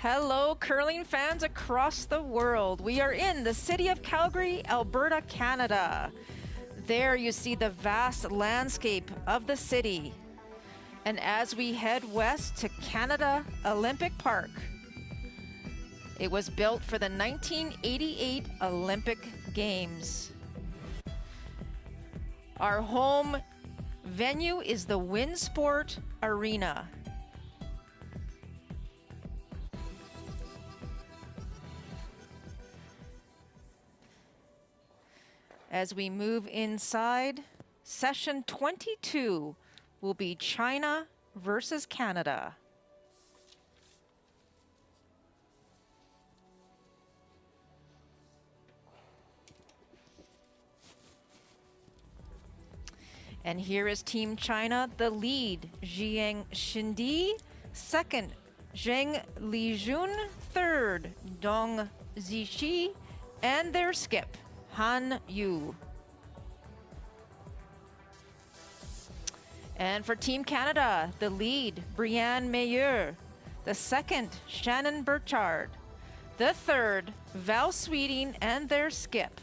Hello, curling fans across the world. We are in the city of Calgary, Alberta, Canada. There you see the vast landscape of the city. And as we head west to Canada Olympic Park, it was built for the 1988 Olympic Games. Our home venue is the Winsport Arena. As we move inside, session 22 will be China versus Canada. And here is Team China, the lead, Jiang Xindi, second, Zheng Lijun, third, Dong Zishi, and their skip, Han Yu. And for Team Canada, the lead, Brianne Mayer, the second, Shannon Burchard, the third, Val Sweeting, and their skip,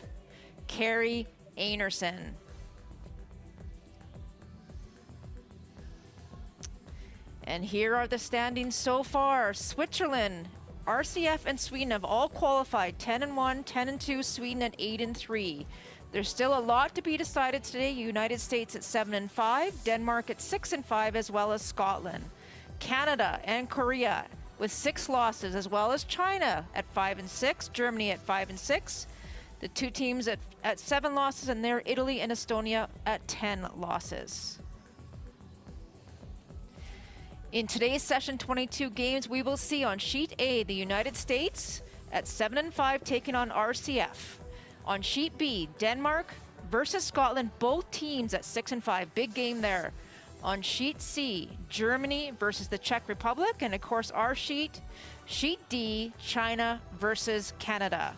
Carrie Einarson. And here are the standings so far. Switzerland, RCF, and Sweden have all qualified 10-1, 10-2, Sweden at 8-3. There's still a lot to be decided today. United States at 7-5, Denmark at 6-5, as well as Scotland. Canada and Korea with 6 losses, as well as China at 5-6, Germany at 5-6. The two teams at 7 losses, and there Italy and Estonia at 10 losses. In today's session 22 games, we will see on sheet A, the United States at 7-5 taking on RCF. On sheet B, Denmark versus Scotland, both teams at 6-5, big game there. On sheet C, Germany versus the Czech Republic, and of course our sheet D, China versus Canada.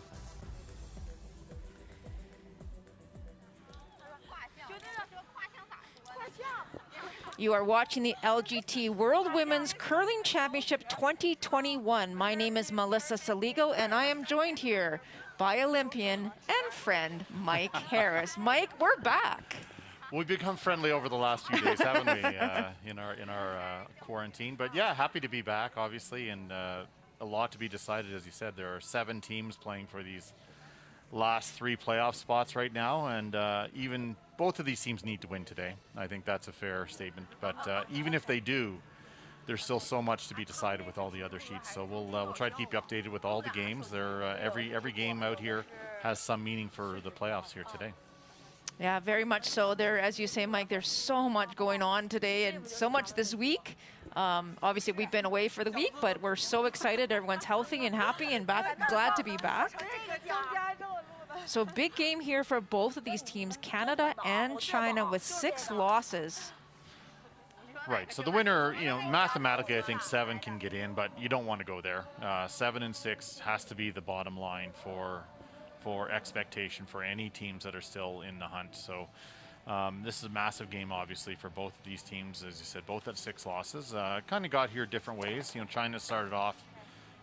You are watching the LGT World Women's Curling Championship 2021. My name is Melissa Saligo, and I am joined here by Olympian and friend Mike Harris. Mike, we're back. We've become friendly over the last few days, haven't we, in our quarantine? But yeah, happy to be back, obviously, and a lot to be decided. As you said, there are 7 teams playing for these last 3 playoff spots right now, and even both of these teams need to win today. I think that's a fair statement. But even if they do, there's still so much to be decided with all the other sheets. So we'll try to keep you updated with all the games. Every game out here has some meaning for the playoffs here today. Yeah, very much so. There, as you say, Mike, there's so much going on today and so much this week. Obviously, we've been away for the week, but we're so excited. Everyone's healthy and happy and back, glad to be back. So big game here for both of these teams, Canada and China, with 6 losses. Right, so the winner, mathematically I think 7 can get in, but you don't want to go there. 7 and 6 has to be the bottom line for expectation for any teams that are still in the hunt. So this is a massive game, obviously, for both of these teams. As you said, both at 6 losses. Kind of got here different ways. China started off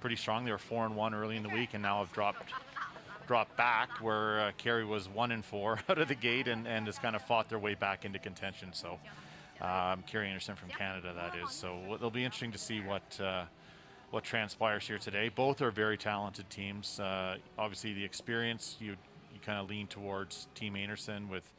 pretty strong. They were 4-1 early in the week, and now have dropped back, where Carrie was 1-4 out of the gate and has kind of fought their way back into contention. So Carrie Einarson from Canada, that is. So it'll be interesting to see what transpires here today. Both are very talented teams. Obviously, the experience, you kind of lean towards Team Einarson with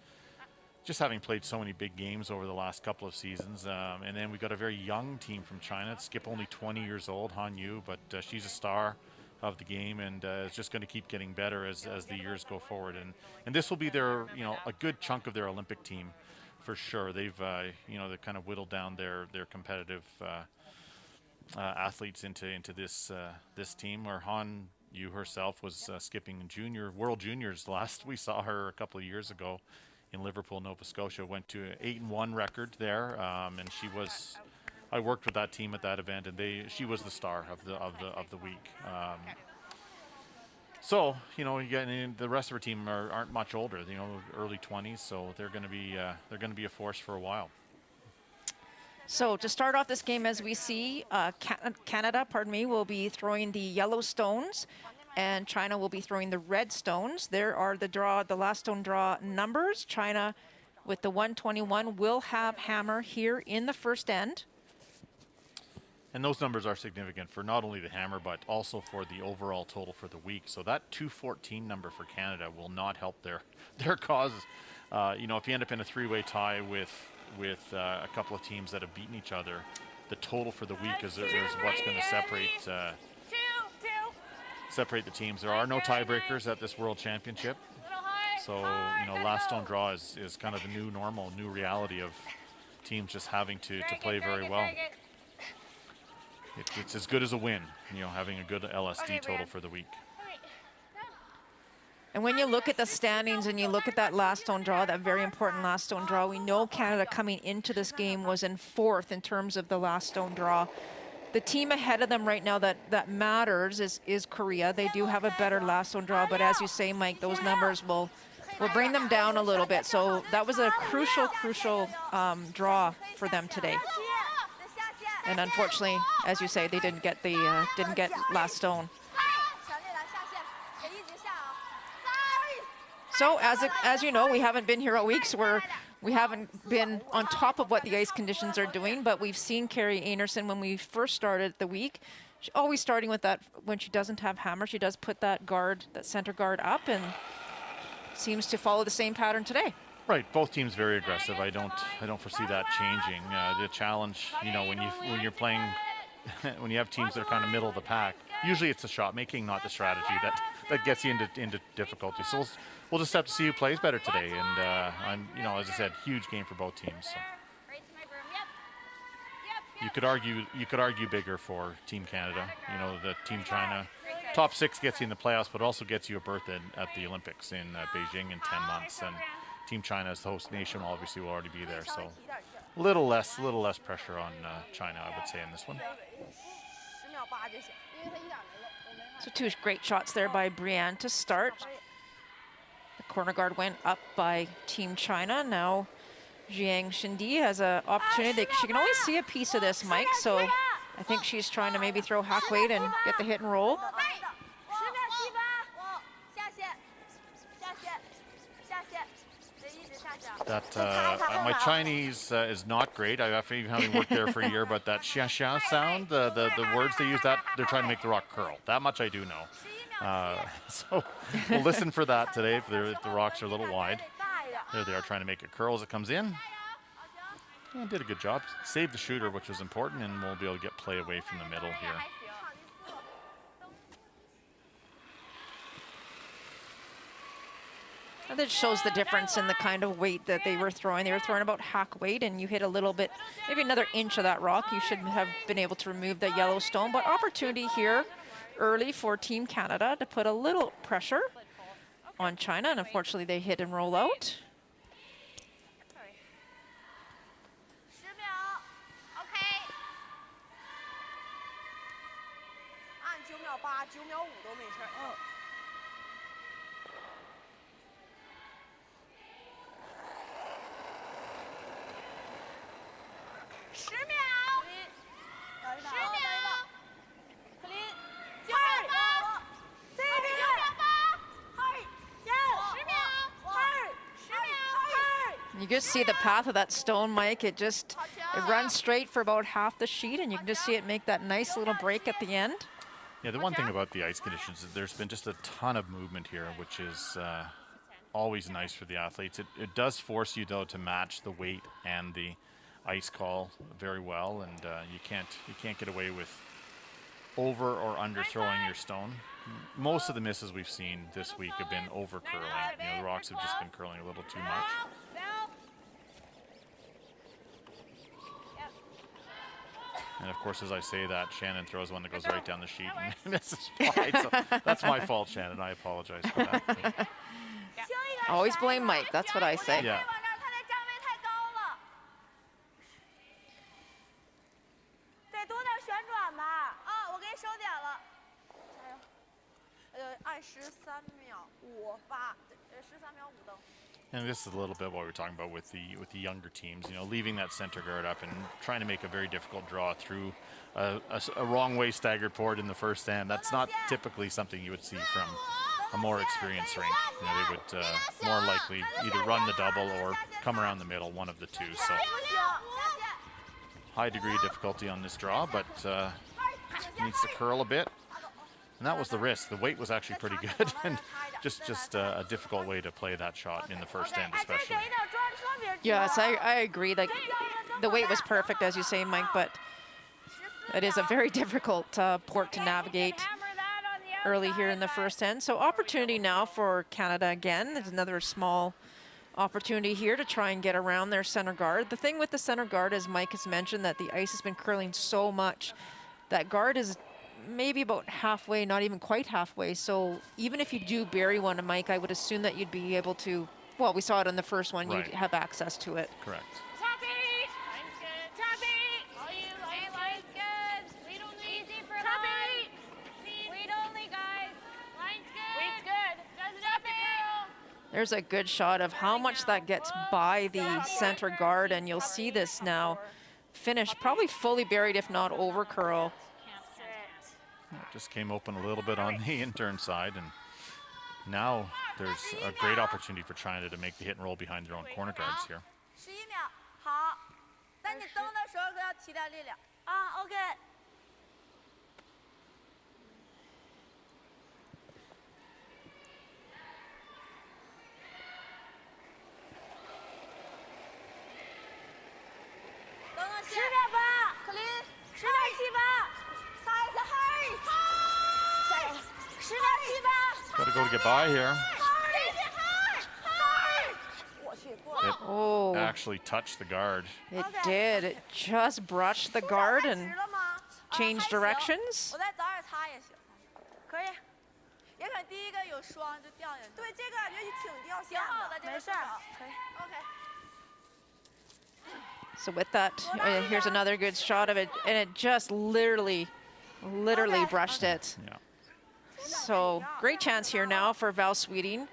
just having played so many big games over the last couple of seasons. And then we got a very young team from China. Skip only 20 years old, Han Yu, but she's a star of the game, and is just going to keep getting better as the years go forward. And this will be their, a good chunk of their Olympic team for sure. They've, they kind of whittled down their competitive athletes into this team, where Han Yu herself was skipping World Juniors last. We saw her a couple of years ago in Liverpool, Nova Scotia. Went to an 8-1 record there, and she was. I worked with that team at that event, and she was the star of the week. So the rest of our team aren't much older. Early 20s, so they're going to be a force for a while. So to start off this game, as we see, Canada, will be throwing the yellow stones, and China will be throwing the red stones. There are the last stone draw numbers. China, with the 121, will have hammer here in the first end. And those numbers are significant for not only the hammer, but also for the overall total for the week. So that 214 number for Canada will not help their cause. You know, if you end up in a three-way tie with a couple of teams that have beaten each other, the total for the week is what's going to separate the teams. There are no tiebreakers at this World Championship. So, you know, last stone draw is kind of the new normal, new reality of teams just having to play very well. It's as good as a win, you know, having a good LSD total for the week. And when you look at the standings and you look at that last stone draw, that very important last stone draw, we know Canada coming into this game was in fourth in terms of the last stone draw. The team ahead of them right now that matters is Korea. They do have a better last stone draw, but as you say, Mike, those numbers will bring them down a little bit. So that was a crucial draw for them today. And unfortunately, as you say, they didn't get last stone. So as you know, we haven't been here all week, so we haven't been on top of what the ice conditions are doing, but we've seen Carrie Anderson when we first started the week. She's always starting with that, when she doesn't have hammer, she does put that center guard up, and seems to follow the same pattern today. Right, both teams very aggressive. I don't foresee that changing. The challenge, you know, when you're playing, when you have teams that are kind of middle of the pack, usually it's the shot making, not the strategy, that gets you into difficulty. So we'll just have to see who plays better today. And you know, as I said, huge game for both teams. So. You could argue bigger for Team Canada. You know, the Team China top 6 gets you in the playoffs, but also gets you a berth at the Olympics in Beijing in 10 months. And Team China as the host nation obviously will already be there, so a little less pressure on China, I would say, in this one. So 2 great shots there by Brianne to start. The corner guard went up by Team China. Now Jiang Shindi has an opportunity. She can only see a piece of this, Mike, so I think she's trying to maybe throw hack weight and get the hit and roll. My Chinese is not great. After even having worked there for a year, but that xia xia sound, the words they use, that they're trying to make the rock curl. That much I do know. So we'll listen for that today if the rocks are a little wide. There they are trying to make it curl as it comes in. And did a good job. Saved the shooter, which was important, and we'll be able to get play away from the middle here. That shows the difference in the kind of weight that they were throwing. They were throwing about hack weight, and you hit a little bit, maybe another inch of that rock. You should have been able to remove the yellow stone, but opportunity here early for Team Canada to put a little pressure on China, and unfortunately they hit and roll out. You just see the path of that stone, Mike. It runs straight for about half the sheet, and you can just see it make that nice little break at the end. Yeah, the one thing about the ice conditions is there's been just a ton of movement here, which is always nice for the athletes. It does force you, though, to match the weight and the ice call very well, and you can't get away with over or under throwing your stone. Most of the misses we've seen this week have been over curling. You know, the rocks have just been curling a little too much. And of course, as I say that, Shannon throws one that goes right down the sheet and misses wide. So that's my fault, Shannon. I apologize for that. Always blame Mike. That's what I say. Yeah. And this is a little bit what we were talking about with the younger teams, you know, leaving that center guard up and trying to make a very difficult draw through a wrong way staggered port in the first end. That's not typically something you would see from a more experienced rink. You know, they would more likely either run the double or come around the middle, one of the two. So high degree of difficulty on this draw, but needs to curl a bit. And that was the risk. The weight was actually pretty good, and just a difficult way to play that shot in the first end, especially. Yes, I agree. Like, the weight was perfect, as you say, Mike, but it is a very difficult port to navigate early here in the first end. So opportunity now for Canada again. There's another small opportunity here to try and get around their center guard. The thing with the center guard, as Mike has mentioned, that the ice has been curling so much. That guard is maybe about halfway, not even quite halfway. So even if you do bury one, Mike, I would assume that you'd be able to, well, we saw it on the first one, Right. you'd have access to it. Correct. There's a good shot of how much that gets by the center guard, and you'll see this now. Finish probably fully buried, if not over curl. It just came open a little bit on the intern side, and now there's a great opportunity for China to make the hit and roll behind their own corner guards here. 11秒，好。但你蹬的时候要提点力量啊。OK。10秒8，可林，10秒78，擦一下，hurry，加油，10秒78。 Got to go to get by here. Oh, Actually touched the guard. it did. It just brushed the guard and changed directions. 我再早点擦也行，可以。也可能第一个有霜就掉下去。对，这个感觉挺掉线的。没事儿，可以。OK。 So with that, here's another good shot of it, and it just literally brushed it. Yeah. So great chance here now for Val Sweeting.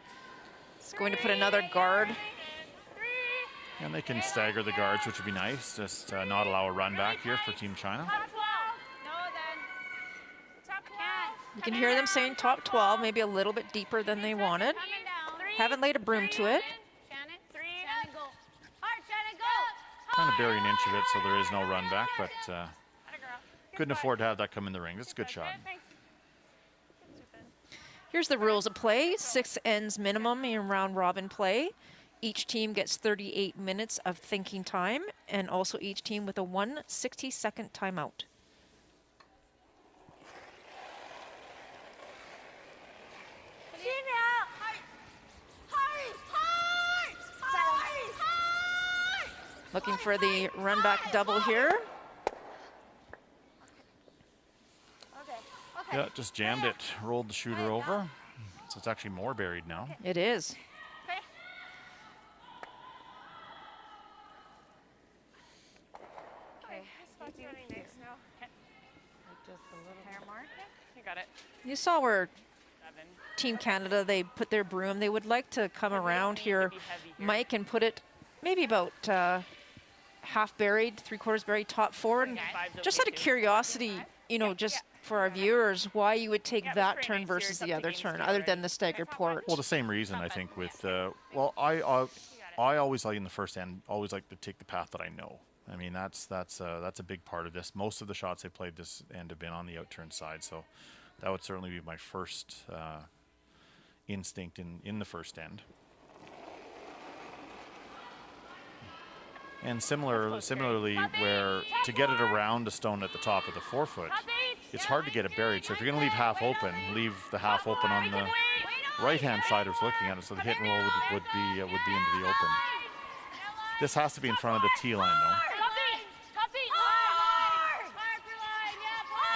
It's going to put another guard. And they can stagger the guards, which would be nice. Just not allow a run back here for Team China. You can hear them saying top 12, maybe a little bit deeper than they wanted. Haven't laid a broom to it. Trying to bury an inch of it so there is no run back, but couldn't afford to have that come in the ring. That's a good shot. Here's the rules of play. 6 ends minimum in round robin play. Each team gets 38 minutes of thinking time, and also each team with a 1 60-second timeout. Looking for the run back double here. Yeah, just jammed it, rolled the shooter over. So it's actually more buried now. It is. You saw where Team Canada, they put their broom. They would like to come around here, Mike, and put it maybe about half buried, 3/4 buried, top forward. And just out of curiosity, you know, just for our viewers, why you would take that turn versus the other turn, other than the staggered port. Well, the same reason, I think, with, well, I always like in the first end, always like to take the path that I know. I mean, that's a big part of this. Most of the shots I played this end have been on the out-turn side, so that would certainly be my first instinct in the first end. And similarly, where to get it around a stone at the top of the forefoot, it's hard to get it buried. So if you're going to leave half open, leave the half open on the right-hand side who's looking at it, so the hit and roll would be into the open. This has to be in front of the tee line, though.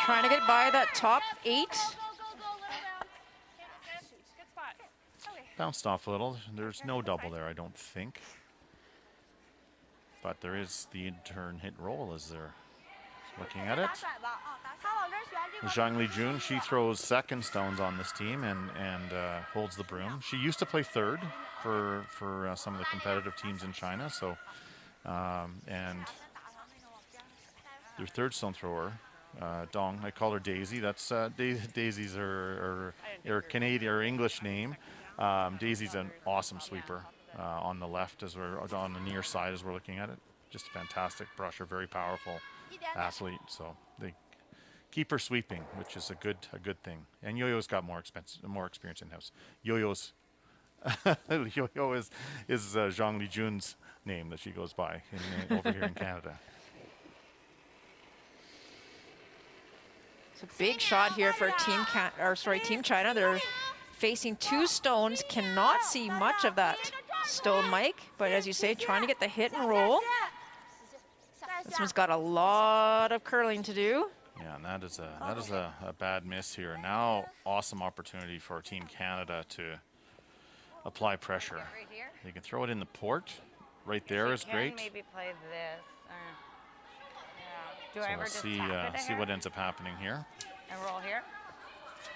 Trying to get by that top 8. Bounced off a little. There's no double there, I don't think. But there is the in-turn hit and roll, is there? Looking at it. 打甩吧，他往这儿旋这个。 Zhang Lijun, she throws second stones on this team and holds the broom. She used to play third for some of the competitive teams in China. So, and their third stone thrower, Dong, I call her Daisy. That's Daisy's her Canadian or English name. Daisy's an awesome sweeper on the left as we're on the near side as we're looking at it. Just a fantastic brusher, very powerful athlete. So they keep her sweeping, which is a good thing. And Yo-Yo's got more experience in house. Yo-Yo's Yo-Yo is Zhang Lijun's name that she goes by over here in Canada. It's a big shot here for Team China. They're facing two stones. Cannot see much of that stone, Mike. But as you say, trying to get the hit and roll. This one's got a lot of curling to do. Yeah, and that is a bad miss here. Now, awesome opportunity for Team Canada to apply pressure. They can throw it in the port. Right there is great. Maybe play this. Do So I ever let's just see tap it see what ends up happening here. and roll here?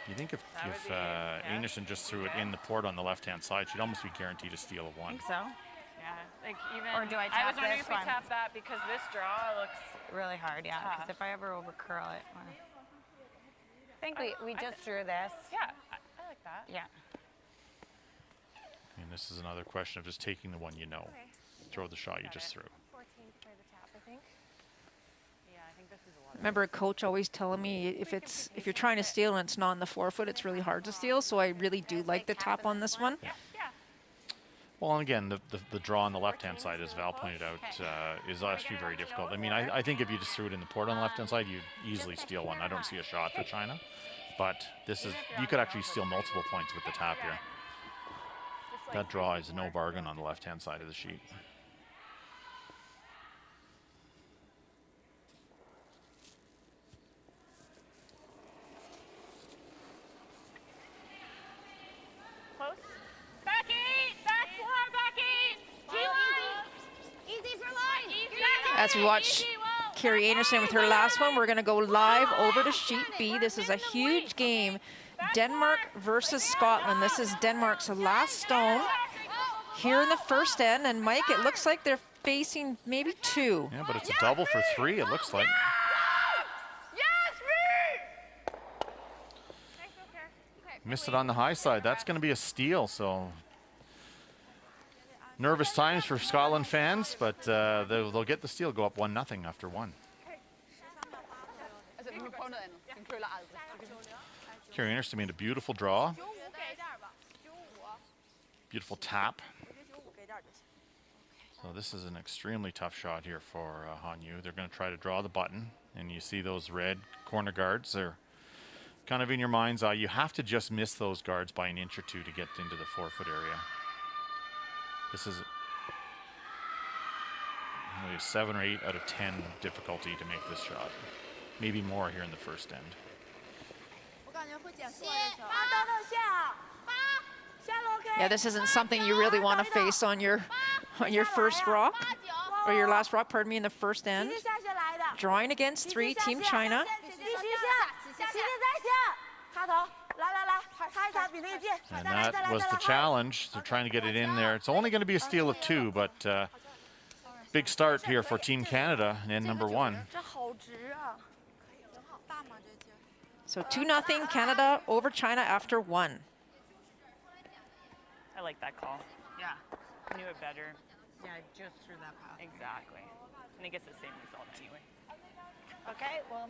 You think if would be, yeah. Anderson just threw it in the port on the left-hand side, she'd almost be guaranteed a steal of I one. think so. Yeah, like even. Or do I I tap was wondering this if we one? tap that because this draw looks. Really hard, yeah. Because Tough. if I ever over curl it, well, I think we just threw this. Yeah, I like that. Yeah. And this is another question of just taking the one you know. Throw the shot you just threw. 14 for the tap, I think. Yeah, I think this is a lot. Remember a coach always telling me if you're trying to steal and it's not in the forefoot, it's really hard to steal. So I really do like the tap on this one. Yeah. Well, and again, the draw on the left-hand side, as Val pointed out, is actually very difficult. I mean, I think if you just threw it in the port on the left-hand side, you'd easily steal one. I don't see a shot for China. But this is, you could actually steal multiple points with the tap here. That draw is no bargain on the left-hand side of the sheet. Close. Back eight. Back four. Back eight. Easy for line. As we watch Carrie Anderson with her last one, we're going to go live over to sheet B. This is a huge game. Denmark versus Scotland. This is Denmark's last stone here in the first end. And Mike, it looks like they're facing maybe two. Yeah, but it's a double for three, it looks like. Missed it on the high side. That's going to be a steal, so nervous times for Scotland fans, but they'll get the steal, go up 1-0 after one. Carrie Anderson made a beautiful draw. Beautiful tap. So this is an extremely tough shot here for Han Yu. They're going to try to draw the button, and you see those red corner guards. They're kind of in your mind's eye. You have to just miss those guards by an inch or two to get into the forefoot area. This is only a 7 or 8 out of 10 difficulty to make this shot. Maybe more here in the first end. Yeah, this isn't something you really want to face on your first rock, or your last rock, pardon me, in the first end. Drawing against three, Team China. And that was the challenge. They're trying to get it in there. It's only going to be a steal of 2, but big start here for Team Canada in end number 1. So 2-0 Canada over China after 1. I like that call. Yeah, I knew it better. Yeah, just threw that pass. Exactly. I think it's the same result anyway. Okay, well.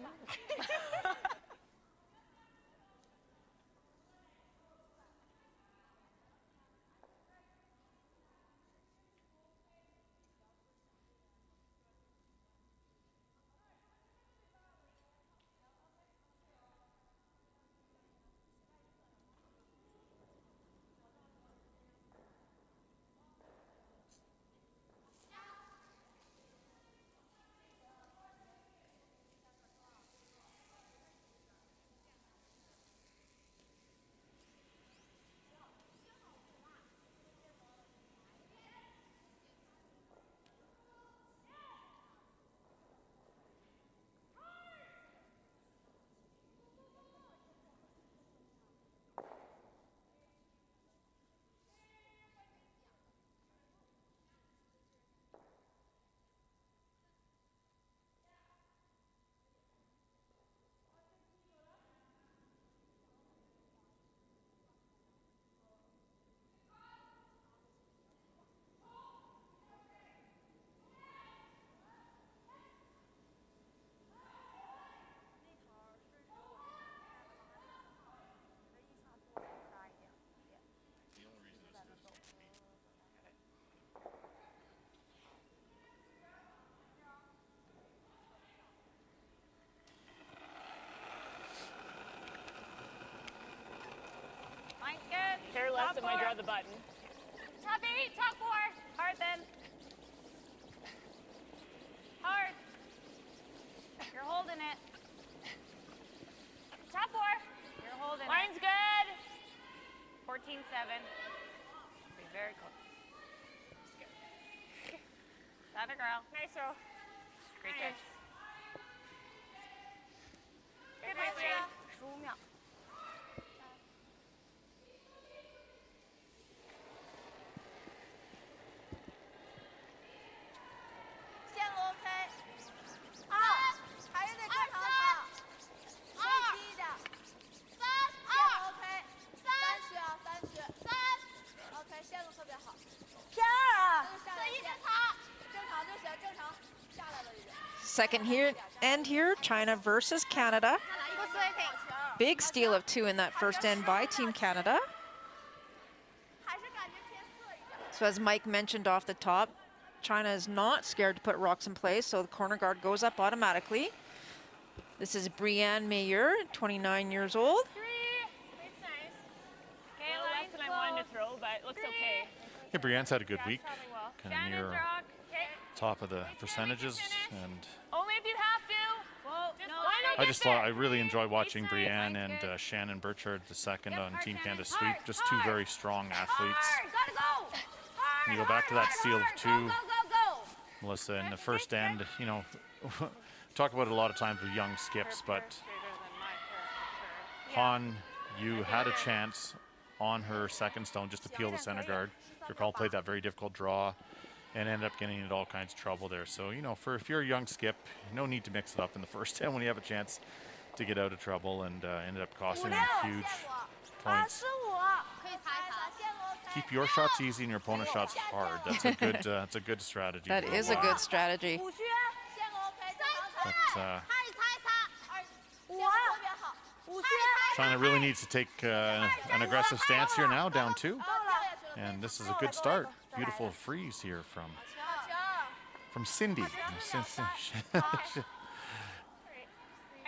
might draw the button. Top 8, top 4. Hard then. Hard. You're holding it. Top 4. You're holding Line's it. good. 14-7. Be very close. That a girl. Nice roll. Great Nice. choice. Good night, Leah. 15秒。线路 OK。2，还是得正常跑，微低一点。线路 OK。3区啊，3区。OK， 线路特别好。偏2啊。下来一点。正常就行，正常下来了已经。 Second here, end here, China versus Canada. 不随便。 Big steal of 2 in that first end by Team Canada. 还是感觉偏4一点。 So as Mike mentioned off the top, China is not scared to put rocks in place, so the corner guard goes up automatically. This is Brianne Mayer, 29 years old. 3. It's nice. Okay, a little less than I wanted to throw, but it looks okay. Yeah, Brianne's had a good Yeah, week. it's traveling well. Kind of Shannon's near rock. Okay. top of the percentages, and Only if you have to. Well, no, I just thought I really enjoy watching Brianne and Shannon Burchard, the second on Team Canada Sweep. Just two very strong athletes. Gotta go. And you go back to that steal of 2, Go, go, go. Melissa, in the first end. You know, talk about it a lot of times with young skips, but Han, you had a chance on her second stone just to peel the center guard. Your call played that very difficult draw and ended up getting into all kinds of trouble there. So, you know, if you're a young skip, no need to mix it up in the first end when you have a chance to get out of trouble, and ended up costing them huge points. 可以擦一擦。线路 OK。 Keep your shots easy and your opponent's shots hard. That's a good strategy. That for is a while. good strategy. 5区，线路 OK， 正常踩。 But 擦一擦。线路特别好。5区。 China really needs to take an aggressive stance here now, down 2. 掉下去了。 And this is a good start. Beautiful freeze here from 好球。 Cindy. I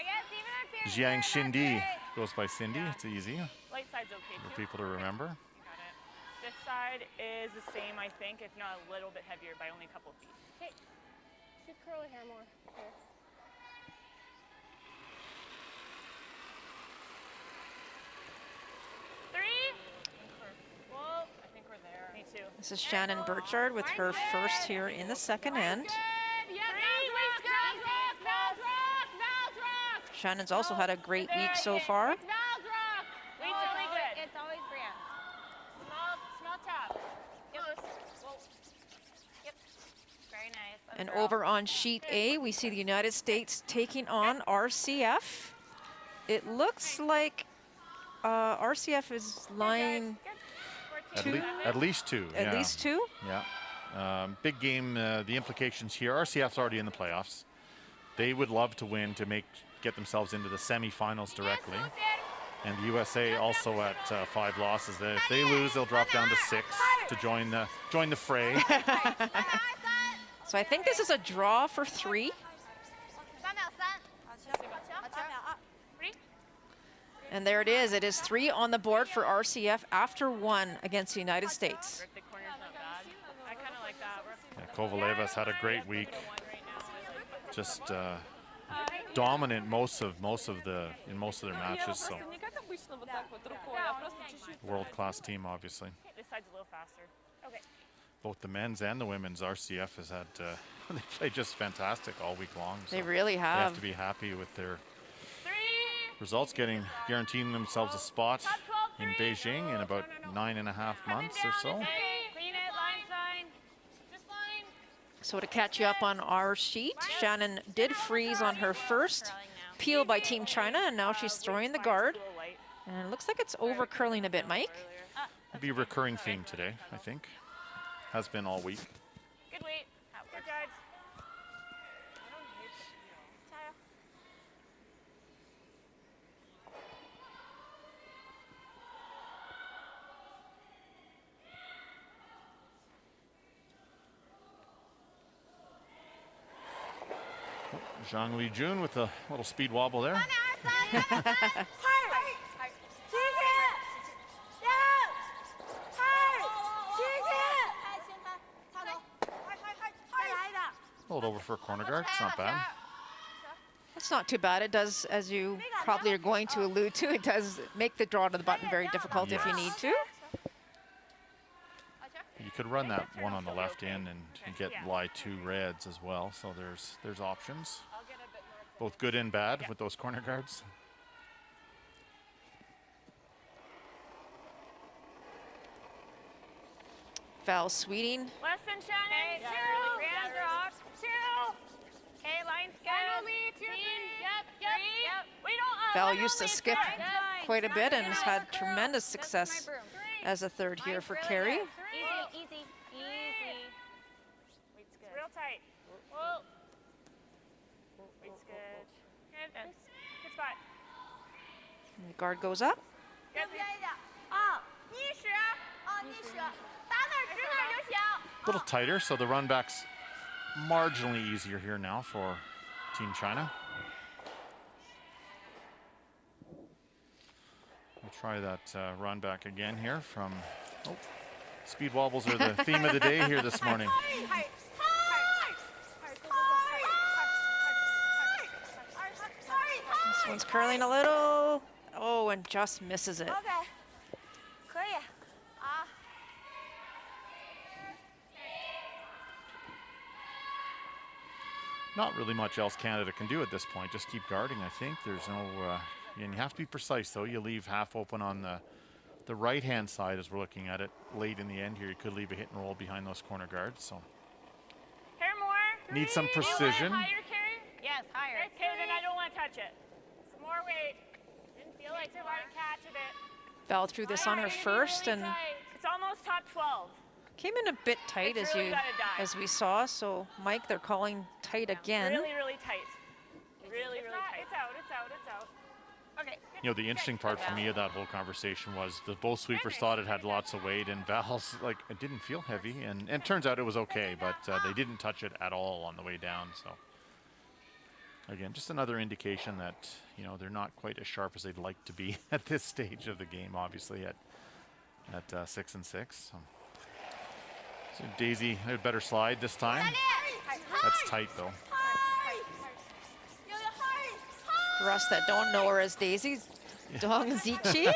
guess even if you're Jiang good, Shindi that's great. goes by Cindy. It's easy Light side's okay for too. people to remember. You got it. This side is the same, I think, if not a little bit heavier by only a couple of feet. Okay. Should curl the hair more. Here. Three. Well, I think we're there. Me too. This is Shannon Burchard with her first here in the second end. Good. Yeah, Val's rock, Val's rock, Val's rock. Shannon's also had a great week so far. It's Val's rock. Weight's only good. It's always Brianne. Small tap. Loose. Yep. Very nice. That And girl. over on sheet A, we see the United States taking on RCF. It looks like RCF is lying At least 2. at yeah. least 2. Yeah. Big game. The implications here. RCF's already in the playoffs. They would love to win to get themselves into the semifinals directly. And the USA also at 5 losses. If they lose, they'll drop down to 6 to join the fray. So I think this is a draw for 3. 3秒3。好球。好球。3秒2。 And there it is. It is 3 on the board for RCF after 1 against the United States. Rip the corner's not bad. I kind of like that. Yeah, Kovaleva's had a great week. Just dominant in most of their matches. So world-class team, obviously. This side's a little faster. Okay. Both the men's and the women's RCF has had they play just fantastic all week long. So They really they have have. to be happy with their 3. results, guaranteeing themselves a spot in Beijing in about 9.5 months or so. Clean it, line sign. Just line. So to catch you up on our sheet, Shannon did freeze on her first peel by Team China, and now she's throwing the guard. And it looks like it's over curling a bit, Mike. It'll be a recurring theme today, I think. Has been all week. Good weight. Good guards. Zhang Li Jun with a little speed wobble there. 3、2、1。for a corner guard. It's not bad. It's not too bad. It does, as you probably are going to allude to, it does make the draw to the button very difficult if you need to. You could run that one on the left in and get lie 2 reds as well. So there's options, both good and bad with those corner guards. Foul Sweeting. Less than Shannon. Okay, 2. Brianne's rock. 2. Okay, line's good. Finally, 2, 3. Yep. We don't. Val one used to only, skip sorry. quite a bit and has had tremendous success broom. as a third here for Line's Carrie. really good. Easy. Weight's good. Real tight. Whoa. Weight's good. Good. Good spot. And the guard goes up. 右边一点。啊，逆时，逆时，打哪儿指哪儿就行。 A little tighter, so the run back's marginally easier here now for Team China. We'll try that run back again here from. Oh, speed wobbles are the theme of the day here this morning. This one's curling a little. Oh, and just misses it. OK，可以。啊， Not really much else Canada can do at this point. Just keep guarding, I think. There's no, and you have to be precise though. You leave half open on the right-hand side as we're looking at it late in the end here. You could leave a hit and roll behind those corner guards. So Hair more. need some 3. precision. Higher, Carrie. Yes, higher. Okay, then I don't want to touch it. Some more weight. Didn't feel like there was a catch a bit. Val threw this on her first and It's almost top 12. came in a bit tight It's as really you gotta die. as we saw. So Mike, they're calling tight again. Really, really tight. Really, really tight. It's out. Okay. You know, the interesting part for me of that whole conversation was the both sweepers thought it had lots of weight, and Val's like, it didn't feel heavy, and it turns out it was okay, but they didn't touch it at all on the way down. So again, just another indication that, you know, they're not quite as sharp as they'd like to be at this stage of the game, obviously at 6 and 6. So Daisy, a better slide this time. That's tight though. For us that don't know her as Daisy, Dong Zichi.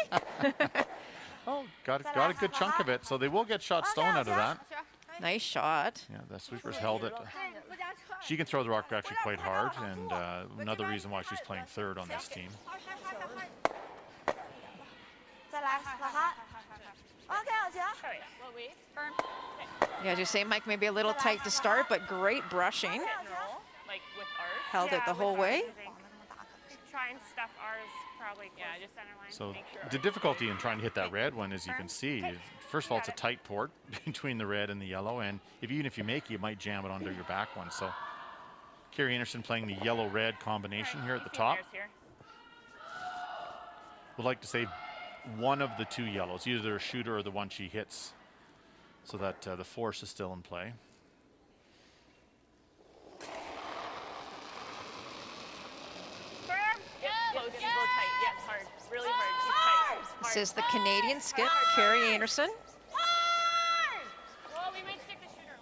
Oh, got a good chunk of it, so they will get shot stone out of that. Nice shot. Yeah, the sweepers held it. She can throw the rock actually quite hard, and another reason why she's playing third on this team. 再来，老韩。OK，小晴。 Oh yeah. What weight? Firm. Yeah, as you say, Mike, maybe a little tight to start, but great brushing. Hit and roll, like with ours. Held it the whole way. Try and stuff ours probably. Yeah, just center line. So Make sure the difficulty in trying to hit that red one, as you can see, first of all, it's a tight port between the red and the yellow, and even if you make it, you might jam it onto your back one. So Carrie Anderson playing the yellow-red combination here at the top. Would like to say one of the two yellows, either a shooter or the one she hits, so that the force is still in play. Close, you go tight. Yes, hard. Really hard. Keep tight. This is the Canadian skip, Carrie Anderson. Well, we might stick the shooter.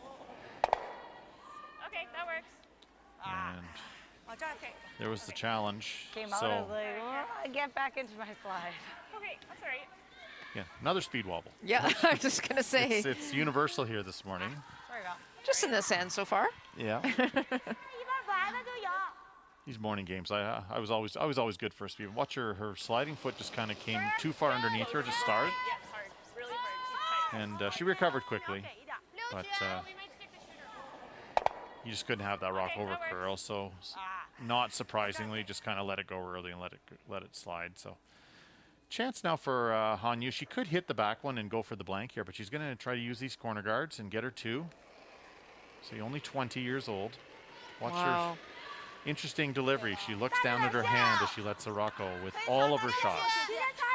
Okay, that works. And Okay. there was the challenge. Came out, I So was like, oh, get back into my slide. Okay, that's all right. yeah, another speed wobble. Yeah, I was just gonna say, It's universal here this morning. Sorry, Val. just in this end so far. Yeah. 一边玩的就有。 These morning games, I was always good for a speed. Watch her sliding foot just kind of came too far underneath her to start, Yes, hard. Really hard. Keep tight. and she recovered quickly. 给一点。 But We might stick the shooter. you just couldn't have that rock Okay, over that works. curl. So not surprisingly, just kind of let it go early and let it slide. So chance now for Hanyu. She could hit the back one and go for the blank here, but she's going to try to use these corner guards and get her two. So only 20 years old. Watch her. Wow. Interesting delivery. She looks down at her hand as she lets the rock go with all of her shots.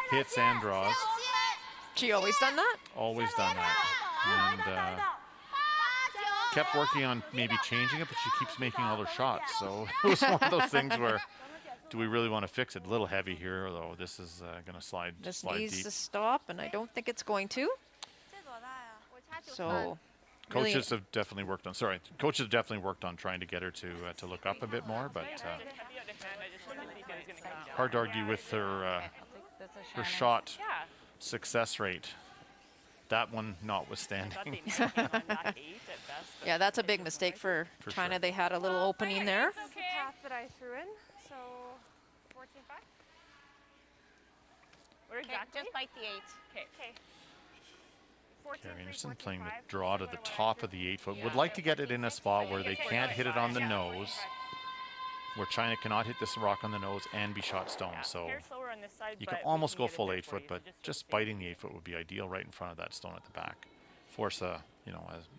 Hits and draws. She always done that? Always done that. And kept working on maybe changing it, but she keeps making all her shots. So it was one of those things where, do we really want to fix it? A little heavy here, though. This is going to slide This slide needs deep. to stop, and I don't think it's going to. 这多大呀？我掐9分。 So Really- Coaches have definitely worked on. Sorry, coaches have definitely worked on trying to get her to look up a bit more, but Heavy out of hand. I just wanted to see if it was going to come. hard to argue with her I'll take this is her Shannon's. shot Yeah. success rate. That one I thought they notwithstanding. might be on that 8 at best. But Yeah, that's a big mistake for For China. sure. They had a little opening there. This is the path that I threw in. So 14.5. Where Okay, exactly? just bite the 8. Okay. Okay. 14.3, Carrie Anderson playing the 14.5. draw to the top of the 8-foot. Would like to get it in a spot where they can't hit it on the nose, where China cannot hit this rock on the nose and be shot stone. So Hair slower on this side, you but can we almost go get it full there 8-foot, for you, but so just stay biting the 8-foot would be ideal right in front of that stone at the back. Force an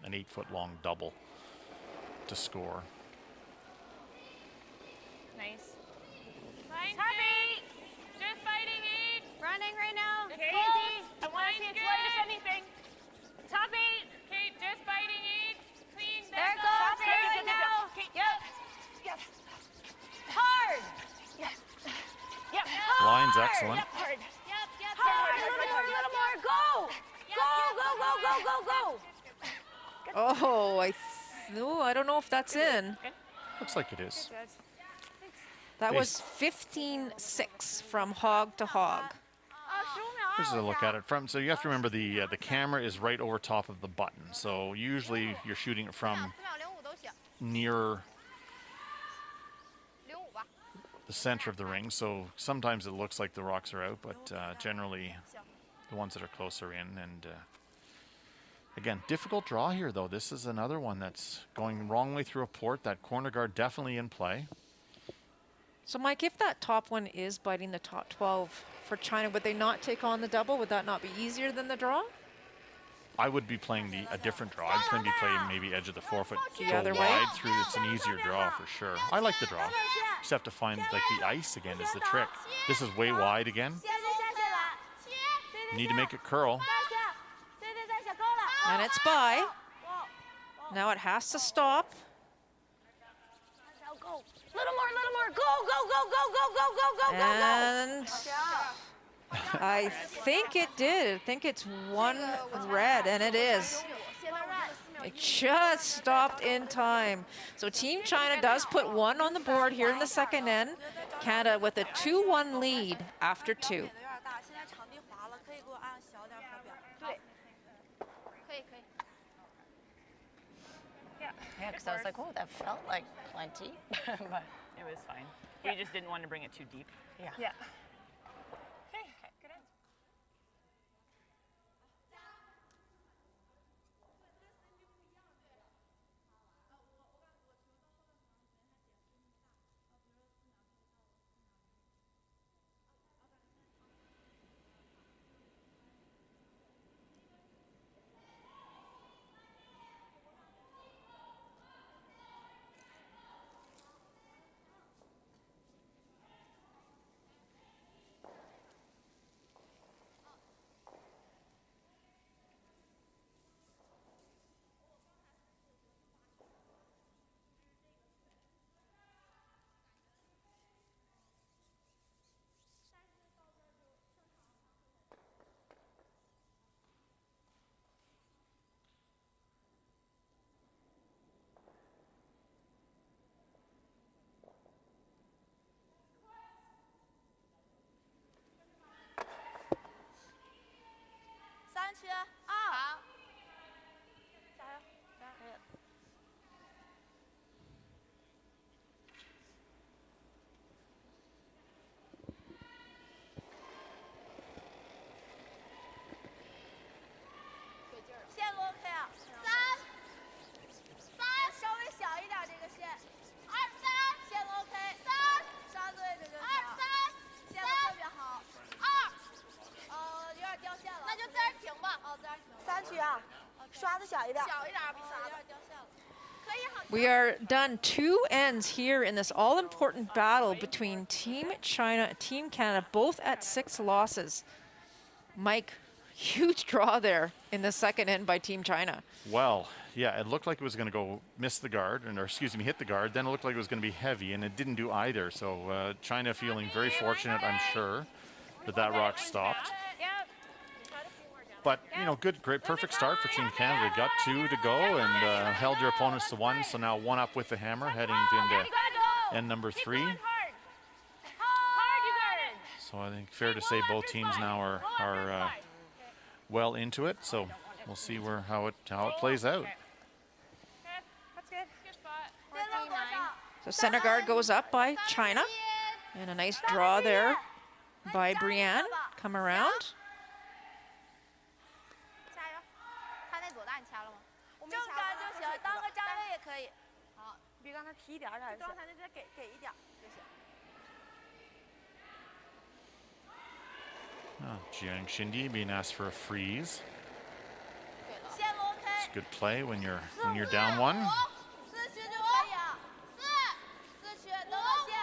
8-foot long double to score. nice. Happy! Just fighting 8. Running right now. Okay. Easy. I want to see its light if anything. Top 8. Okay, just fighting 8. Clean. There it That's goes. all. There Okay, right now. Okay. Yep. Yes. Hard. Yes. Yep. Line's excellent. Yep. Hard. Hard. A little more. Go. Go. Go. Go. Go. Go. Go. Oh, I don't know if that's in. Looks like it is. Good. That was 15-6 from hog to hog. Here's a look at it from. So you have to remember the camera is right over top of the button. So usually you're shooting it from 4秒05都行 near ，05吧。 the center of the ring. So sometimes it looks like the rocks are out, but generally the ones that are closer in. And again, difficult draw here though. This is another one that's going wrong way through a port. That corner guard definitely in play. So, Mike, if that top one is biting the top 12 for China, would they not take on the double? Would that not be easier than the draw? I would be playing a different draw. I'd maybe play maybe edge of the 4-foot, The go other way? wide through. It's an easier draw for sure. I like the draw. Just have to find like the ice again is the trick. This is way wide again. 下去了， Need to make it curl. 对对对，小高了。 And it's by. Now it has to stop. Go. Little more. Go. Go. Go. Go. Go. Go. Go. Go. Go. And I think it did. I think it's one red, and it is. It just stopped in time. So Team China does put one on the board here in the second end. Canada with a 2-1 lead after 2. 有点大，现在场地滑了，可以给我按小点手表。对，可以可以。 Yeah. Yeah, because I was like, oh, that felt like plenty, but It was fine. We just didn't want to bring it too deep. yeah. Yeah. Okay. Good ends. We are done 2 ends here in this all-important battle between Team China and Team Canada, both at 6 losses. Mike, huge draw there in the second end by Team China. Well, yeah, it looked like it was going to go miss the guard, or excuse me, hit the guard. Then it looked like it was going to be heavy, and it didn't do either. So China feeling very fortunate, I'm sure, that rock stopped. But, you know, great, perfect start for Team Canada. Got 2 to go and held your opponents to 1. So now 1 up with the hammer, heading into end number 3. So I think fair to say both teams now are well into it. So we'll see how it plays out. That's good. So center guard goes up by China. And a nice draw there by Brianne. Come around. 加油！他那多大？你掐了吗？我没掐。正杆就行，当个站位也可以。好，比刚才提一点儿还是？刚才那再给一点儿就行。 Jiang Shindi being asked for a freeze. 线路 OK。 It's a good play when you're down 1. 4区就可以啊。4区等我线。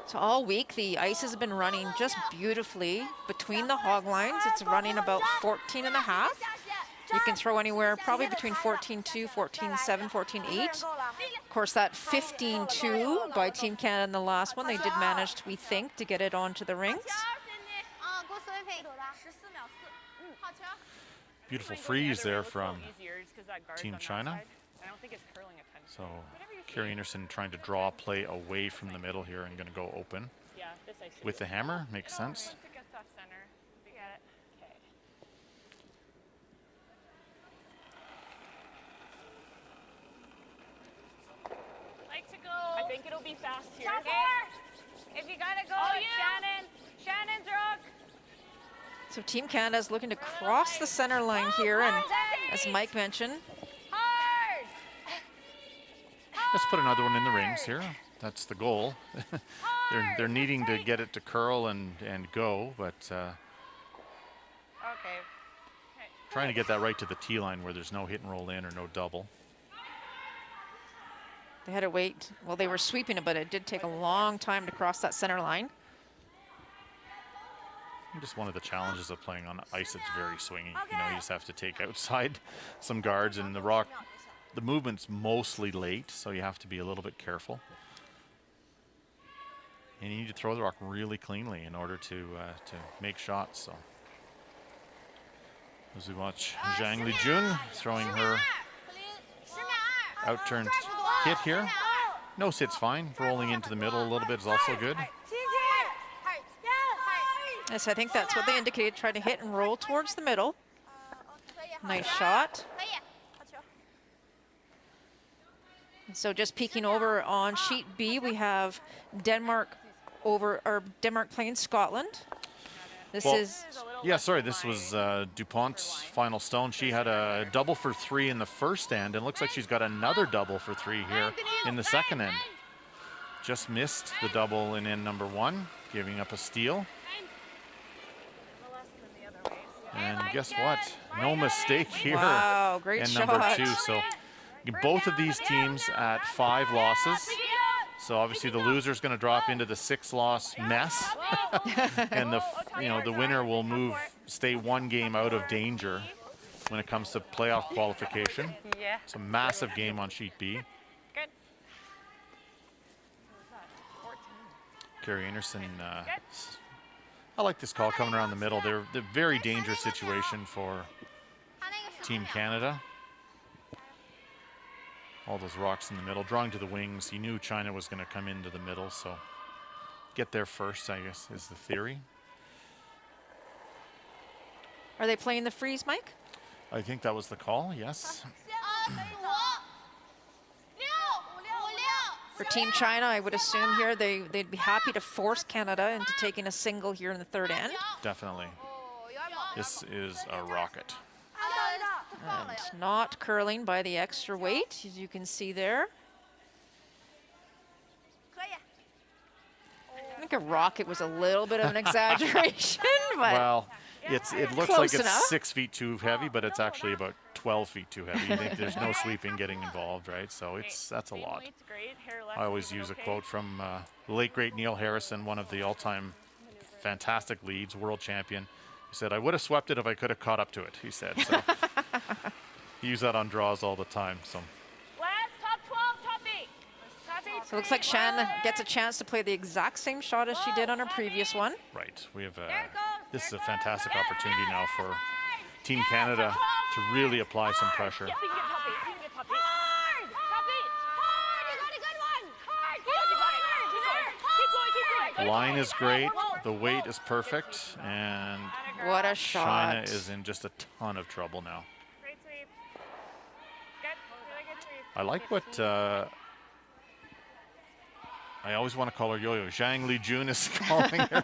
So all week the ice has been running just beautifully between the hog lines. It's running about 14 and a half. You can throw anywhere probably between 14-2, 14-7, 14-8. Of course, that 15-2 by Team Canada in the last one, they did manage, we think, to get it onto the rings. Beautiful freeze there from Team China. So Carrie Anderson trying to draw play away from the middle here and going to go open with the hammer. Makes sense. I think it'll be fast here. If you gotta go, Shannon. Shannon's rock. So Team Canada is looking to cross the center line here, and as Mike mentioned, Let's put another one in the rings here. That's the goal. they're needing to get it to curl and go, but trying to get that right to the T line where there's no hit and roll in or no double. they had to wait. Well, they were sweeping it, but it did take a long time to cross that center line. Just one of the challenges of playing on ice that's very swingy. You know, you just have to take outside some guards, and the movement's mostly late, so you have to be a little bit careful. And you need to throw the rock really cleanly in order to make shots. So as we watch Zhang Lijun throwing her outturned hit here. No sit's fine. Rolling into the middle a little bit is also good. Yes, I think that's what they indicated. Try to hit and roll towards the middle. Nice shot. So just peeking over on sheet B, we have Denmark playing Scotland. This is this was DuPont's final stone. She had a double for 3 in the first end, and looks like she's got another double for 3 here in the second end. Just missed the double in end number 1, giving up a steal. And guess what? No mistake here. Wow, great in shot. number 2. So both of these teams at 5 losses. So obviously the loser is going to drop into the 6-loss mess, and the winner will stay 1 game out of danger when it comes to playoff qualification. It's a massive game on sheet B. Good. Carrie Anderson. I like this call coming around the middle. They're very dangerous situation for Team Canada. All those rocks in the middle, drawing to the wings. He knew China was going to come into the middle, so get there first, I guess, is the theory. Are they playing the freeze, Mike? I think that was the call, yes. For Team China, I would assume here they'd be happy to force Canada into taking a single here in the third end. Definitely. This is a rocket. And not curling by the extra weight, as you can see there. I think a rocket was a little bit of an exaggeration, but well, it looks close like it's enough. 6 feet too heavy, but it's actually about 12 feet too heavy. You think there's no sweeping getting involved, right? So that's a lot. I always use a quote from the late great Neil Harrison, one of the all-time fantastic leads, world champion. He said, "I would have swept it if I could have caught up to it," he said. So he used that on draws all the time. So Top 12, top 8. So it looks like Shan gets a chance to play the exact same shot as she did on her previous one. right, we have this is a fantastic opportunity now for Team Canada to really apply some pressure. Yes, you can get top 8. You can get top 8. Hard! Top 8. Hard! You got a good one! Hard! Keep going. Line is great. The weight is perfect. And What a shot. China is in just a ton of trouble now. Great sweep. Good. Really good sweep. I like what I always want to call her Yo-Yo. Zhang Li Jun is calling her.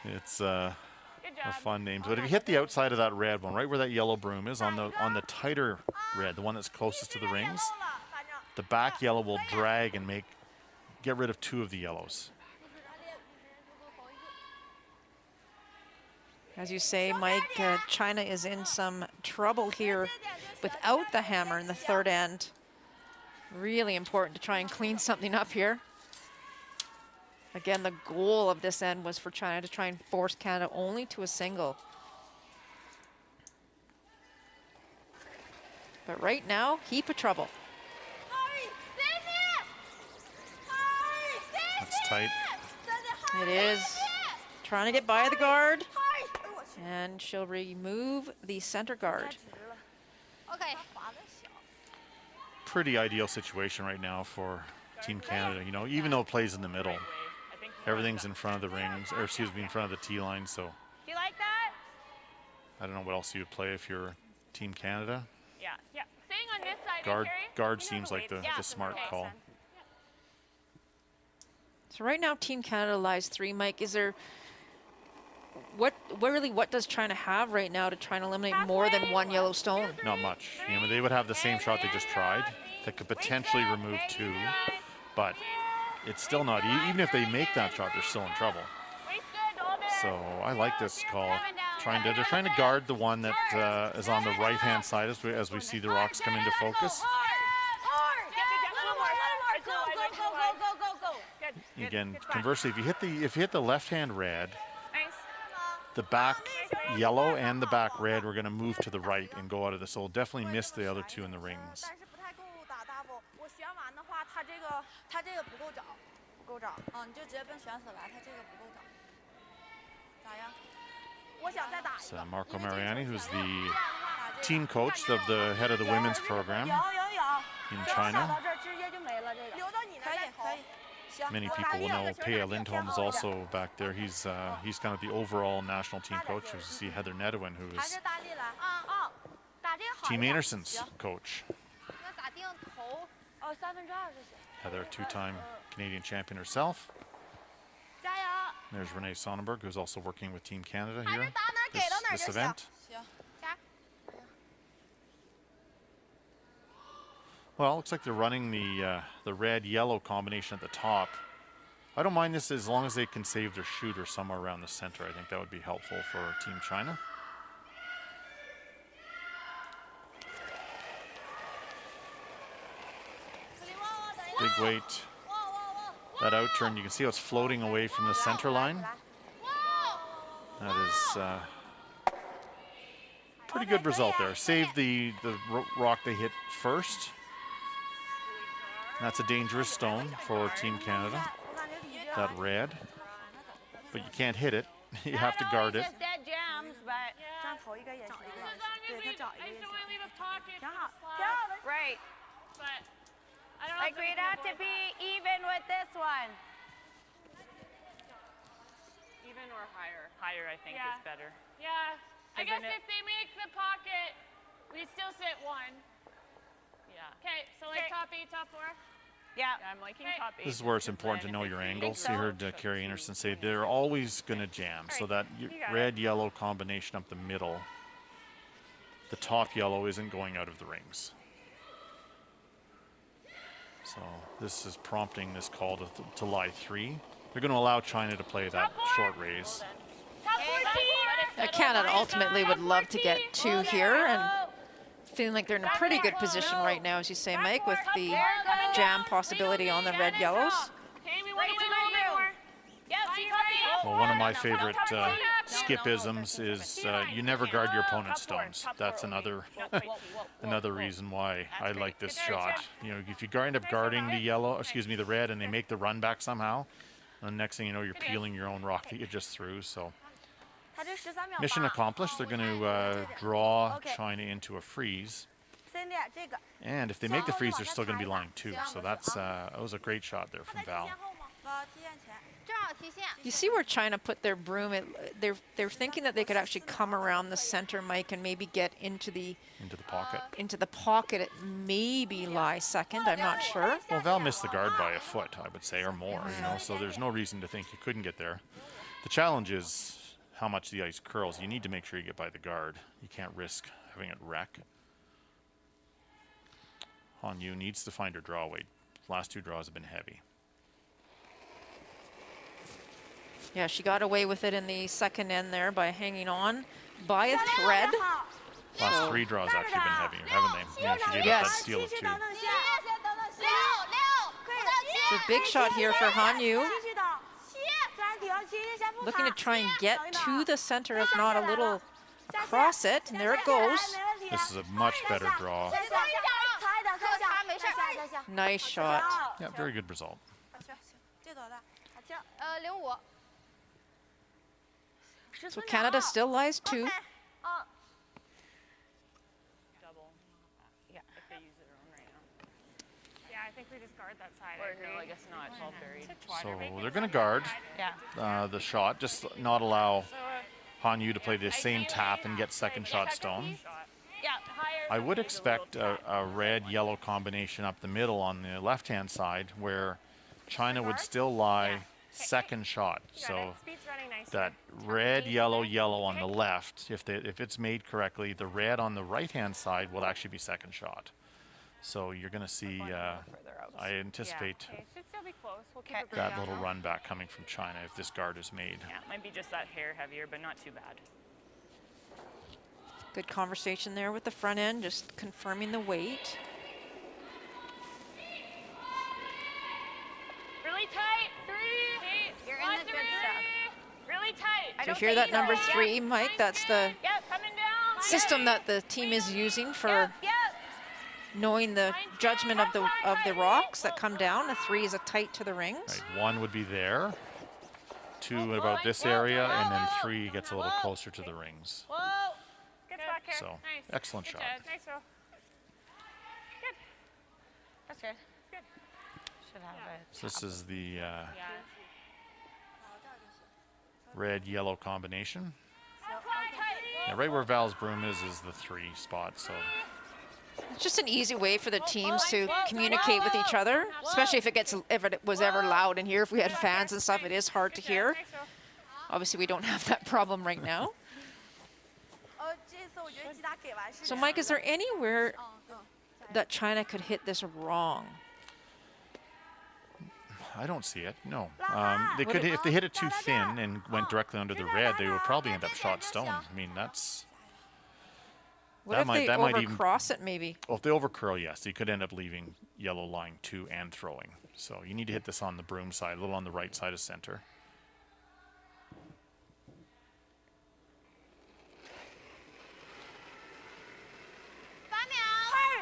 It's a Good job. fun name. But if you hit the outside of that red one, right where that yellow broom is, on the tighter red, the one that's closest to the rings, the back yellow will drag and get rid of 2 of the yellows. As you say, Mike, China is in some trouble here without the hammer in the third end. Really important to try and clean something up here. Again, the goal of this end was for China to try and force Canada only to a single. But right now, heap of trouble. That's tight. It is. Trying to get by the guard. And she'll remove the center guard. Okay. Pretty ideal situation right now for Team Canada. You know, even though it plays in the middle, everything's in front of the rings, or excuse me, in front of the tee line. So Do you like that? I don't know what else you would play if you're Team Canada. Yeah. Yeah. Staying on this side. Guard Carrie. seems like the smart Okay. call. So right now, Team Canada lies 3. Mike, is there what does China have right now to try and eliminate more than 1 yellow stone? Not much. You know, they would have the same shot they just tried that could potentially remove 2, but it's still not. Even if they make that shot, they're still in trouble. Waist good. Hold it. So I like this call. They're trying to guard the one that is on the right-hand side as we see the rocks come into focus. Again, conversely, if you hit the left-hand red, the back yellow and the back red, we're going to move to the right and go out of this. So we'll definitely miss the other 2 in the rings. 但是不太够打 double。我选完的话，他这个不够找，不够找。你就直接奔选死来，他这个不够找。咋样？我想再打一 It's 个。 Marco Mariani, who's the team coach of the head of the women's program 有。 in China. 到这儿直接就没了，这个。留到你那儿可以。 Many people will know Pea Lindholm is also back there. He's kind of the overall national team coach. You see Heather Nedwin, who 还 is 是大力来。打这个好。 Team Anderson's coach. 那咋定头？哦，2/3就行。 Heather, 2-time Canadian champion herself. 加油！ There's Renee Sonnenberg, who's also working with Team Canada 反 here 正打哪儿给到哪儿 this 就行。 event. 行，加。 Well, looks like they're running the red-yellow combination at the top. I don't mind this as long as they can save their shooter somewhere around the center. I think that would be helpful for Team China. Big weight. That out turn, you can see how it's floating away from the center line. That is pretty good result there. Saved the rock they hit first. That's a dangerous stone for Team Canada. That red, but you can't hit it. You have to guard it. Just dead jams, but 这样投一个也是一个，对他找一个也行。 挺 挺好，挺好的。 Right. But I don't know. Like we'd have to be even with this one. Even or higher? Higher, I think, Yeah. is better. Yeah. I guess Isn't it- if they make the pocket, we still sit 1. Yeah. Okay, so like top 8, top 4. Yeah, I'm liking Okay. top 8. This is where it's important to know your angles. You heard Carrie Anderson say they're always going to jam. So that red-yellow combination up the middle, the top yellow isn't going out of the rings. So this is prompting this call to lie 3. They're going to allow China to play that short raise. Top 14. Canada ultimately would love to get 2 here, and feeling like they're in a pretty good position right now, as you say, Mike, with the jam possibility on the red yellows. Tammy, what do you want more? Yeah, see, Well, one of my favorite skip-isms is you never guard your opponent's stones. That's another another reason why I like this shot. You know, if you end up guarding the red, and they make the run back somehow, and the next thing you know, you're peeling your own rock that you just threw. So 他这13秒8。 Mission accomplished. They're going to draw China into a freeze. 先练这个。 And if they make the freeze, they're still going to be lying 2. So that's that was a great shot there from Val. 提前前。正好提线。 You see where China put their broom? They're thinking that they could actually come around the center, Mike, and maybe get into the pocket. Into the pocket. It maybe lie second. I'm not sure. Well, Val missed the guard by a foot, I would say, or more. You know, so there's no reason to think you couldn't get there. The challenge is how much the ice curls. You need to make sure you get by the guard. You can't risk having it wreck. Han Yu needs to find her draw weight. Last 2 draws have been heavy. Yeah, she got away with it in the second end there by hanging on by a thread. Last 3 draws actually been heavier, haven't they? Yeah, she gave up that Yes. steal of 2. So big shot here for Han Yu. Looking to try and get to the center, if not a little across it. And there it goes. This is a much better draw. Nice shot. Yeah, very good result. 05。 So Canada still lies 2. Double. Yeah, if they use their own right now. Yeah, I think we just guard that side. Or no, I guess not. It's all buried. So they're going to guard Yeah. the shot, just not allow Han Yu to play the same tap and get second shot stone. Yeah, higher. I would expect a red-yellow combination up the middle on the left-hand side where China would still lie second shot. So Speed's running nice. that red, yellow, yellow on the left, if it's made correctly, the red on the right-hand side will actually be second shot. So you're going to see, I anticipate Okay, should still be close. We'll keep it that down. little run back coming from China if this guard is made. Yeah, it might be just that hair heavier, but not too bad. Good conversation there with the front end, just confirming the weight. Really tight. 3. You're in the good stuff. Really tight. So hear that number 3, Mike? That's the Yep, coming down. system that the team is using for Yep. knowing the judgment of the rocks that come down. A 3 is a tight to the rings. Right, 1 would be there, 2 about this area, and then 3 gets a little closer to the rings. Whoa. Good spot, Kara. So, Nice. excellent Good shot. job. Nice roll. Good. That's good. Good. Should have it. So this is the Yeah. red-yellow combination. Tight. Yeah, right where Val's broom is the 3 spot. So It's just an easy way for the teams to communicate with each other, especially if it was ever loud in here. If we had fans and stuff, it is hard to hear. Nice roll. Obviously, we don't have that problem right now. So, Mike, is there anywhere that China could hit this wrong? I don't see it. No, they could if they hit it too thin and went directly under the red, they would probably end up shot stone. I mean, that's What That if might- they that might even- overcross it, maybe? well, if they overcurl, yes, you could end up leaving yellow lying 2 and throwing. So you need to hit this on the broom side, a little on the right side of center.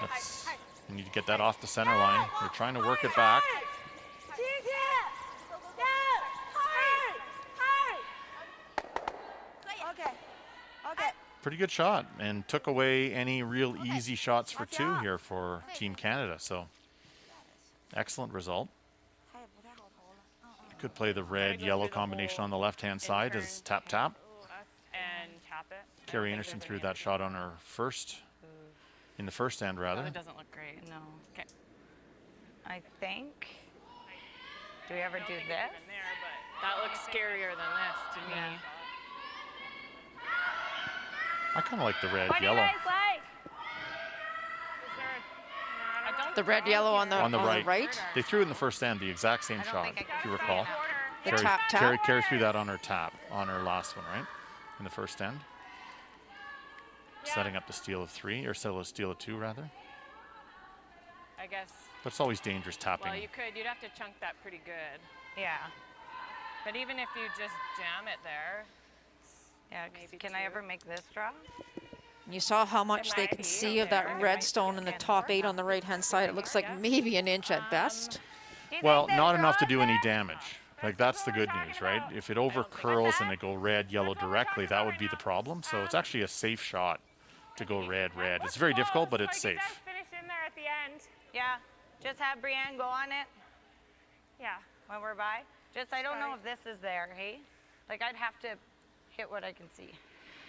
That's, you need to get that off the center line. You're trying to work it back. Pretty good shot, and took away any real easy shots for 2 here for Team Canada. So excellent result. Could play the red-yellow combination on the left-hand side as tap-tap. And tap it. Carrie Anderson threw that shot on her in the first end, rather. It doesn't look great. No. Okay. I think. Do we ever do this? That looks scarier than this to me. Yeah. I kind of like the What do you red-yellow. guys like? Is there The red-yellow on the On the right. right. They threw it in the first end, the exact same shot, if you recall. The tap. Carrie threw that on her tap, on her last one, right? In the first end. Setting up the steal of 3, or steal of 2, rather. I guess. But it's always dangerous tapping. Well, you'd have to chunk that pretty good. Yeah. But even if you just jam it there, Yeah. 'Cause Maybe can I 2. ever make this draw? You saw how much they might could be. see of Okay, that right. redstone in the Can't top afford 8 that. on the right-hand side. It looks like maybe an inch at best. Well, not enough to do any damage. Like, that's the good news, right? If it over curls and it go red, yellow directly, that would be the problem. So it's actually a safe shot to go red, red. It's very difficult, but it's safe. Finish in there at the end. Yeah, just have Brianne go on it Yeah. when we're by. Just, I don't know if this is there, hey? Like, I'd have to hit what I can see.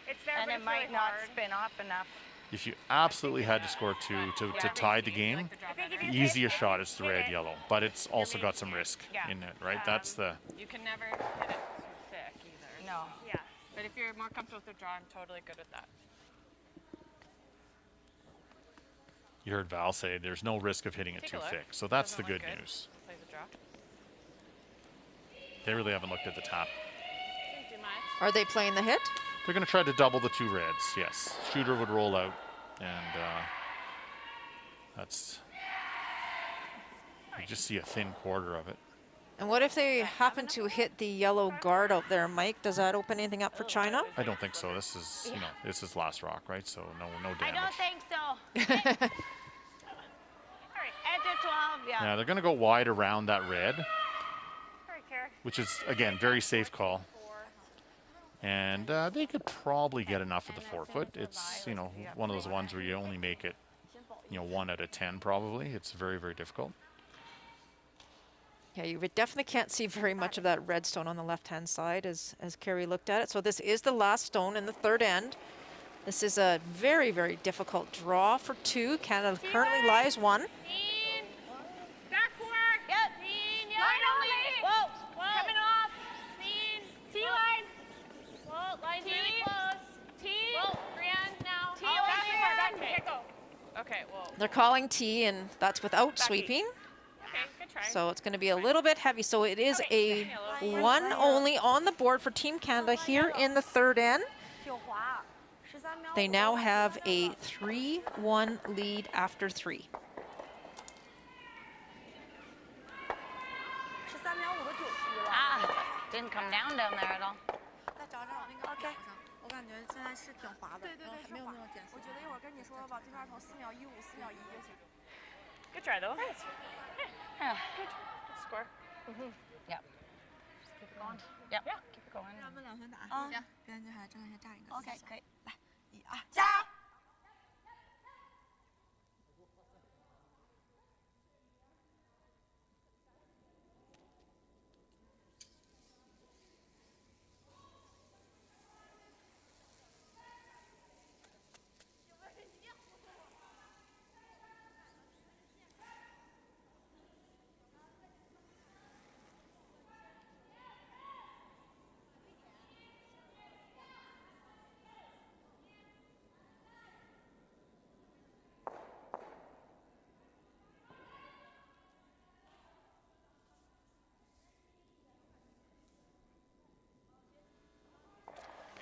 It's there, And but it it's might really not hard. spin off enough. If you absolutely had to score 2 to tie the game, I think if the you easiest hit shot is the hit red, it, yellow. But it's also got some risk in it, right? That's the... You can never hit it too thick either. No. Yeah. But if you're more comfortable with the draw, I'm totally good with that. You heard Val say there's no risk of hitting it Take too a look. thick. So that's the Doesn't good look good. news. Play the draw. They really haven't looked at the tap. Didn't do much. Are they playing the hit? They're going to try to double the 2 reds, yes. Shooter would roll out, and that's... You just see a thin quarter of it. And what if they happen to hit the yellow guard out there, Mike? Does that open anything up for China? I don't think so. This is, you know, this is last rock, right? So no I damage. don't think so. All right, enter 12, yeah. Yeah, they're going to go wide around that red, Sorry, Kara. which is, again, very safe call. And they could probably get enough of the 4-foot. It's, you know, one of those ones where you only make it, you know, 1 out of 10 probably. It's very, very difficult. Yeah, you definitely can't see very much of that red stone on the left-hand side as Carrie looked at it. So this is the last stone in the third end. This is a very, very difficult draw for 2. Canada currently lies 1. Lean. Back 4. Yep. Lean. Yeah. Line only. Whoa. Coming off. Lean. T-line. Whoa, line's really close. T. Whoa, Brianne's now. T. Back to Pickle. Okay, well, They're calling T, and that's without Back sweeping. Okay, good try. So it's going to be a little bit heavy. So it is a 1 only on the board for Team Canada here in the third end. They now have a 3-1 lead after 3. Ah, didn't come down there at all. 再找找那个 OK，我感觉现在是挺滑的，然后还没有那种减速。我觉得一会儿跟你说了吧，对面从4秒15、4秒1也许。 Good try though. Yeah. Good score. Yep. Just keep it going. Yep. Yeah. Keep it going. 让他们两分打，嗯行，别人就还正好先炸一个。 OK，可以。来，1、2，加油！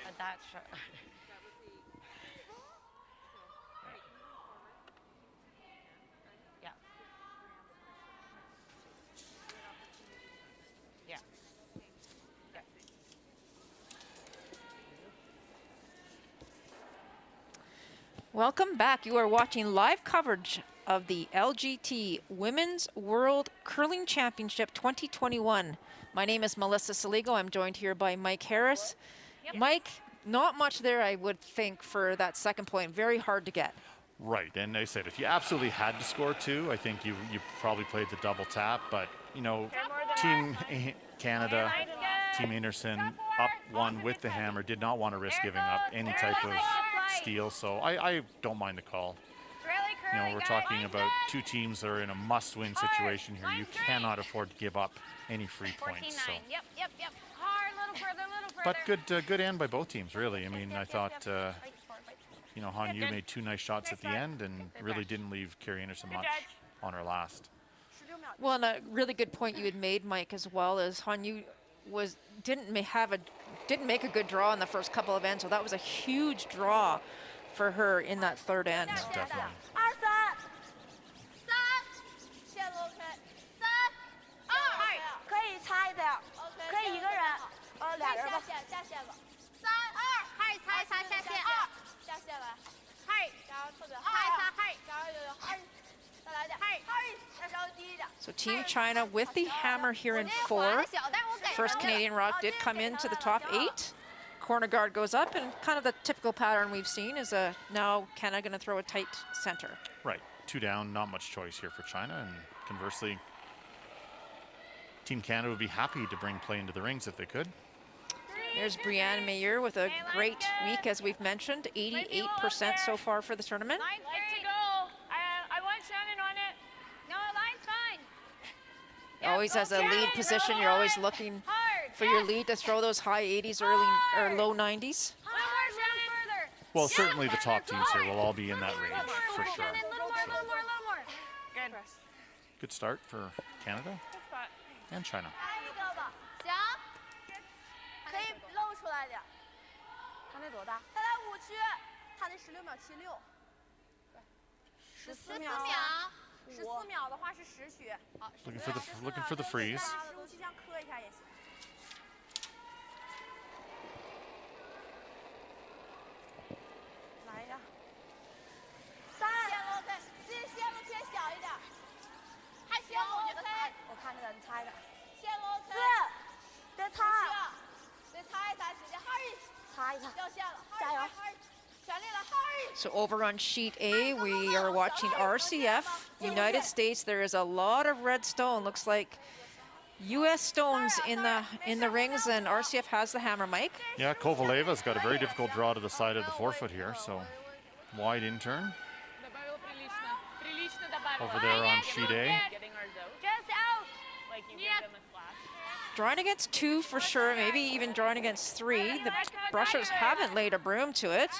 But that shot. Yeah. Yeah. Yeah. Welcome back. You are watching live coverage of the LGT Women's World Curling Championship 2021. My name is Melissa Saligo. I'm joined here by Mike Harris. Mike, not much there, I would think, for that second point. Very hard to get. Right, and I said if you absolutely had to score 2, I think you probably played the double tap. But, you know, Team Canada, Team Anderson up 1 with the hammer, did not want to risk giving up any type of steal. So I don't mind the call. You know, we're talking about 2 teams that are in a must-win situation here. You cannot afford to give up any free points. So. Yep. Hard, a little further. But good end by both teams, really. I mean, I thought, you know, Han Yu made 2 nice shots at the end and really didn't leave Carrie Anderson much on her last. Well, and a really good point you had made, Mike, as well, as Han Yu didn't make a good draw in the first couple of ends, so that was a huge draw for her in that third end. Definitely. 2、3、3，线路 OK，3、2，可以差一点，可以一个人，俩人吧。下线吧。3、2，猜下线。下线吧。加油，特别好。加油，再来点。再稍微低一点。So Team China with the hammer here in 4. first Canadian rock did come into the top 8. Corner guard goes up, and kind of the typical pattern we've seen is now Canada going to throw a tight center. Right, 2 down, not much choice here for China, and conversely, Team Canada would be happy to bring play into the rings if they could. There's Brianne Mayer with a great week, as we've mentioned, 88% so far for the tournament. Line's good to go. I want Shannon on it. No, line's fine. Always as a lead position, you're always looking for your lead to throw those high 80s or low 90s. Well, certainly the top teams here will all be in that range for sure. Good. Good start for Canada Good spot. and China. 行，可以露出来点。他那多大？他在5区，他那16秒76。14秒。14秒的话是10区。好。 Looking for the freeze. 大的东西像磕一下也行。来呀。3。线路可以，这线路偏小一点。还行，我觉得猜。我看着咱猜的。线路可以。4。别猜。得猜一猜，直接擦一下。掉线了，加油！全力了， So over on sheet A, we are watching RCF, United States. There is a lot of red stone. Looks like U.S. stones in the rings, and RCF has the hammer, Mike. Yeah, Kovaleva's got a very difficult draw to the side of the forefoot here, so wide in turn. Over there on sheet A. Getting ours out. Just out. Like you give them a slash. Drawing against 2 for sure, maybe even drawing against 3. The brushers haven't laid a broom to it.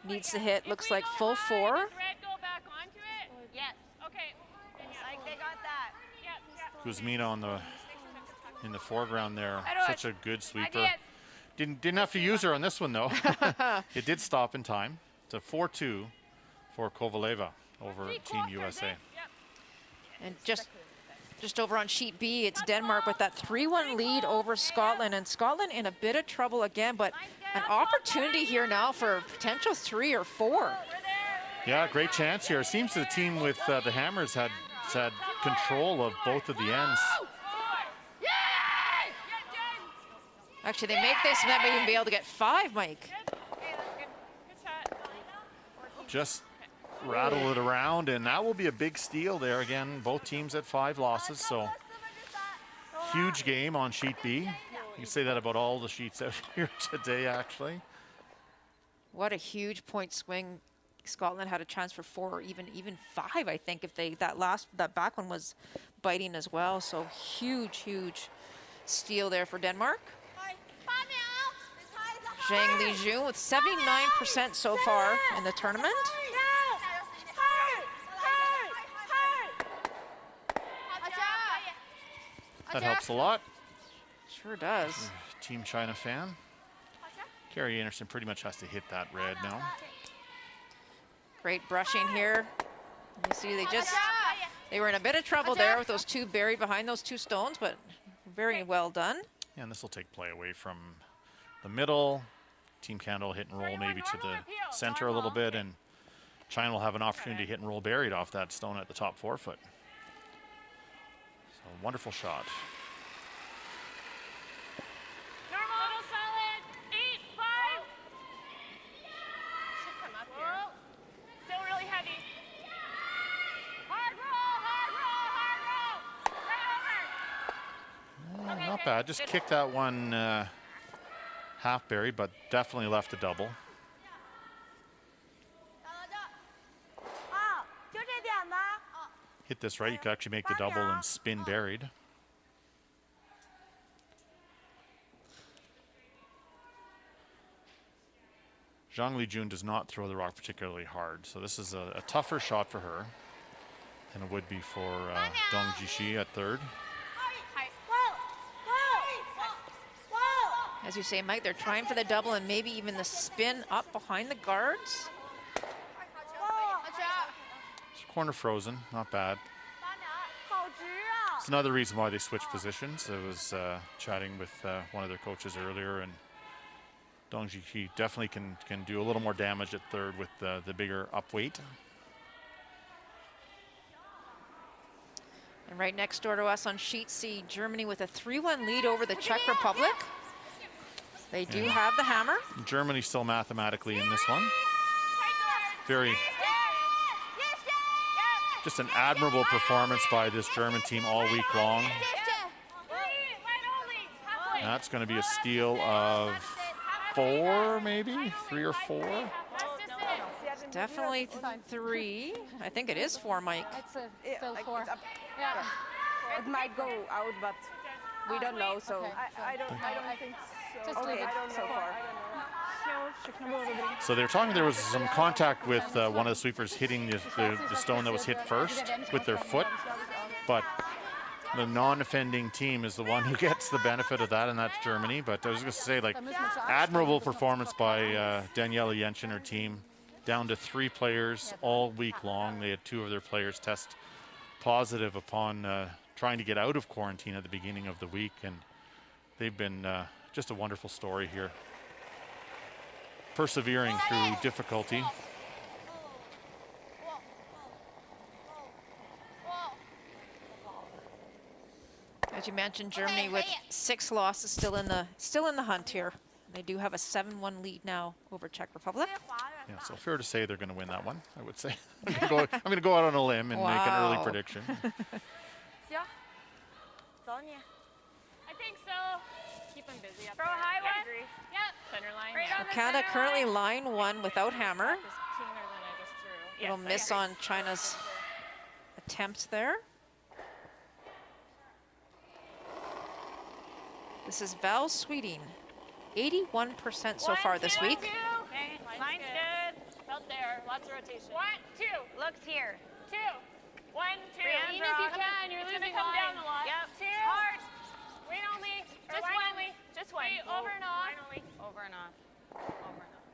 Needs to hit, looks like full 4. Does red go back onto it? Yes. Okay. Like they got that. Kuzmina in the foreground there. Such a good sweeper. Didn't have to use her on this one though. It did stop in time. It's a 4-2 for Kovaleva over Team USA. And just over on sheet B, it's Denmark with that 3-1 lead over Scotland. And Scotland in a bit of trouble again, but an opportunity here now for a potential 3 or 4. Yeah, great chance here. It seems the team with the Hammers had control of both of the ends. Actually, they make this, and that may even be able to get 5, Mike. Just rattle it around, and that will be a big steal there again. Both teams at 5 losses, so huge game on sheet B. You can say that about all the sheets out here today, actually. What a huge point swing. Scotland had a chance for 4 or even 5, I think, if that back one was biting as well. So huge steal there for Denmark. Zhang Lijun with 79% so far in the tournament. That helps a lot. Sure does. Team China fan. Carrie Anderson pretty much has to hit that red now. Great brushing here. You see they were in a bit of trouble there with those 2 buried behind those 2 stones, but very well done. Yeah, and this will take play away from the middle. Team Canada will hit and roll maybe to the center a little bit, and China will have an opportunity to hit and roll buried off that stone at the top forefoot. So wonderful shot. Normal, solid. 8-5. Should come up here. Still really heavy. Hard roll. Right over. Not bad. Just kicked that one half buried, but definitely left a double. Hit this right, you could actually make the double and spin buried. Zhang Lijun does not throw the rock particularly hard, so this is a tougher shot for her than it would be for Dong Jishi at 3rd. As you say, Mike, they're trying for the double and maybe even the spin up behind the guards. Corner frozen, not bad. It's another reason why they switched positions. I was chatting with one of their coaches earlier, and Dong Jishi definitely can do a little more damage at 3rd with the bigger up weight. And right next door to us on sheet C, Germany with a 3-1 lead over the Czech Republic. They do have the hammer. Germany still mathematically in this one. Very, just an admirable performance by this German team all week long. And that's going to be a steal of 4, maybe 3 or 4. Definitely 3. I think it is 4, Mike. It's still 4. Yeah. It might go out, but we don't know. So Okay. I don't think so. Just leave it. I don't know so far. So they're talking there was some contact with one of the sweepers hitting the stone that was hit first with their foot, but the non-offending team is the one who gets the benefit of that, and that's Germany. But I was going to say, like, admirable performance by Daniela Jensch and her team. Down to 3 players all week long. They had 2 of their players test positive upon trying to get out of quarantine at the beginning of the week, and they've been just a wonderful story here. Persevering through difficulty. As you mentioned, Germany with 6 losses still in the hunt here. They do have a 7-1 lead now over Czech Republic. Yeah, so fair to say they're going to win that one, I would say. I'm going to go out on a limb and make an early prediction. I think so. Keep them busy up Throw a there. high I one. agree. Yep. Center line. Right Yeah. on the Canada center currently line. line 1 without hammer. Practice cleaner than I just threw. Little miss on China's attempt there. This is Val Sweeting, 81% so far this week. Okay, line's good. Out there. Lots of rotation. 1, 2. Looks here. 2. 1, 2. Brianne, Lean if you draw. can. You're It's losing gonna come line. down a lot. Yep. 2. Hard. Wait only. Just Line one. only. Just one. Wait, over and off. Line only. Over and off. Over and off.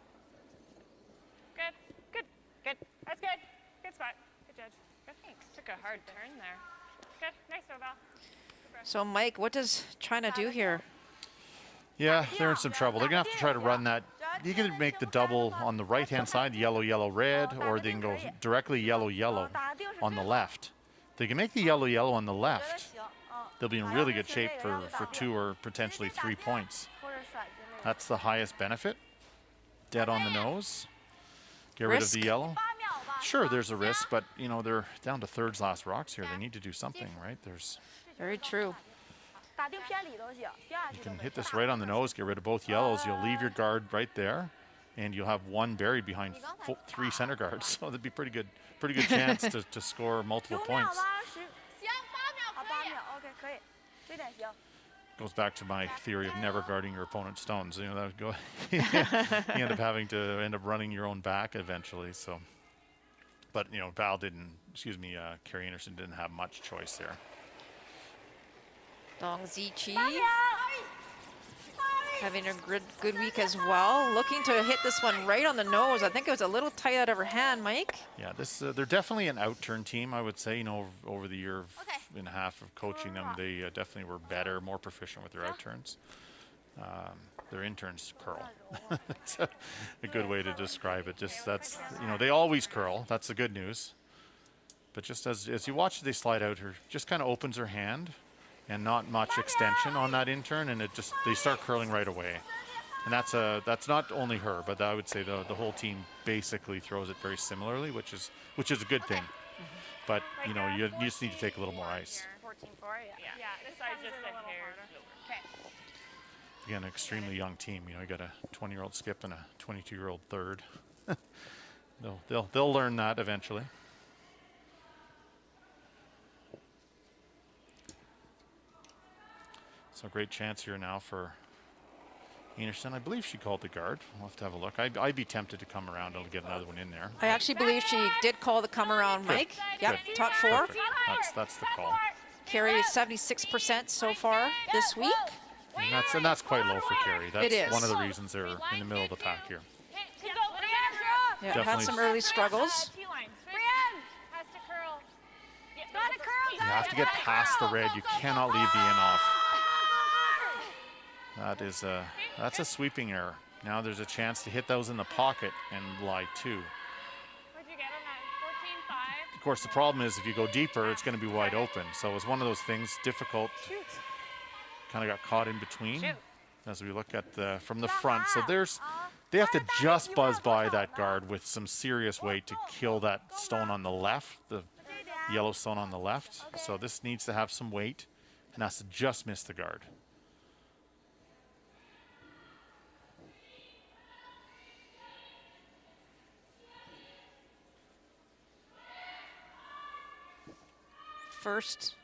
Good. Good. Good. That's good. Good spot. Good judge. Good. Thanks. Took a hard turn there. Good. Nice throw, Val. So Mike, what does China do here? Yeah, they're in some trouble. They're going to have to try to run that. You can make the double on the right-hand side, yellow, yellow, red, or they can go directly yellow, yellow on the left. If they can make the yellow, yellow on the left, they'll be in really good shape for 2 or potentially 3 points. That's the highest benefit. Dead on the nose. Get rid of the Risk. yellow. Sure, there's a risk, but, you know, they're down to thirds last rocks here. They need to do something, right? Very true. You can hit this right on the nose, get rid of both yellows. You'll leave your guard right there, and you'll have 1 buried behind 3 center guards. So that'd be pretty good chance to score multiple points. Goes back to my theory of never guarding your opponent's stones. You know, that would go. You end up having to running your own back eventually. So, but you know, Carrie Anderson didn't have much choice there. Dong Ziqi having a good week as well. Looking to hit this one right on the nose. I think it was a little tight out of her hand, Mike. Yeah, they're definitely an out-turn team, I would say. You know, over the year and a half of coaching them, they definitely were better, more proficient with their out-turns. Their interns curl. That's a good way to describe it. Just they always curl. That's the good news. But just as you watch they slide out, her just kind of opens her hand. And not much extension on that intern, and they start curling right away. And that's not only her, but I would say the whole team basically throws it very similarly, which is a good thing. But you know, you just need to take a little more ice. 14-4, Yeah, this side's just a hair. Okay. Again, an extremely young team. You know, you got a 20-year-old skip and a 22-year-old third. They'll learn that eventually. So great chance here now for Anderson. I believe she called the guard. We'll have to have a look. I'd be tempted to come around and get another one in there. I actually believe she did call the come around, Mike. Yep, Good. top 4. Perfect. That's the call. Carrie is 76% so far this week. And that's quite low for Carrie. That's It is. one of the reasons they're in the middle of the pack here. Yeah, had Definitely. some early struggles. T-line. Brianne has to curl. Gotta curl. You have to get past the red. You cannot leave the in off. That's a sweeping error. Now there's a chance to hit those in the pocket and lie 2. What'd you get on that? 14-5. Of course, the problem is if you go deeper, it's going to be wide open. So it's one of those things, difficult. Kind of got caught in between as we look at the from the front. So they have to just buzz by that guard with some serious weight to kill that stone on the left, the yellow stone on the left. So this needs to have some weight and has to just miss the guard. First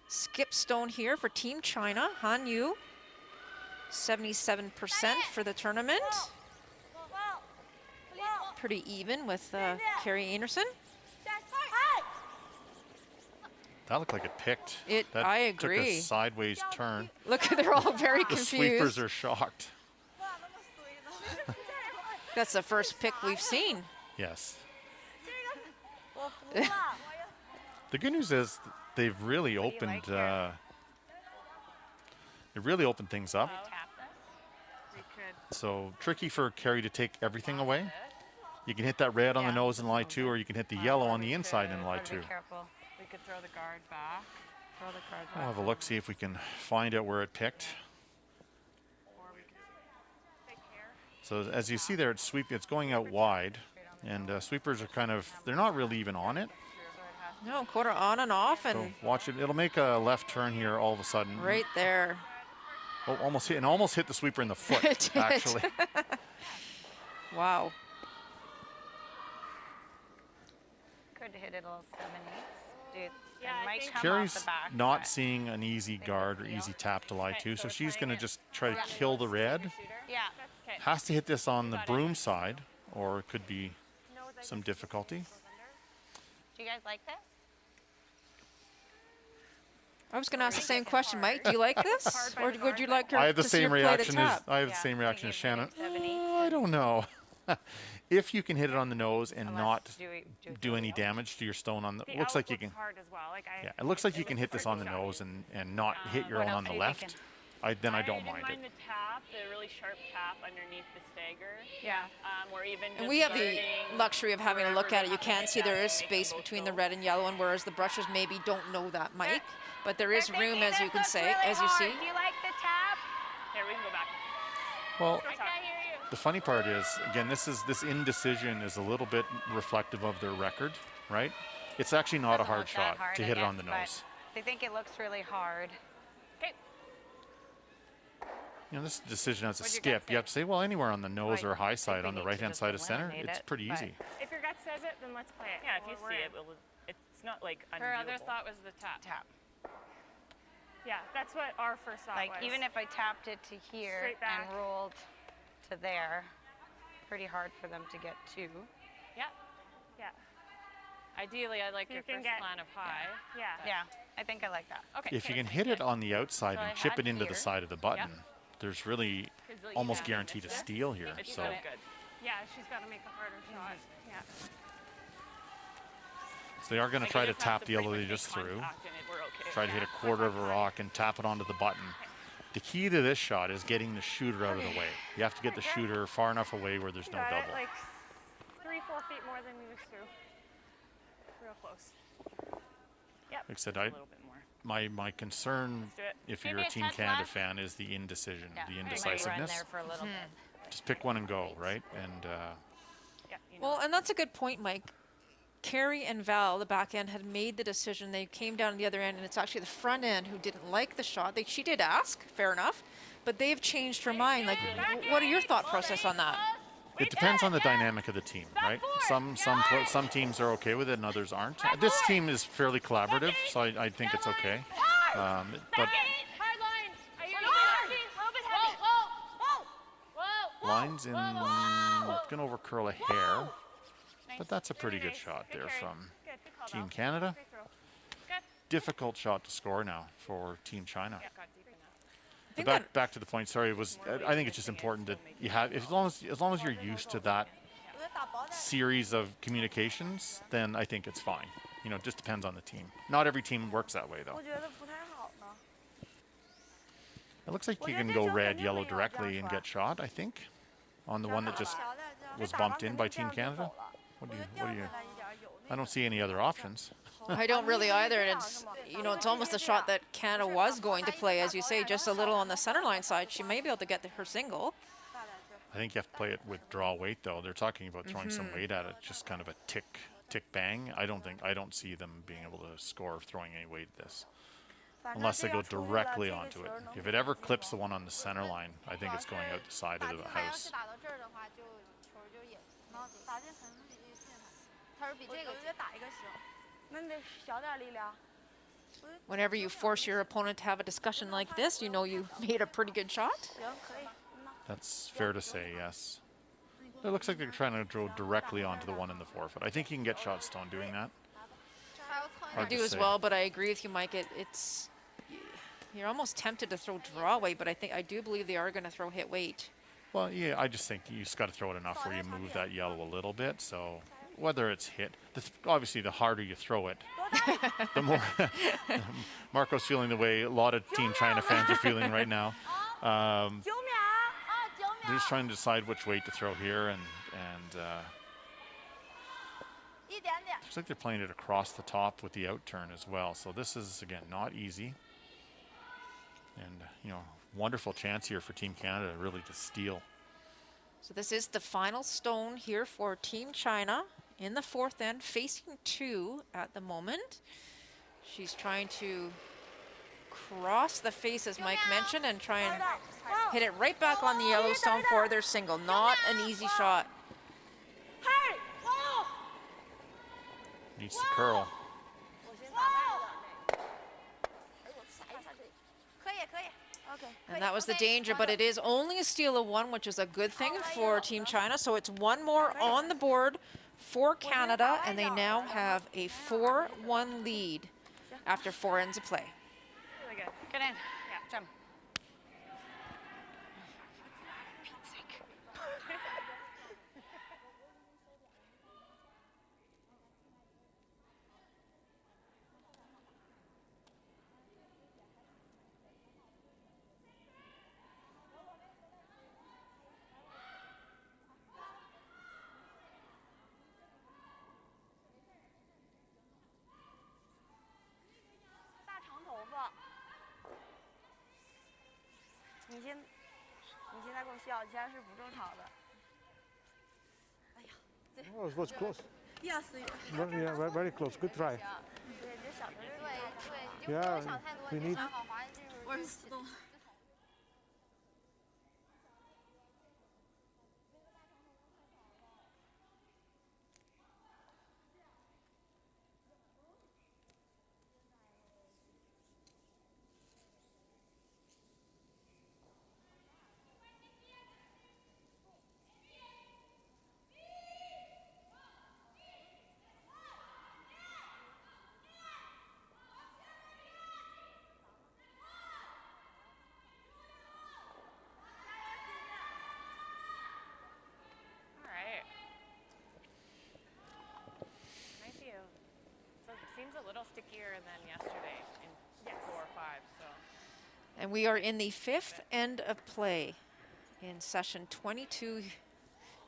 skip stone here for Team China. Han Yu, 77% for the tournament. Pretty even with Carrie Anderson. That looked like it picked. That I agree. Took a sideways turn. Look, they're all very The confused. sweepers are shocked. That's the first pick we've seen. Yes. The good news is they've really opened. They've really opened things up. So tricky for Carrie to take everything away. You can hit that red on the nose and lie 2, or you can hit the yellow on the inside and lie 2. Careful. We could throw the guard back. Throw the guard We'll back. have a look, see if we can find out where it picked. So as you see there, it's going out wide, and sweepers are kind of, they're not really even on it. No, quarter on and off, and So watch it. It'll make a left turn here all of a sudden. right there. Oh, almost hit the sweeper in the foot. It did. Actually. Wow. Could hit it a little 7/8. Dude, Yeah, it I might think- come Carrie's off the back. not but- seeing an easy guard or easy tap to lie to, so she's going to just try to kill the red. Yeah. Okay. Has to hit this on the broom side, or it could be some difficulty. Do you guys like this? I was going to ask the same question, Mike. Do you like this, or would you like her I have the to see same her play the reaction as tap? I have the same reaction as Shannon. 7/8. I don't know. If you can hit it on the nose and Unless not do do any damage to your stone on the, The looks like you out can. looks hard as well. Like Yeah, it looks like you can hit this on the nose and not hit your what own else on the are you left. thinking? Then I don't didn't mind it. the tap, the really sharp tap underneath the stagger. Yeah. Or even And just we have the guarding luxury of having a look at it. You can see there is Make space it go between the slow. red and yellow, and whereas the brushes maybe don't know that, Mike. But there is room, as you can say, as you see. Do you like the tap? Here, we can go back. Well, I can't hear you. the funny part is, again, this indecision is a little bit reflective of their record, right? It's actually not a Doesn't hard look that shot hard, to I hit it guess, on the but nose. They think it looks really hard. Okay. You know, this decision as a What'd your gut skip, you have to say, well, anywhere on the nose or high side on we the need to right-hand just side of center, eliminate it's it, pretty but- easy. If your gut says it, then let's play it. Yeah, if you We're see in. it, it's not like Her other unviewable. thought was the tap. Tap. Yeah, that's what our first thought Like was. even if I tapped it to here Straight back. and rolled to there, pretty hard for them to get to. Yeah. Yeah. Ideally, I like You your can first get- plan of high. Yeah. Yeah, I think I like that. Okay. If you can hit it on the outside So and I chip had it into the here. side of the button, there's really almost guaranteed a steal here. It's So so good. Yeah, she's got to make a harder shot. Yeah. So they are going to try to tap the yellow they just threw. Try to hit a quarter of a rock and tap it onto the button. The key to this shot is getting the shooter out of the way. You have to get the shooter far enough away where there's no Got double. it, like 3-4 feet more than you used to. Real close. Like I said, A little bit more. my concern, do it. if Maybe you're a a Team touch Canada left. fan, is the indecision, Yeah, the I might run indecisiveness. there for a little bit. Just pick one and go, right? And Yeah. You know. Well, and that's a good point, Mike. Carrie and Val, the back end, had made the decision. They came down to the other end, and it's actually the front end who didn't like the shot. She did ask, fair enough, but they've changed her mind. Like, what are your thought process on that? it depends on the dynamic of the team, right? Some teams are okay with it and others aren't. This team is fairly collaborative, so I think it's okay. But Hard line. Are you Whoa. lines in, gonna overcurl a hair, but that's a pretty good shot there from Good. Good call, Team Val. Canada. Great throw. Difficult shot to score now for Team China. Got deep enough. But back to the point. Sorry, I think it's just important that you have, as long as you're used to that series of communications, then I think it's fine. You know, it just depends on the team. Not every team works that way, though. 我觉得不太好呢。 It looks like you can go red, yellow directly and get shot, I think, on the one that just was bumped in by Team Canada. What do you I don't see any other options. I don't really either, and it's, you know, it's almost a shot that Canada was going to play, as you say, just a little on the center line side. She may be able to get her single. I think you have to play it with draw weight, though. They're talking about throwing some weight at it, just kind of a tick bang. I don't see them being able to score throwing any weight at this, unless they go directly onto it. If it ever clips the one on the center line, I think it's going out the side of the 他要 house. 是打到这儿的话，就球就也冒得打进可能比这个近了。他是比这个越打一个行，那你得小点力量。 Whenever you force your opponent to have a discussion like this, you know you made a pretty good shot. 行，可以。 That's fair to say, yes. It looks like they're trying to throw directly onto the one in the forefoot. I think you can get shot stone doing that. 还要蹭 I 一 Hard 下。 do to as say. well, but I agree with you, Mike. It's you're almost tempted to throw draw weight, but I do believe they are going to throw hit weight. Well, yeah, I just think you just got to throw it enough where you move that yellow a little bit. So whether it's hit, obviously the harder you throw it, the more Marco's feeling the way a lot of Team China fans are feeling right now. 9秒啊，9秒。 They're just trying to decide which weight to throw here, and 一点点。 looks like they're playing it across the top with the out turn as well. So this is, again, not easy. And, you know, wonderful chance here for Team Canada really to steal. So this is the final stone here for Team China in the fourth end, facing 2 at the moment. She's trying to cross the face, as Mike mentioned, and try and hit it right back on the yellow stone for their single. Not an easy shot. Needs to curl. 我先打慢一点。哎，我踩一下这里。可以可以。OK。 And that was the danger, but it is only a steal of 1, which is a good thing for Team China. So it's 1 more on the board for Canada, and they now have a 4-1 lead after 4 ends of play. Really good. Get in. Yeah, jump. Oh, it was close. Yeah, very close. Good try. 对，你就想着对，你就不 Yeah, 用想太多， we 你 need. 就想好滑进去。我是自动。 All right. Might be so it seems a little stickier than yesterday in 4 or 5. So. And we are in the 5th end of play in session 22.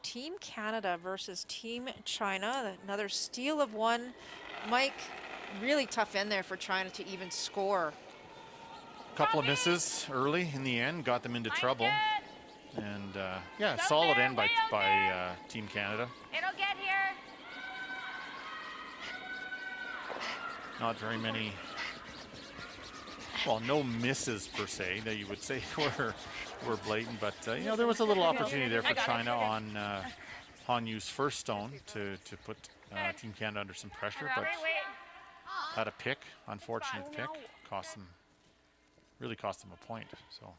Team Canada versus Team China. Another steal of 1. Mike, really tough end there for China to even score. Couple of misses early in the end, got them into trouble. And yeah, solid end by Team Canada. It'll get here. Not very many, well, no misses per se that you would say were blatant, but you know, there was a little opportunity there for China on Han Yu's first stone to put Team Canada under some pressure, but had a pick, unfortunate pick, really cost them a point. So.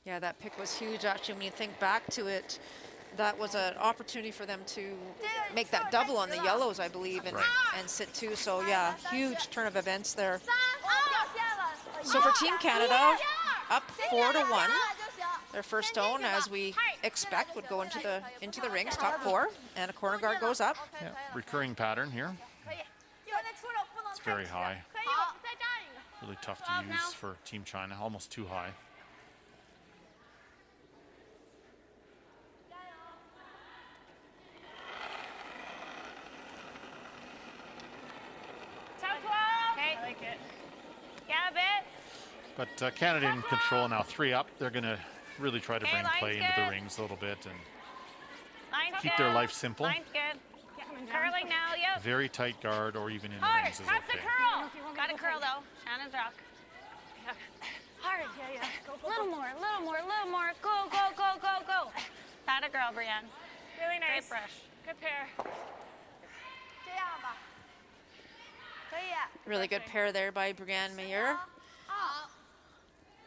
Yeah, that pick was huge, actually. When you think back to it, that was an opportunity for them to make that double on the yellows, I believe, and, and sit 2. So, yeah, huge turn of events there. So for Team Canada, up 4-1. Their first stone, as we expect, would go into the rings, top 4, and a corner guard goes up. Yeah, recurring pattern here. It's very high. Really tough to use for Team China, almost too high. But Canada in control now, 3 up. They're going to really try to bring line's play into good. the rings a little bit and Line's keep good. their life simple. Line's good. Curling now, yep. Very tight guard or even in the Hard, rings is have the okay. curl. Got a curl though. Shannon's rock. Hard, yeah. Little more. Go. That a girl, Brianne. Really nice. Great brush. Good pair. 这样吧，可以。 Really good pair there by Brianne Mayer. 好，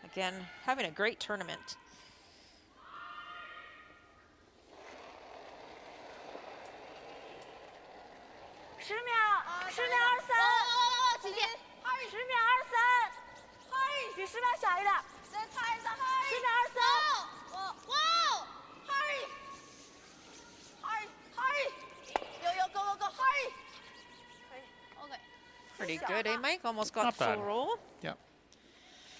Again, having a great tournament. 10秒，10秒23，姐姐10秒23，比10秒小一点。再差一点，10秒23。哇，hurry，go hurry。OK。 Pretty good, eh, Mike? Almost got Not the full bad. roll. Yeah.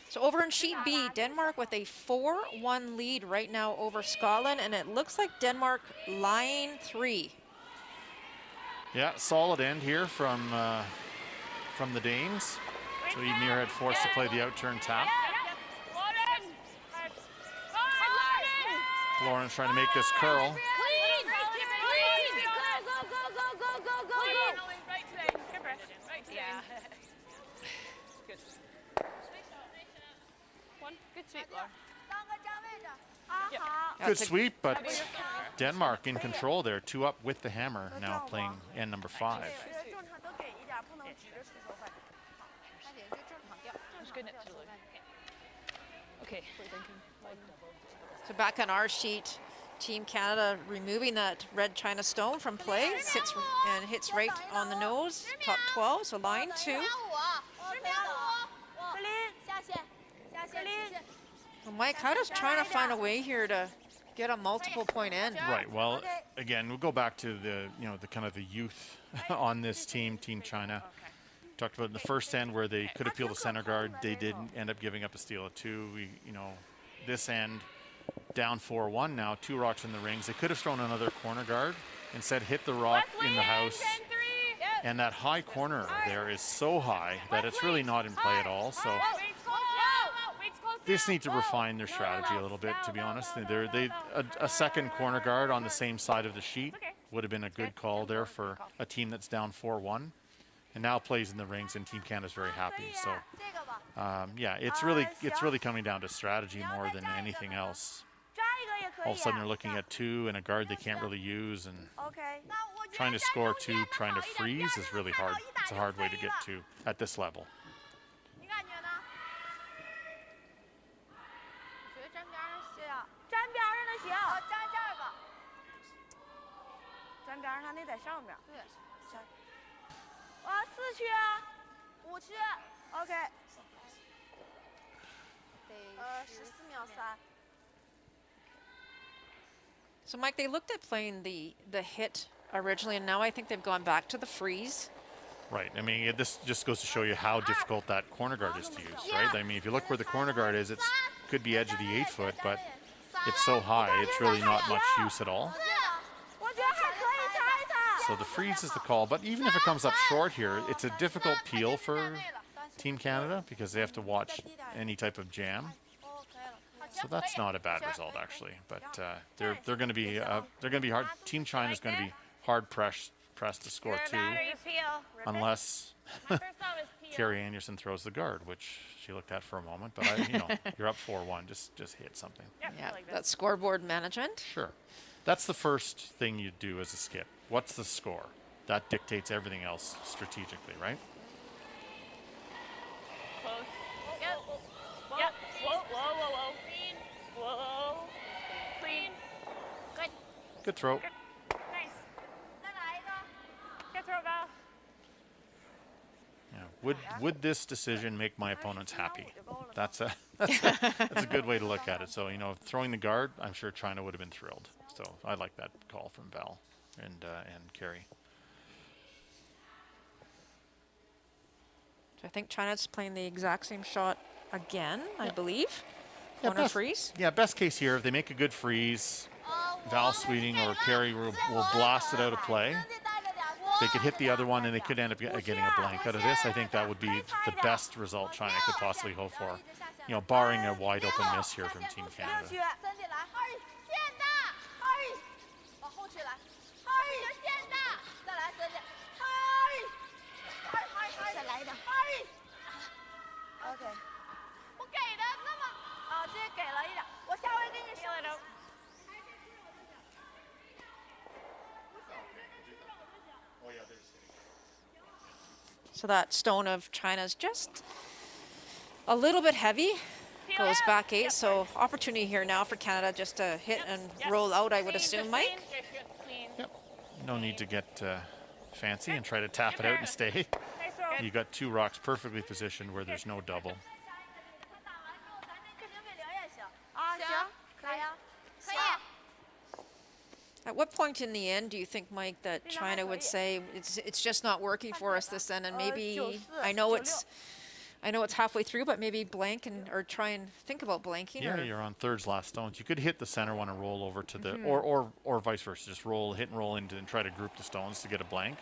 So over in Sheet B, Denmark with a 4-1 lead right now over Scotland, and it looks like Denmark line 3. Yeah, solid end here from the Danes. So Emir had forced to play the outturn tap. Lauren! Lauren's trying to make this curl. Clean. Go. Right today. Good brush. Right today. Yeah. One. Good sweep, Lauren. 当个站位置。啊，好。 Good That's a- sweep, but Denmark in control there. 2 up with the hammer, now playing end number 5. 正常都给一点，不能直着出手法。 Just good to look. Okay. So back on our sheet, Team Canada removing that red China stone from play, sits and hits right on the nose, top 12, so line 2. 格林，下线，直线。 Well, Mike, how does China find a way here to get a multiple point end? Right. Well, again, we'll go back to the the kind of the youth on this team, Team China. Talked about in the first end where they could have peeled the center guard. They didn't end up giving up a steal of 2. This end down 4-1 now, 2 rocks in the rings. They could have thrown another corner guard. Instead, hit the rock in the house. And that high corner there is so high that it's really not in play at all. So this need to refine their strategy a little bit, to be honest. A second corner guard on the same side of the sheet would have been a good call there for a team that's down 4-1. And now plays in the rings, and Team Canada's very happy. So, yeah, it's really coming down to strategy more than anything else. 抓一个也可以。 All of a sudden, they're looking at 2 and a guard they can't really use, and OK。 trying to score 2, trying to freeze is really hard. It's a hard way to get to at this level. 你感觉呢？我觉得站边上行。站边上的行。站这儿吧。站边上得在上边。对。行。4区，5区。OK。14秒3。 So, Mike, they looked at playing the hit originally, and now I think they've gone back to the freeze. Right. I mean, this just goes to show you how difficult that corner guard is to use, right? I mean, if you look where the corner guard is, it could be edge of the 8-foot, but it's so high, it's really not much use at all. 我觉得还可以擦一擦。 So the freeze is the call, but even if it comes up short here, it's a difficult peel for Team Canada because they have to watch any type of jam. So that's not a bad result actually, but they're going to be hard. Team China is going to be hard pressed to score 2, unless Carrie Anderson throws the guard, which she looked at for a moment. But you're up 4-1, just hit something. Yeah, that's scoreboard management. Sure, that's the first thing you do as a skip. What's the score? That dictates everything else strategically, right? Close. Yep. Whoa. Clean. Whoa. Clean. Good. Good throw. Nice. 再来一个。 Good throw, Val. Yeah. Would this decision make my opponents happy? That's a good way to look at it. So throwing the guard, I'm sure China would have been thrilled. So I like that call from Val and Carrie. So I think China's playing the exact same shot again, I believe. Corner freeze. Yeah, best case here, if they make a good freeze, Val Sweeting or Carrie will blast it out of play. They could hit the other one, and they could end up getting a blank out of this. I think that would be the best result China could possibly hope for, you know, barring a wide open miss here from Team Canada. 身体来 ，hurry， 线的 ，hurry， 往后去来 ，hurry， 线的，再来身体 ，hurry， 再来一点 ，hurry，OK， 我给的那么，啊，这给了一点，我下回给你升了。 So that stone of China's just a little bit heavy, goes back 8. So opportunity here now for Canada just to hit and roll out, I would assume, Mike. Yep. No need to get fancy and try to tap it out and stay. You got 2 rocks perfectly positioned where there's no double. 啊，行，可以啊，可以。 At what point in the end do you think, Mike, that China would say it's just not working for us this end, and maybe I know it's halfway through, but maybe blank or try and think about blanking? Yeah, you're on thirds last stones. You could hit the center one and roll over to the or vice versa. Just hit and roll into and try to group the stones to get a blank.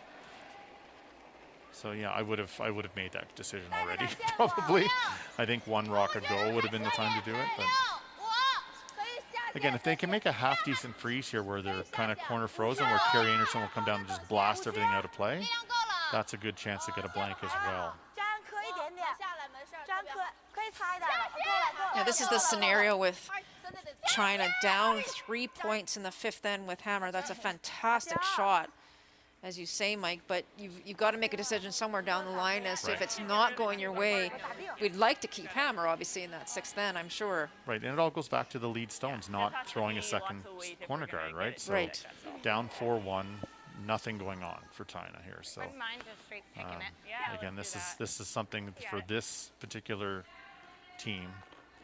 So yeah, I would have made that decision already. Probably. I think 1 rock ago would have been the time to do it, but. Again, if they can make a half decent freeze here where they're kind of corner frozen, where Carrie Anderson will come down and just blast everything out of play, that's a good chance to get a blank as well. Yeah, this is the scenario with China down 3 points in the 5th end with hammer. That's a fantastic shot, as you say, Mike, but you've got to make a decision somewhere down the line as to if it's not going your way. We'd like to keep hammer, obviously, in that 6th end, I'm sure. Right, and it all goes back to the lead stones, not throwing a second corner guard, right? So down 4-1, nothing going on for China here. So again, this is something for this particular team.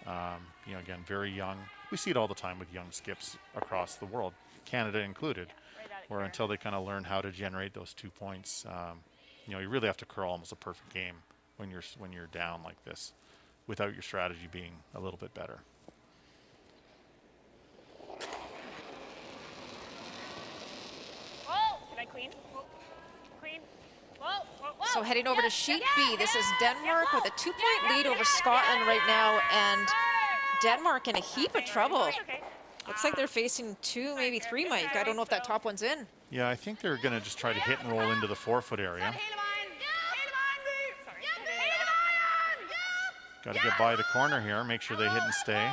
You know, again, very young. We see it all the time with young skips across the world, Canada included, where until they kind of learn how to generate those 2 points, you know, you really have to curl almost a perfect game when you're down like this, without your strategy being a little bit better. So heading over to sheet B, this is Denmark with a 2-point lead over Scotland right now, and Denmark in a heap of trouble. Looks like they're facing 2, maybe 3, Mike. I don't know if that top one's in. Yeah, I think they're going to just try to hit and roll into the 4-foot area. Got to get by the corner here, make sure they hit and stay.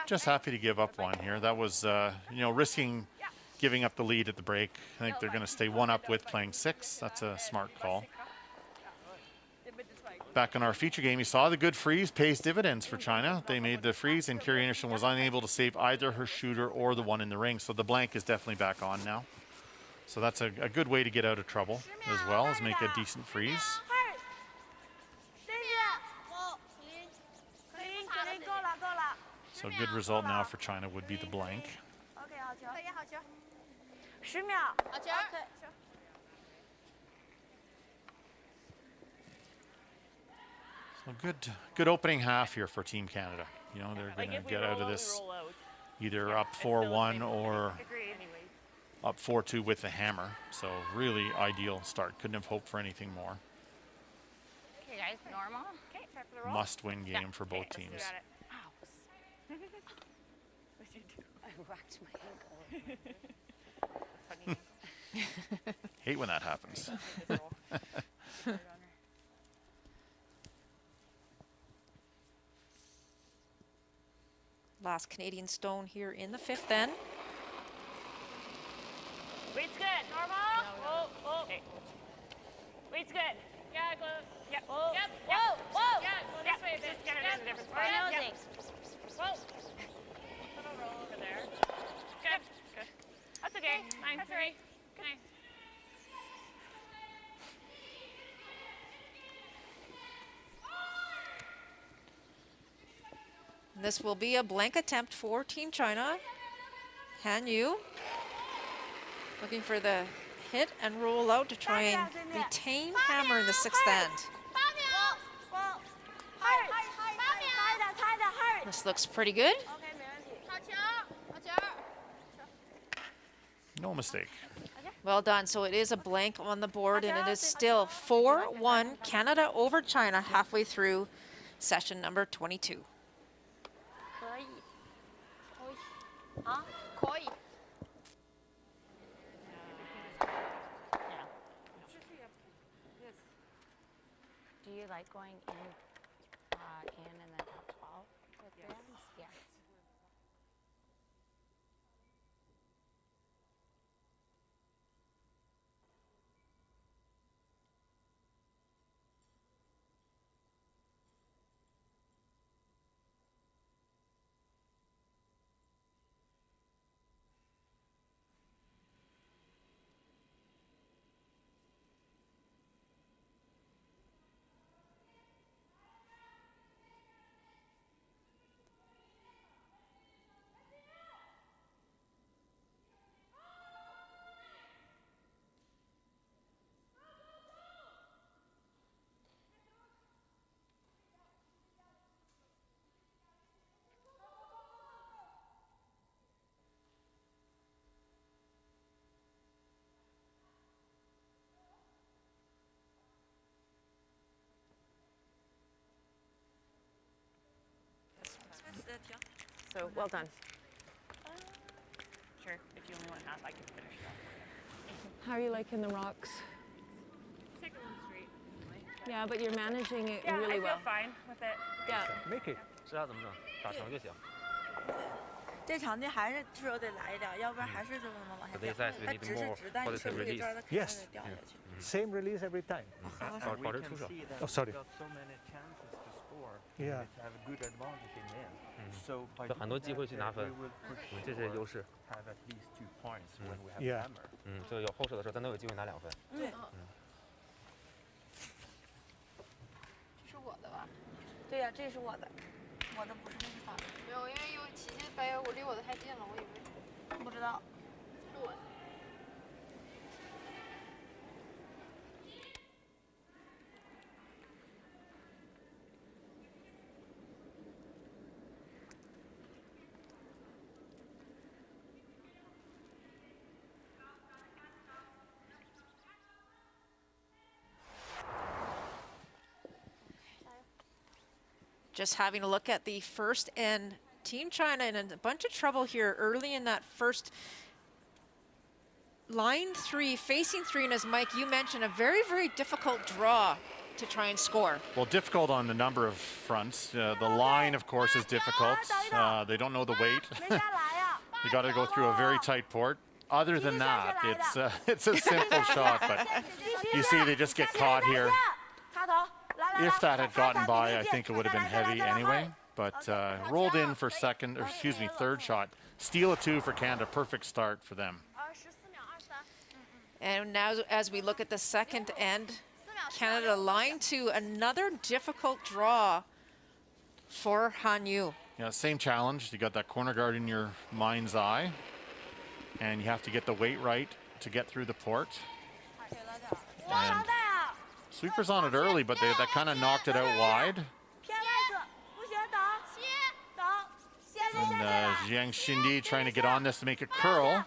Just happy to give up 1 here. That was, you know, risking giving up the lead at the break. I think they're going to stay 1 up with playing 6. That's a smart call. Back in our feature game, you saw the good freeze pays dividends for China. They made the freeze, and Carrie Anderson was unable to save either her shooter or the one in the ring. So the blank is definitely back on now. So that's a good way to get out of trouble as well, is make a decent freeze. So a good result now for China would be the blank. So good opening half here for Team Canada. You know, they're going to get out of this either up 4-1 or up 4-2 with the hammer. So really ideal start. Couldn't have hoped for anything more. Okay, guys, normal. Okay, try for the roll. Must-win game for both teams. What'd you do? I rocked my ankle. Hate when that happens. Last Canadian stone here in the 5th end. Weight's good. Normal. Whoa, whoa. Okay. Weight's good. Yeah, go. Yep. Whoa. Yep. Whoa. Whoa. Yeah, go this way. Just get it in a different spot. Nosing. Whoa. Little roll over there. Good. Good. That's okay. Fine. That's all right. Nice. This will be a blank attempt for Team China. Han Yu looking for the hit and roll out to try and retain hammer in the 6th end. This looks pretty good. No mistake. Well done. So it is a blank on the board, and it is still 4-1 Canada over China halfway through session number 22. 可以。啊，可以。 Do you like going in the top 12 with bands? Yeah. So well done. Sure, if you only want half, I can finish it off for you. How are you liking the rocks? Second one straight. Yeah, but you're managing it Yeah, really I well. feel fine with it. Yeah. Make it. 知道怎么整，打成就行。这场地还是是有得来一点，要不然还是就那么往下 But 掉 these。sides we 它 need 只是 more 直，但是确 positive 实这这儿 release. 的肯定 Yes. 得掉下去。 Same release every time. 保持出手。 Oh, sorry. So many chances to score. Yeah. To have a good advantage in the end. So by 有很多 doing 机会去 that, 拿分 we will for 这是优势。 sure have at least 2 points when we have Yeah. hammer. 就有后手的时候，咱都有机会拿2分。对，这是我的吧？对呀，这是我的，我的不是那个啥，没有，因为有琪琪背，我离我的太近了，我以为不知道。是我的。 Just having a look at the first end. Team China in a bunch of trouble here early in that first line 3, facing 3, and as Mike, you mentioned, a very, very difficult draw to try and score. Well, difficult on a number of fronts. The line, of course, is difficult. They don't know the weight. You got to go through a very tight port. Other than that, it's a simple shot, but you see they just get caught here. If that had gotten by, I think it would have been heavy anyway, but rolled in for third shot. Steal a 2 for Canada, perfect start for them. And now as we look at the second end, Canada line 2, another difficult draw for Han Yu. Yeah, same challenge. You got that corner guard in your mind's eye, and you have to get the weight right to get through the port. And sweepers on it early, but that kind of knocked it out wide. And Jiang Xindi trying to get on this to make it curl.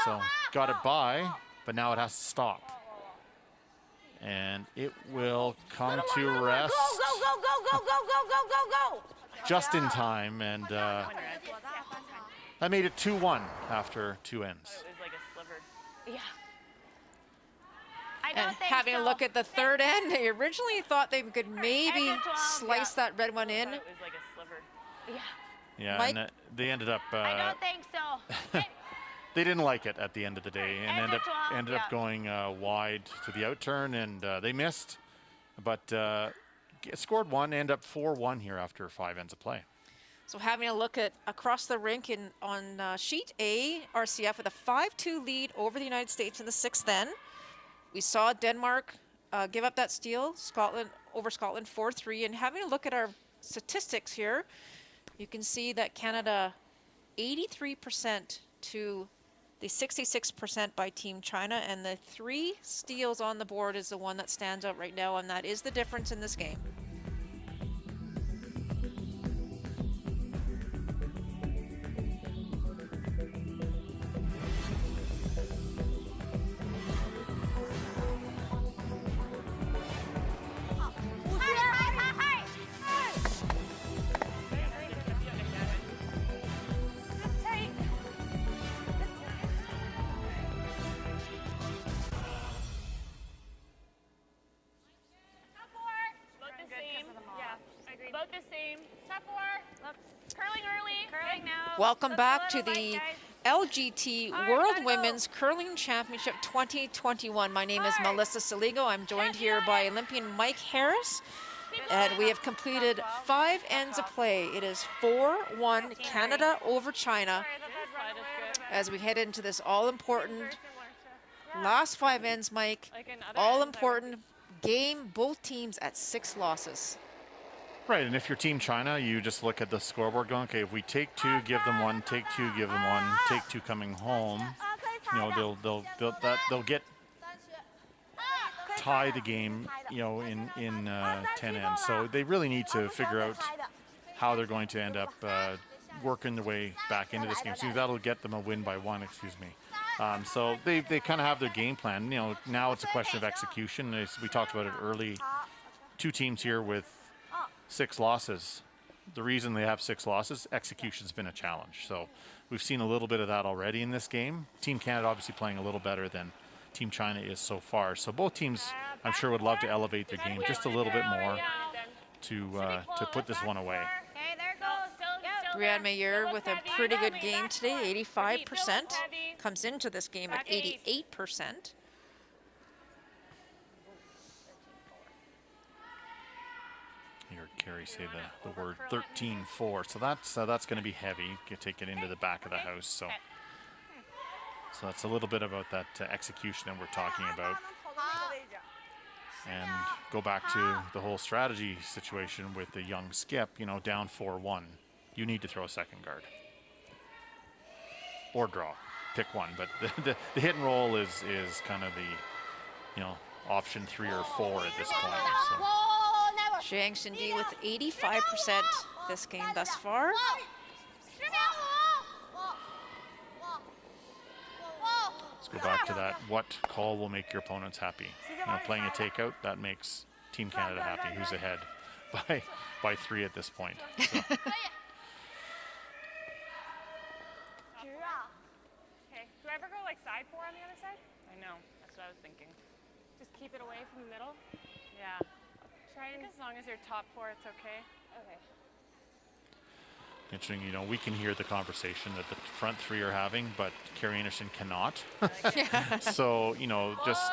So got it by, but now it has to stop. And it will come to rest just in time, and that made it 2-1 after 2 ends. It was like a sliver. Yeah. I And don't think having so. a look at the third end, they originally thought they could maybe End of 12, slice that red one in. It was like a sliver. Yeah. Yeah, Mike? and they ended up. I don't think so. They didn't like it at the end of the day, and End of 12, ended up yeah. going wide to the outturn, and they missed, but scored 1, end up 4-1 here after 5 ends of play. So having a look at across the rink on sheet A, RCF with a 5-2 lead over the United States in the 6th end. We saw Denmark give up that steal, Scotland 4-3, and having a look at our statistics here, you can see that Canada 83% to the 66% by Team China, and the 3 steals on the board is the one that stands out right now, and that is the difference in this game. Top 4. Curling early. Curling now. Welcome Just a back to little the bite, guys. LGT All right, World gotta go. Women's Curling Championship 2021. My name is Melissa Saligo. I'm joined here by Olympian Mike Harris. And we have completed 5 ends of play. It is 4-1 Canada over China as we head into this all-important last 5 ends, Mike. All-important game, both teams at 6 losses. Right, and if you're Team China, you just look at the scoreboard going, okay, if we take 2, give them 1, take 2, give them 1, take 2 coming home, you know, they'll get tie the game, you know, in 10 ends. So they really need to figure out how they're going to end up working their way back into this game. So that'll get them a win by 1, excuse me. So they kind of have their game plan. You know, now it's a question of execution. As we talked about it early, 2 teams here with 6 losses. The reason they have 6 losses, execution's been a challenge. So we've seen a little bit of that already in this game. Team Canada obviously playing a little better than Team China is so far. So both teams, I'm sure, would love to elevate their game just a little bit more to put this one away. Okay, there it goes. Brianne Mayer with a pretty good game today, 85%. Comes into this game at 88%. You heard Carrie say the word 13-4. So that's going to be heavy. You take it into the back of the house. So that's a little bit about that execution that we're talking about. And go back to the whole strategy situation with the young skip, you know, down 4-1. You need to throw a second guard. Or draw. Pick one. But the hit and roll is kind of the, you know, option 3 or 4 at this point. So. Zhang Xindi with 85% this game thus far. Let's go back to that. What call will make your opponents happy? You know, playing a takeout, that makes Team Canada happy, who's ahead by 3 at this point. So. Okay, do I ever go like side 4 on the other side? I know, that's what I was thinking. Just keep it away from the middle? Yeah. Try and as long as you're top 4, it's okay. Okay. Interesting, you know, we can hear the conversation that the front 3 are having, but Carrie Anderson cannot. So, you know, just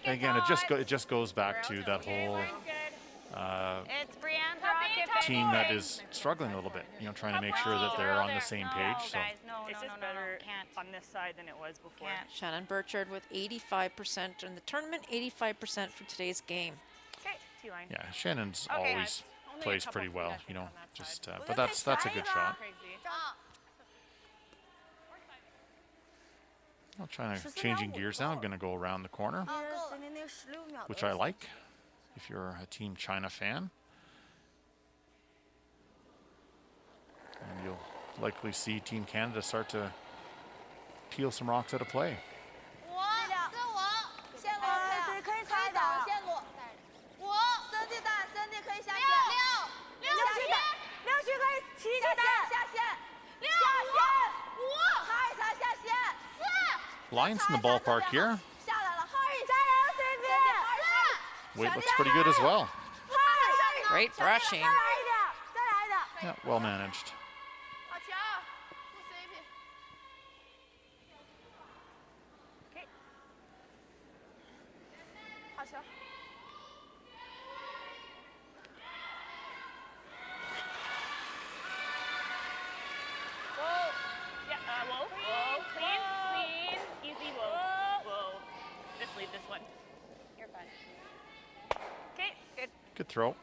again, it just goes back to that whole It's Brianne's rocket, team that is struggling a little bit. You know, trying to make sure that they're on the same page. So. It's just better on this side than it was before. Shannon Burchard with 85% in the tournament, 85% for today's game. Okay, T-line. Yeah, Shannon's always plays pretty well, you know, just but that's a good shot. I'm trying to changing gears now. I'm going to go around the corner, which I like if you're a Team China fan. And you'll likely see Team Canada start to peel some rocks out of play. Lines in the ballpark here. Weight looks pretty good as well. Great brushing. Yeah, well managed. Good throw.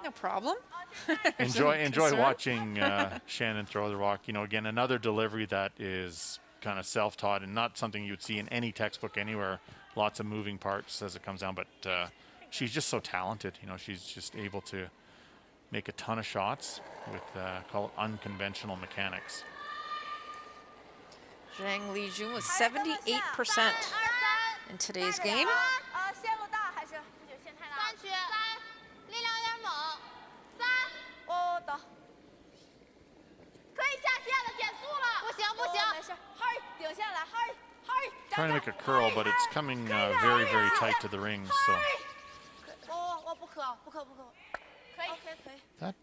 No problem. enjoy watching Shannon throw the rock. You know, again, another delivery that is kind of self-taught and not something you'd see in any textbook anywhere. Lots of moving parts as it comes down, but she's just so talented. You know, she's just able to make a ton of shots with call it unconventional mechanics. Zhang Lijun with 78% in today's game. Trying to make a curl, but it's coming very, very tight to the ring. So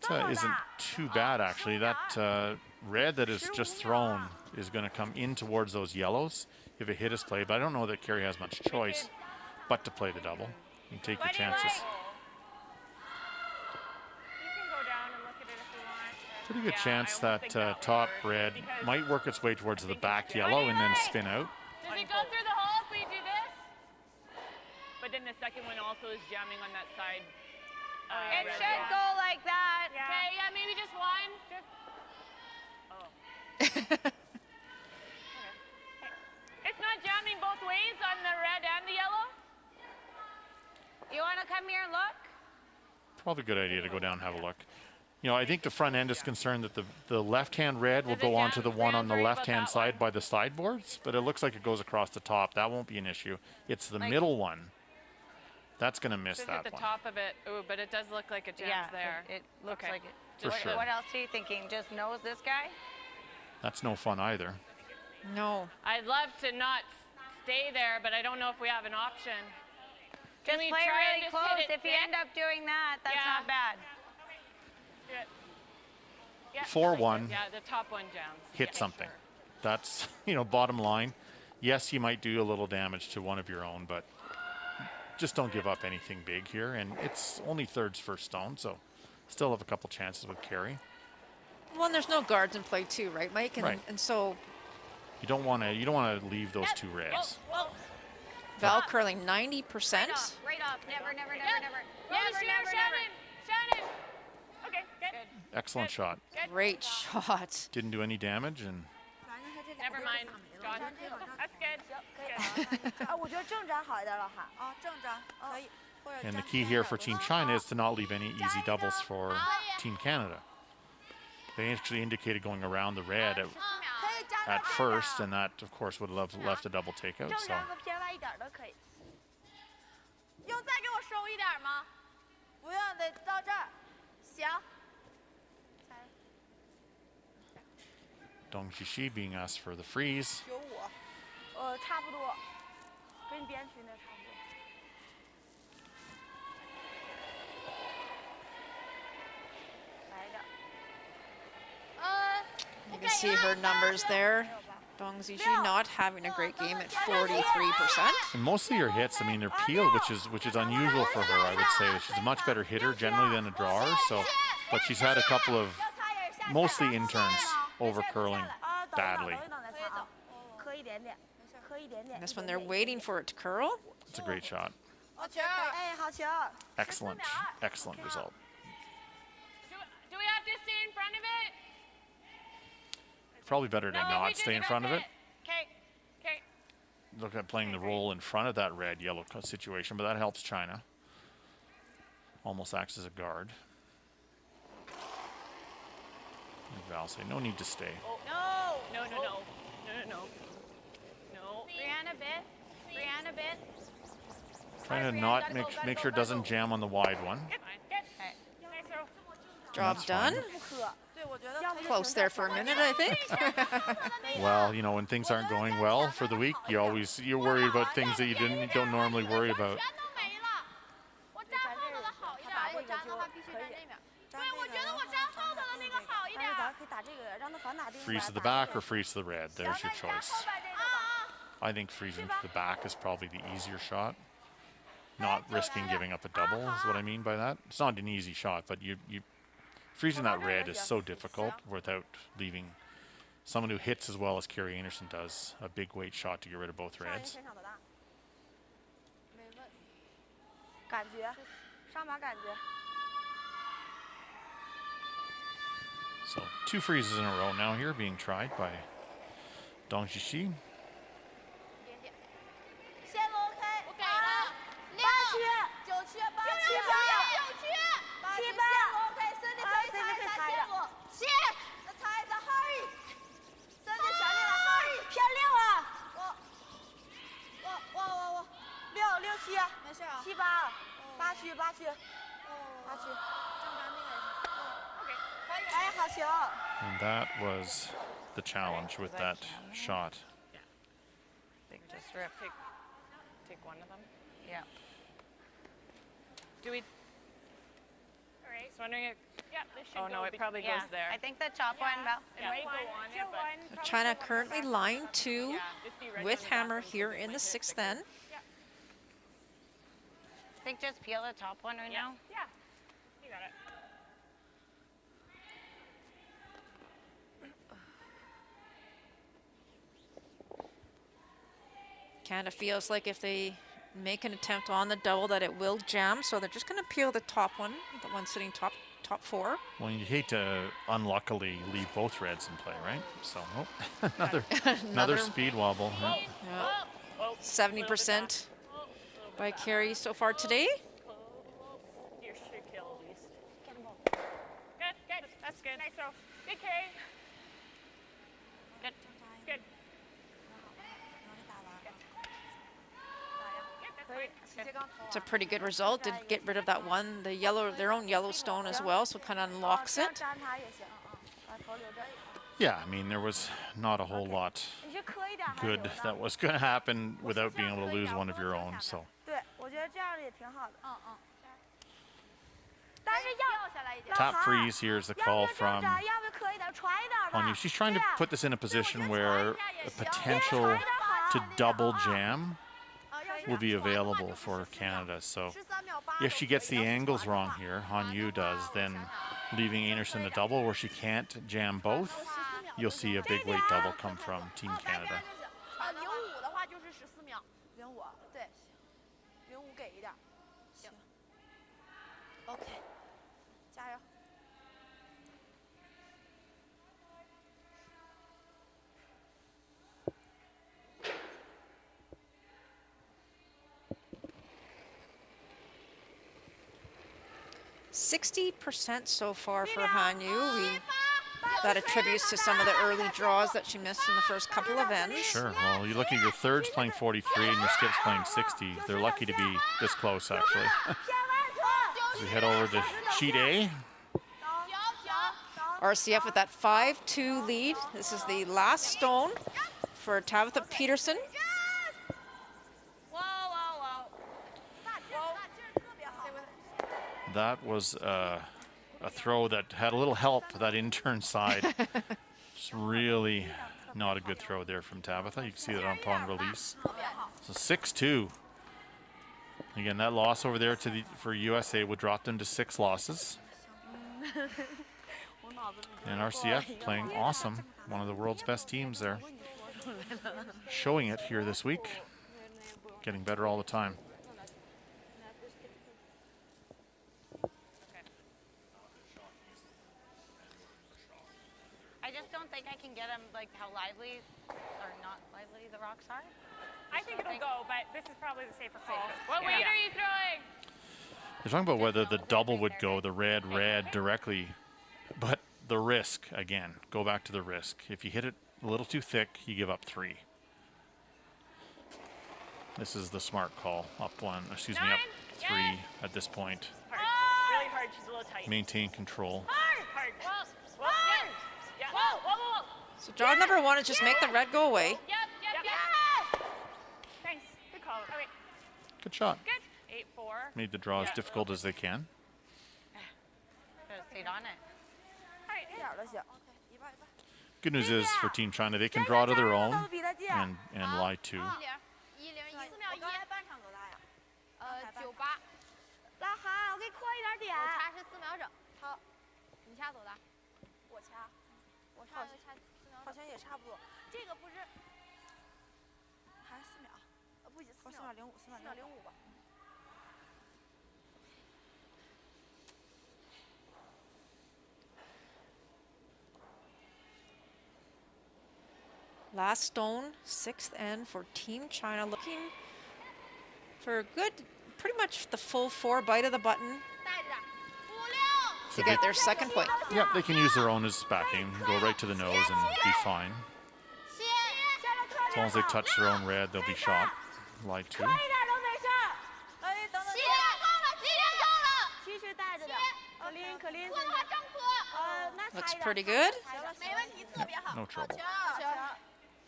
That isn't too bad, actually. That red that is just thrown is going to come in towards those yellows if a hit is played, but I don't know that Carrie has much choice but to play the double and take your chances. You can go down and look at it if you want. Pretty good chance that top red might work its way towards the back yellow and then spin out. Does it go through the hole if we do this? But then the second one also is jamming on that side. It should go like that. Okay, yeah, maybe just one. It's not jamming both ways on the red and the yellow? You want to come here and look? Probably a good idea to go down and have a look. You know, I think the front end is concerned that the left-hand red will go onto the one on the left-hand side by the sideboards, but it looks like it goes across the top. That won't be an issue. It's the middle one. That's going to miss Just that at the one. top of it. Ooh, but it does look like it jams there. It looks like it. For sure. What else are you thinking? Just nose this guy? That's no fun either. No. I'd love to not stay there, but I don't know if we have an option. Just we play try and really just close. hit it If you thick? end up doing that, that's Yeah. not bad. Do it. Yeah, 4-1. Yeah, the top one jams. Hit something. That's, you know, bottom line. Yes, you might do a little damage to one of your own, but just don't give up anything big here. And it's only thirds first stone, so still have a couple chances with Carrie. Well, and there's no guards in play too, right, Mike? And, Right. and so You don't want to leave those two reds. Val curling 90%. Right off. Never, never, never, never. Roll the Never, shooter, never, never. Shannon. Okay, good. Excellent shot. Great shot. Didn't do any damage, and Never mind, Scott. That's good. and the key here for Team China is to not leave any easy doubles for Team Canada. They actually indicated going around the red at first, and that, of course, would have left a double takeout. So 偏歪一点的可以。用再给我收一点吗？不用，得到这儿。行。 Dong Jishi being asked for the freeze. 95，差不多，跟边区那差不多。来点。You can see her numbers there. Dong Zishi not having a great game at 43%. And most of your hits, I mean, they're peeled, which is unusual for her, I would say. She's a much better hitter generally than a drawer. So, but she's had a couple of mostly interns over curling badly. 磕一点点，磕一点点。 And this one they're waiting for it to curl. It's a great shot. 好球！哎，好球！ Excellent, excellent result. Do we have to stay in front of it? Probably better to not stay in front of it. Okay. Okay. Look at playing the roll in front of that red-yellow situation, but that helps China. Almost acts as a guard. And Val say, no need to stay. No. No, no, no. No, no, no. No. Brianne a bit. Brianne a bit. Trying to not make sure it doesn't jam on the wide one. Good. Good. Nice throw. Job That's done. fine. 不磕。对，我觉得 Close there for a minute, I think. Well, you know, when things aren't going well for the week, you're worried about things that you don't normally worry about. 全都没了。我站后头的好一点，我站的话必须站这边。对，我觉得我站后头的那个好一点。咱可以打这个，让他反打这个。 Freeze to the back or freeze to the red. There's your choice. I think freezing to the back is probably the easier shot. Not risking giving up a double is what I mean by that. It's not an easy shot, but you freezing that red is so difficult without leaving someone who hits as well as Carrie Anderson does a big weight shot to get rid of both reds. 身上多大？没问。感觉，上把感觉。 So 2 freezes in a row now here being tried by Dong Jishi. 线路 OK， 我给了。8区、9区、8区、9区、7、8 OK， 身体可以踩线路。7，那踩的 hurry， 身体全力了 hurry， 偏6啊！我6、7，没事啊。7、8， 8区。8区。哎，好球！ And that was the challenge with that shot. Big just rip. Take one of them. Yeah. Do we? All right. Just wondering if. Yeah, this should Oh no, go it probably Yeah, goes there. I think the top one, Val. It might go on it, but China currently line 2 just be ready with on the hammer back one, here so it in the might hit 6th quicker. end. I think just peel the top one right now. Yeah, you got it. Canada feels like if they make an attempt on the double that it will jam, so they're just going to peel the top one, the one sitting top 4. Well, you hate to unluckily leave both reds in play, right? So, oh, another speed wobble. Yeah. Yeah. 70% by Carey so far today. You should kill at least. Good, good. That's good. Nice throw. Good carry. Good. It's good. It's a pretty good result. Did get rid of that one, the yellow, their own Yellowstone as well, so kind of unlocks it. Yeah, I mean, there was not a whole lot good that was going to happen without being able to lose one of your own. So. Top freeze, here's the call from Hanyu. She's trying to put this in a position where a potential to double jam will be available for Canada. So if she gets the angles wrong here, Hanyu does, then leaving Anderson a double where she can't jam both, you'll see a big weight double come from Team Canada. 05的话就是14秒，05，对，05给一点，行，OK，加油。60% so far for Hanyu. That attributes to some of the early draws that she missed in the first couple of ends. Sure. Well, you look at your thirds playing 43 and your skips playing 60. They're lucky to be this close, actually. As we head over to sheet A. RCF with that 5-2 lead. This is the last stone for Tabitha Peterson. That was a throw that had a little help, that intern side. It's really not a good throw there from Tabitha. You can see that upon release. So 6-2. Again, that loss over there to for USA would drop them to 6 losses. And RCF playing awesome. One of the world's best teams there. Showing it here this week. Getting better all the time. I just don't think I can get them like how lively or not lively the rocks are. I think it'll go, but this is probably the safer call. What weight are you throwing? They're talking about whether the double would go, the red directly, but the risk, again, go back to the risk. If you hit it a little too thick, you give up 3. This is the smart call, up 1, excuse me, up 3 at this point. Hard. Really hard. She's a little tight. Maintain control. Hard. Whoa. Yeah. Whoa. So job number 1 is just make the red go away. Yep. Thanks. Good call. Oh, wait. Good shot. Good. 8-4. Made the draw as difficult as they can. Just stayed on it. Good news is for Team China, they can draw to their own and lie to. 1014秒1。98。拉哈，我给你扩一点点。我掐是4秒整。好，你掐多大？我掐。我掐4秒整。好像也差不多。这个不是还是4秒？不行，4秒05，4秒05吧。Last stone, 6th end for Team China, looking for a good, pretty much the full 4 bite of the button to get their second point. Yep, they can use their own as backing, go right to the nose and be fine. As long as they touch their own red, they'll be shot. Lie to. Looks pretty good. No trouble.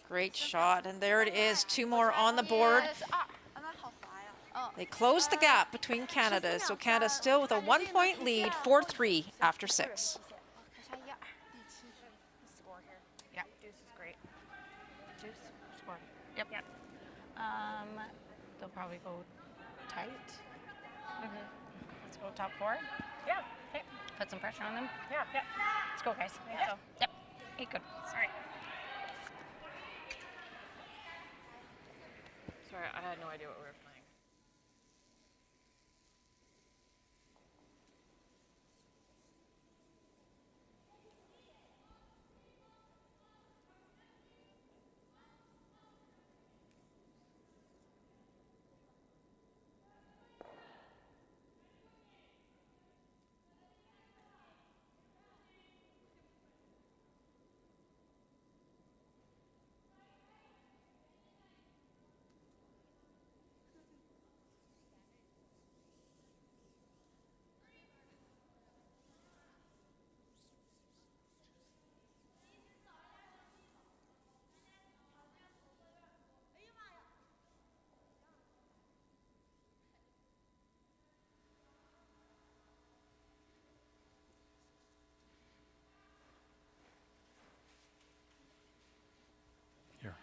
Great shot, and there it is. 2 more on the board. They closed the gap between Canada, so Canada still with a 1-point lead, 4-3 after 6. Score here. Yep. Deuce is great. Deuce, score. Yep. Yep. They'll probably go tight. Let's go top 4. Yeah. Okay. Put some pressure on them. Yeah. Yeah. Let's go, guys. Yeah. So, yep. Hey, good. Sorry. Sorry, I had no idea what we were playing. Here.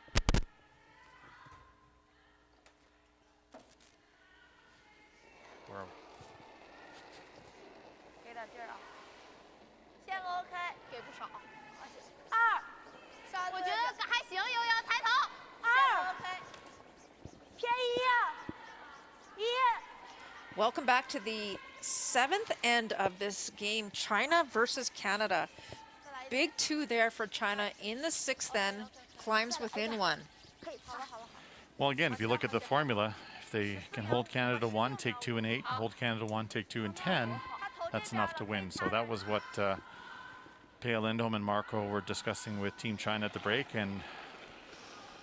给点劲儿啊！线 OK， 给不少。2，我觉得还行，悠悠抬头。2 OK， 偏1。Welcome back to the 7th end of this game, China versus Canada. Big 2 there for China in the 6th end, climbs within 1. Well, again, if you look at the formula, if they can hold Canada to 1, take 2 and 8, hold Canada 1, take 2 and 10, that's enough to win. So that was what Pia Lindholm and Marco were discussing with Team China at the break. And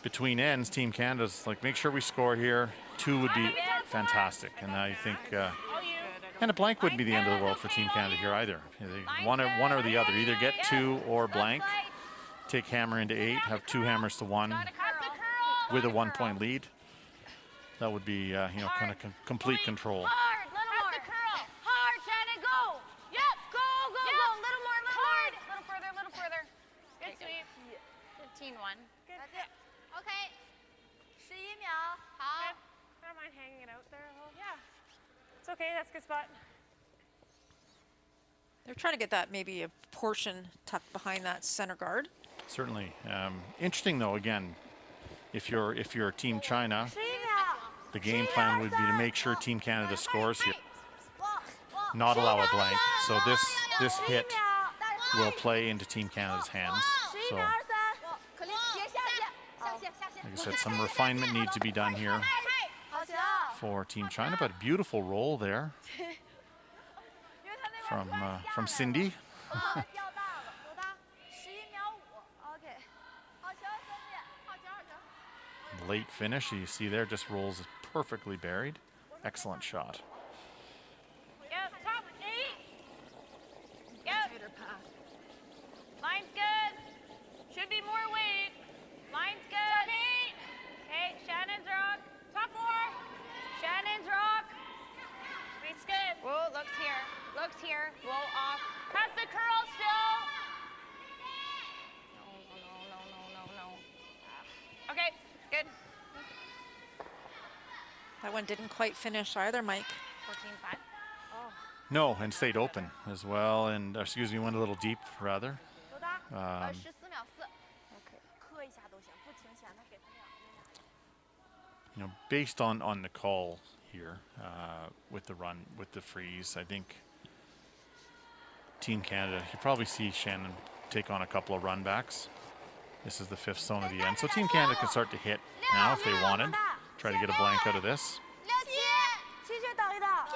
between ends, Team Canada's like, make sure we score here. 2 would be fantastic. And I think, and a blank wouldn't be the end of the world for Team Canada here either. One or the other, either get 2 or blank. Take hammer into 8, have 2 hammers to 1 with a 1-point lead. That would be, you know, kind of complete control. Hard, little more. Hard, Shannon, go. Yep, go. Little more. Hard. Little further. Good sweep. 15-1. Good. OK， 11秒，好。I don't mind hanging it out there a little. Yeah. It's okay. That's a good spot. They're trying to get that maybe a portion tucked behind that center guard. Certainly. Interesting though, again, if you're Team China, the game plan would be to make sure Team Canada scores here, not allow a blank. So this hit will play into Team Canada's hands. So, like I said, some refinement needs to be done here for Team China, but a beautiful roll there from Cindy. Late finish, you see there, just rolls perfectly buried. Excellent shot. Yep, top 8. Yep. Line's good. Should be more weight. Line's good. Okay, Shannon's rock. Top 4. Shannon's rock. Sweet's good. Whoa, looks here. Blow off. Has the curl still. No. Okay, good. That one didn't quite finish either, Mike. 14-5. No, and stayed open as well, and excuse me, went a little deep rather. 14秒4。磕一下都行，不停线，他给他2。 You know, based on the call here with the run, with the freeze, I think Team Canada, you probably see Shannon take on a couple of run backs. This is the 5th zone of the end. So Team Canada can start to hit now if they wanted. Try to get a blank out of this.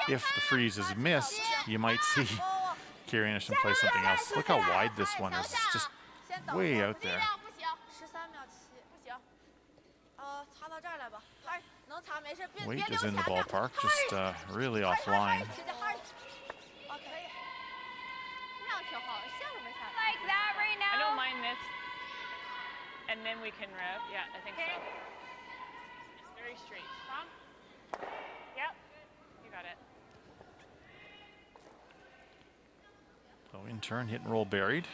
If the freeze is missed, you might see Carrie Anderson play something else. Look how wide this one is. It's just way out there. 13秒7，不行。擦到这儿来吧，能擦没事，别 Weight 留 is in the 前面。 ballpark, just really offline. OK， 那样挺好的，线都没擦。 Like that right now. I don't mind this. And then we can rev. Yeah, I think so. It's very straight. Strong? Yep. So in turn, hit and roll buried.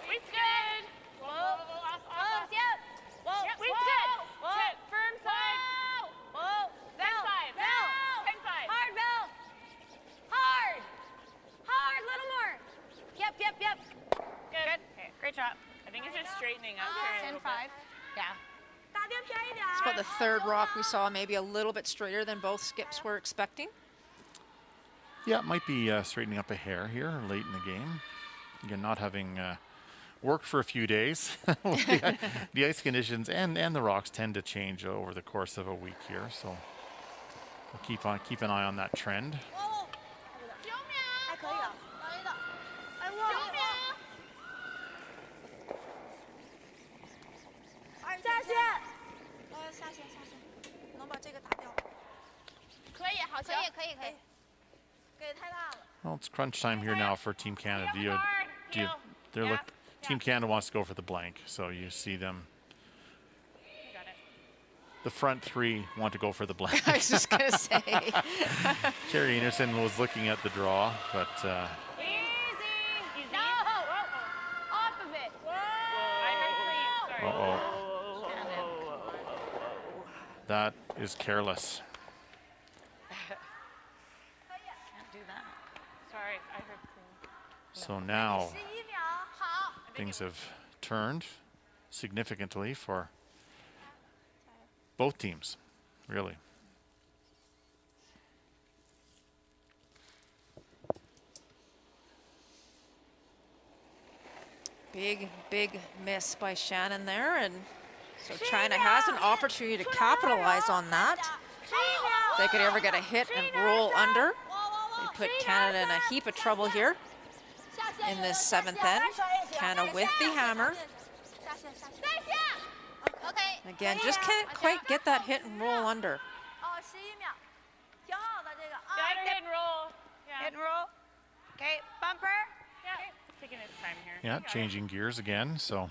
Weight's good. Whoa, off. Yep. Whoa. Yep, weight's good. Tip, firm side. Whoa. 10-5. Bell. 10-5. Hard, Bell. Hard. Hard, little more. Yep. Good. Okay, great job. I think it's just straightening up here a little 10-5. bit. Yeah. It's about the third rock we saw, maybe a little bit straighter than both skips were expecting. Yeah, it might be straightening up a hair here late in the game. Again, not having worked for a few days. The ice conditions and the rocks tend to change over the course of a week here, so we'll keep an eye on that trend. 还可以啊，可以的。哎，我。下线。下线，能把这个打掉。可以，好球。可以。给太大了。 Well, it's crunch time here now for Team Canada. Team Canada wants to go for the blank, so you see them. The front three want to go for the blank. I was just going to say. Carrie Anderson was looking at the draw, but Easy. No. Off of it. I heard clean. Sorry. that is careless. Can't do that. Sorry, I heard clean. So now 11秒，好。 things have turned significantly for both teams, really. Big miss by Shannon there, and so China has an opportunity to capitalize on that. If they could ever get a hit and roll under, they put Canada in a heap of trouble here in this seventh end. Canada with the hammer. Again, just can't quite get that hit and roll under. 哦，11秒，挺好的这个。 Better hit and roll. Yeah. Hit and roll. Okay, bumper. Yeah. Taking its time here. Yeah, changing gears again, so.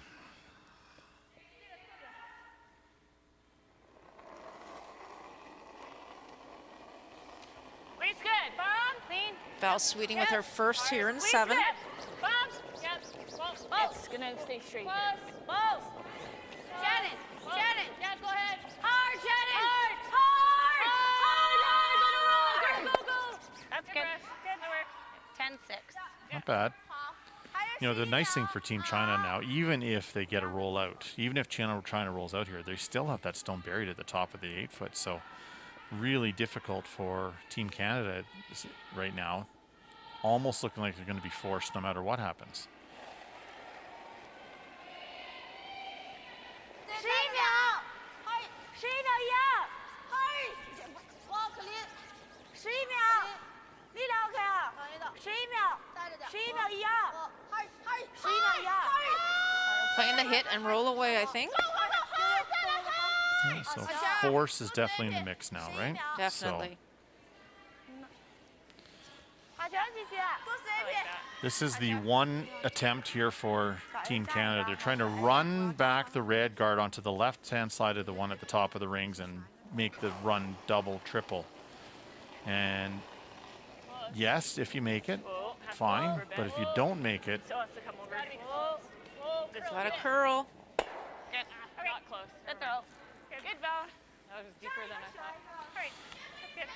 Weight's good. Bomb. Clean. Val Sweeting with her first here in Weight's 7. good. Bomb. Yep. It's gonna stay straight. Close. Shannon. Yeah, go ahead. Hard, Shannon. Hard. Go. That's good. Good. That works. 10-6. Not bad. You know, the nice thing for Team China now, even if they get a roll out, even if China rolls out here, they still have that stone buried at the top of the 8-foot. So really difficult for Team Canada right now. Almost looking like they're going to be forced no matter what happens. 11秒，11秒一二，Walk clean。11秒，力量 OK 啊，11秒，11秒一二，11秒一二。 Playing the hit and roll away, I think. Yeah, so force is definitely in the mix now, right? Definitely. 好球，继续，多死一遍。 This is the one attempt here for Team Canada. They're trying to run back the red guard onto the left-hand side of the one at the top of the rings and make the run double, triple. And yes, if you make it, fine. But if you don't make it, So has to come over. Got a curl. Good. Not close. Good throw. Good, Val. That was deeper than I thought. All right. That's good.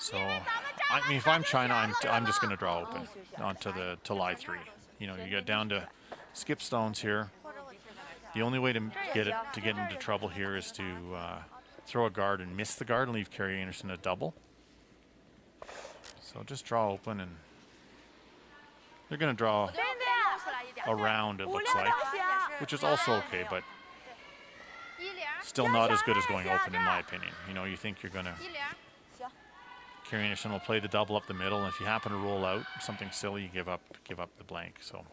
so I mean, if I'm China, I'm just going to draw open onto to lie 3. You know, you get down to skip stones here. The only way to get into trouble here is to throw a guard and miss the guard and leave Carrie Anderson a double. So just draw open, and they're going to draw around, it looks like, which is also okay, but still not as good as going open, in my opinion. You know, you think you're going to... Carrie Anderson will play the double up the middle, and if you happen to roll out something silly, you give up the blank. So.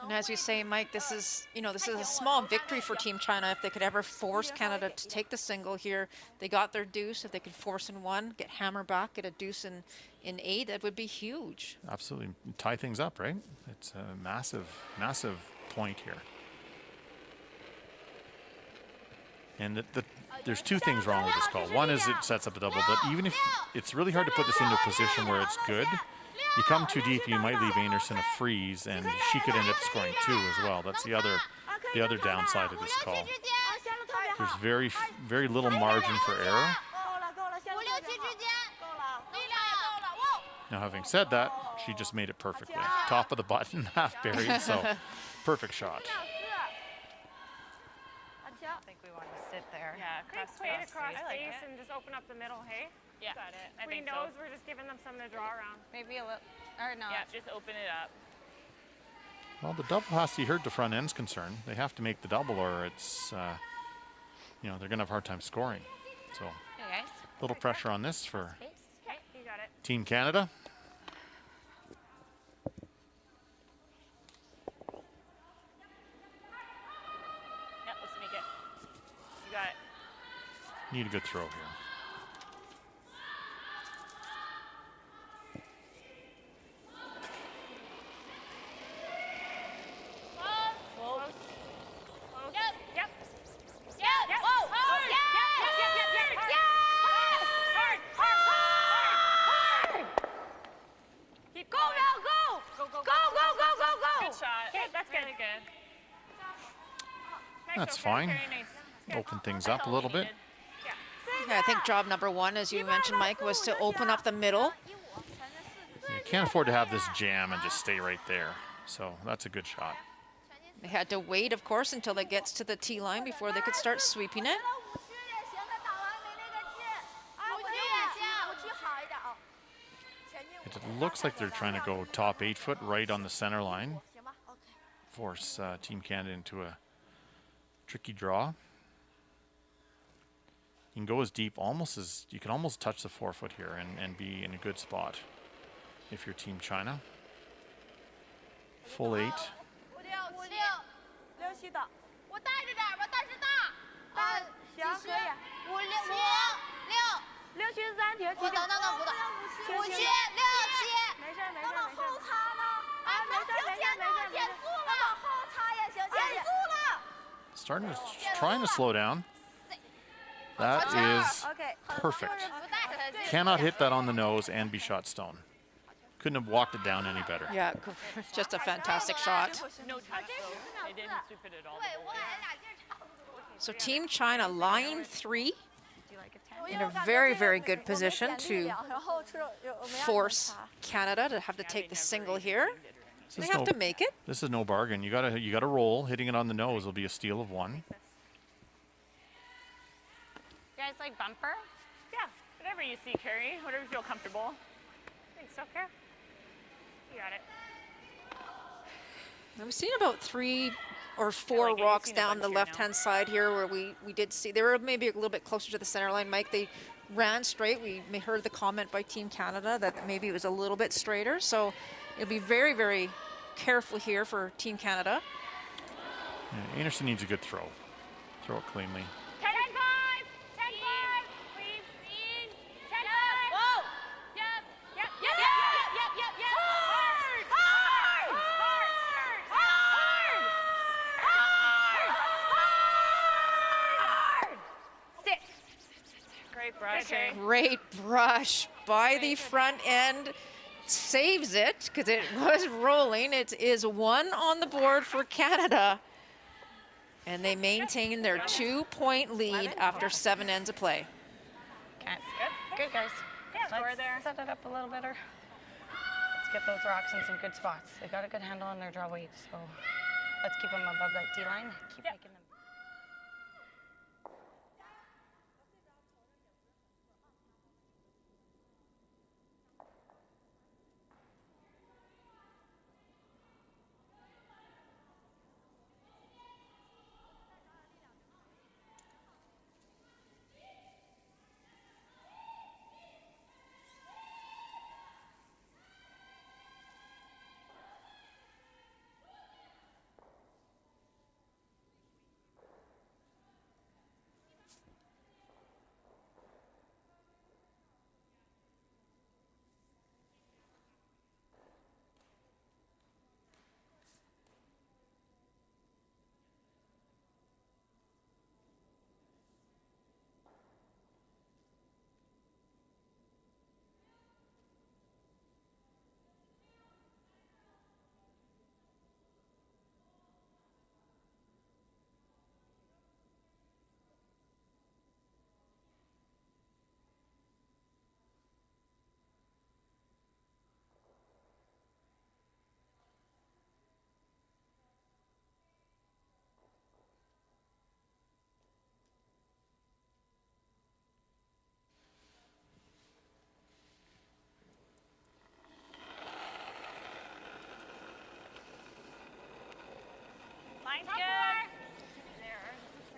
And as you say, Mike, this is a small victory for Team China. If they could ever force Canada to take the single here, they got their deuce. If they could force in 1, get hammer back, get a deuce in 8, that would be huge. Absolutely. Tie things up, right? It's a massive point here. And there's two things wrong with this call. One is it sets up a double, but even if it's really hard to put this into a position where it's good, you come too deep, you might leave Anderson a freeze, and she could end up scoring 2 as well. That's the other downside of this call. There's very little margin for error. Now, having said that, she just made it perfectly. Top of the button, half buried, so perfect shot. I think we want to sit there. Yeah, cross face, and just open up the middle, hey? Yeah. Got it. I Free think so. nose, we're just giving them something to draw around. Maybe a little, or no. Yeah, just open it up. Well, the double has to hurt the front end's concern. They have to make the double, or it's, you know, they're going to have a hard time scoring. So, Hey guys. a little pressure on this for Okay, you got it. Team Canada. Yeah, let's make it. You got it. Need a good throw here. That's fine. Open things up a little bit. Yeah, I think job number 1, as you mentioned, Mike, was to open up the middle. You can't afford to have this jam and just stay right there. So that's a good shot. They had to wait, of course, until it gets to the tee line before they could start sweeping it. It looks like they're trying to go top 8 foot right on the center line. Force Team Canada into a tricky draw. You can go as deep almost as, you can almost touch the 4 foot here and be in a good spot if you're Team China. Full 8. Trying to slow down. That is perfect. Cannot hit that on the nose and be shot stone. Couldn't have walked it down any better. Yeah, just a fantastic shot. No touch though. They didn't sweep it at all. So Team China, line 3, in a very good position to force Canada to have to take the single here. They have to make it. This is no bargain. You gotta roll. Hitting it on the nose will be a steal of 1. You guys like bumper? Yeah, whatever you see, Carrie. Whatever you feel comfortable. Thanks, so, Care. You got it. We've seen about 3 or 4 rocks down the left-hand side here where we did see, they were maybe a little bit closer to the center line, Mike. They ran straight. We heard the comment by Team Canada that maybe it was a little bit straighter. So it'll be very careful here for Team Canada. Yeah, Anderson needs a good throw. Throw it cleanly. 10-5! 10-5! Please. 10-5! Whoa! Yep. Hard! Sit. Great brush. Great brush by the front end. Saves it because it was rolling. It is 1 on the board for Canada. And they maintain their 2-point lead after 7 ends of play. Good guys. Score Let's there. set it up a little better. Let's get those rocks in some good spots. They got a good handle on their draw weight, so let's keep them above that D line. Keep making them. Line's good.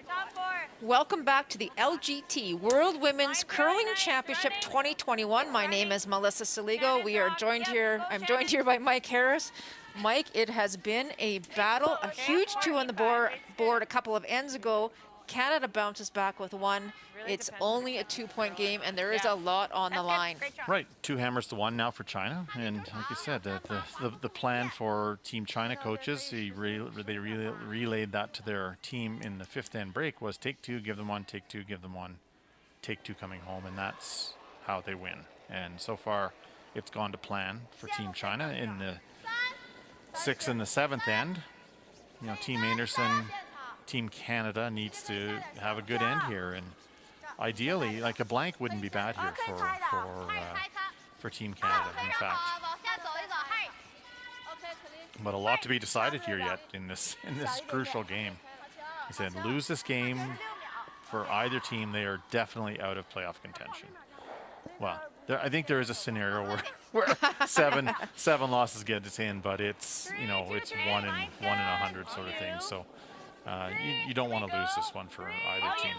Top 4. Welcome back to the LGT World Women's Curling Championship 2021. My name is Melissa Saligo. We are joined here. I'm joined here by Mike Harris. Mike, it has been a battle, a huge 2 on the board a couple of ends ago. Canada bounces back with 1. It's only a 2-point game, and there is a lot on the line. Right, 2 hammers to 1 now for China, and like you said, the plan for Team China coaches, they relayed that to their team in the 5th end break was take 2, give them 1, take 2, give them 1, take 2 coming home, and that's how they win. And so far, it's gone to plan for Team China in the 6th and the 7th end. You know, Team Anderson, Team Canada needs to have a good end here, and ideally, like a blank wouldn't be bad here for Team Canada, in fact. But a lot to be decided here yet in this crucial game. I said, lose this game for either team, they are definitely out of playoff contention. Well, I think there is a scenario where seven losses get us in, but it's, you know, it's 1 in 100 sort of thing. So you don't want to lose this one for either team.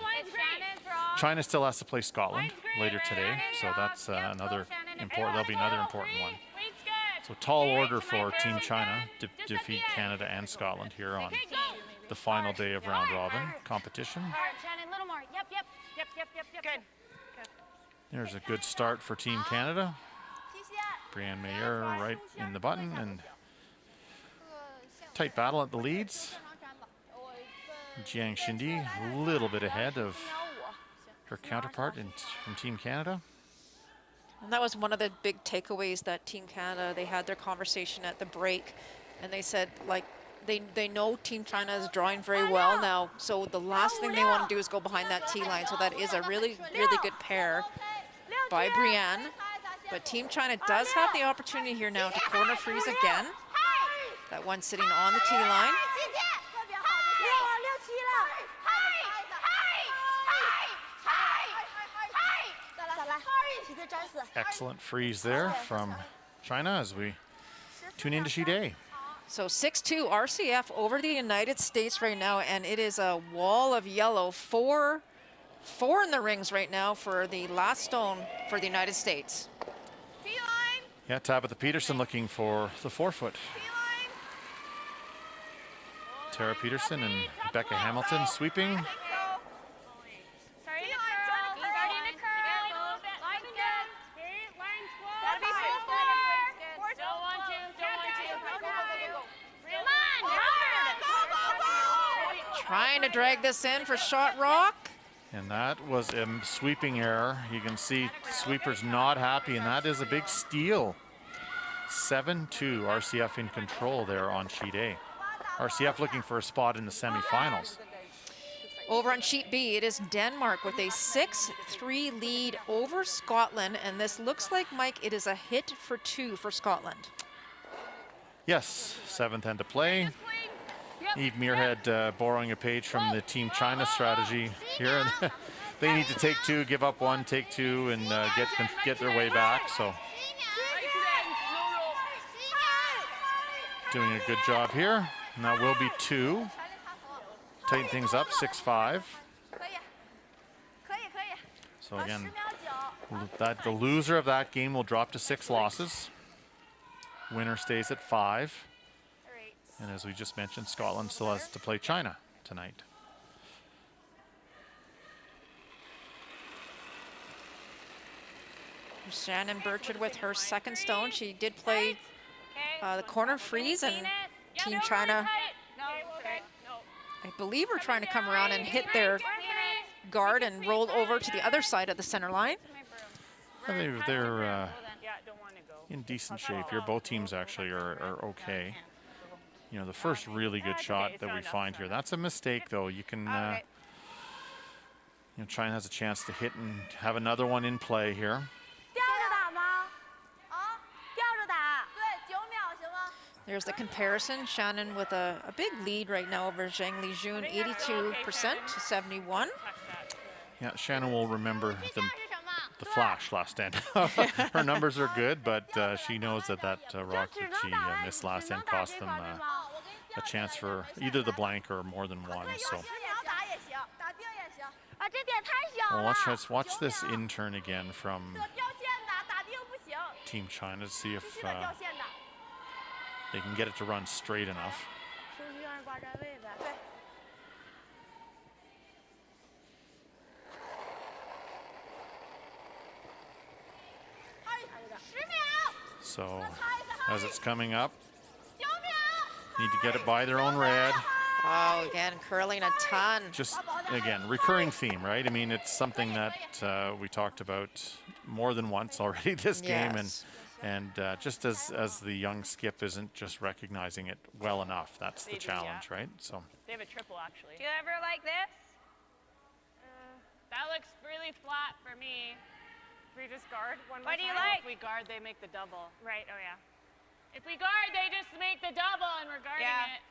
China still has to play Scotland later today, so that's another important. That'll be another important one. So tall order for Team China to defeat Canada and Scotland here on the final day of round robin competition. Shannon, a little more. Yep. Good. There's a good start for Team Canada. Brianne Mayer right in the button, and tight battle at the leads. Jiang Shindi a little bit ahead of her counterpart from Team Canada. And that was one of the big takeaways that Team Canada, they had their conversation at the break, and they said, like, they know Team China is drawing very well now, so the last thing they want to do is go behind that T line. So that is a really, really good pair by Brianne. But Team China does have the opportunity here now to corner freeze again. That one sitting on the T line. Excellent freeze there from China as we tune into sheet A. So 6-2 RCF over the United States right now, and it is a wall of yellow. Four in the rings right now for the last stone for the United States. Yeah, Tabitha Peterson looking for the 4-foot. Tara Peterson and Becca Hamilton sweeping. Trying to drag this in for Shot Rock. And that was a sweeping error. You can see sweeper's not happy, and that is a big steal. 7-2, RCF in control there on sheet A. RCF looking for a spot in the semifinals. Over on sheet B, it is Denmark with a 6-3 lead over Scotland, and this looks like, Mike, it is a hit for 2 for Scotland. Yes, 7th end to play. Eve Muirhead borrowing a page from the Team China strategy here. They need to take 2, give up 1, take 2, and get their way back. So doing a good job here. And that will be 2. Tighten things up, 6-5. So again, the loser of that game will drop to 6 losses. Winner stays at 5. And as we just mentioned, Scotland still has to play China tonight. Shannon Burchard with her 2nd stone. She did play the corner freeze, and Team China, I believe, are trying to come around and hit their guard and roll over to the other side of the center line. They're in decent shape here. Both teams actually are okay. You know, the first really good shot that we find here, that's a mistake though. You can, you know, China has a chance to hit and have another one in play here. There's the comparison. Shannon with a big lead right now over Zhang Lijun, 82% to 71. Yeah, Shannon will remember the flash last end. Her numbers are good, but she knows that rock that she missed last end cost them a chance for either the blank or more than one. So 10秒打也行，打定也行。啊，这点太小 well, 了。 let's watch this in-turn again from 这掉线的，打定不行。 Team China to see if 必须得掉线的。 they can get it to run straight enough. 手机让人挂站位呗。对。 So as it's coming up, need to get it by their own red. Oh, again, curling a ton. Just, again, recurring theme, right? I mean, it's something that we talked about more than once already this game. And just as the young skip isn't just recognizing it well enough, that's the challenge, right? So They have a triple, actually. Do you ever like this? That looks really flat for me. We just guard one more What do you time? like? If we guard, they make the double. Right, oh yeah. If we guard, they just make the double, and we're guarding Yeah. it.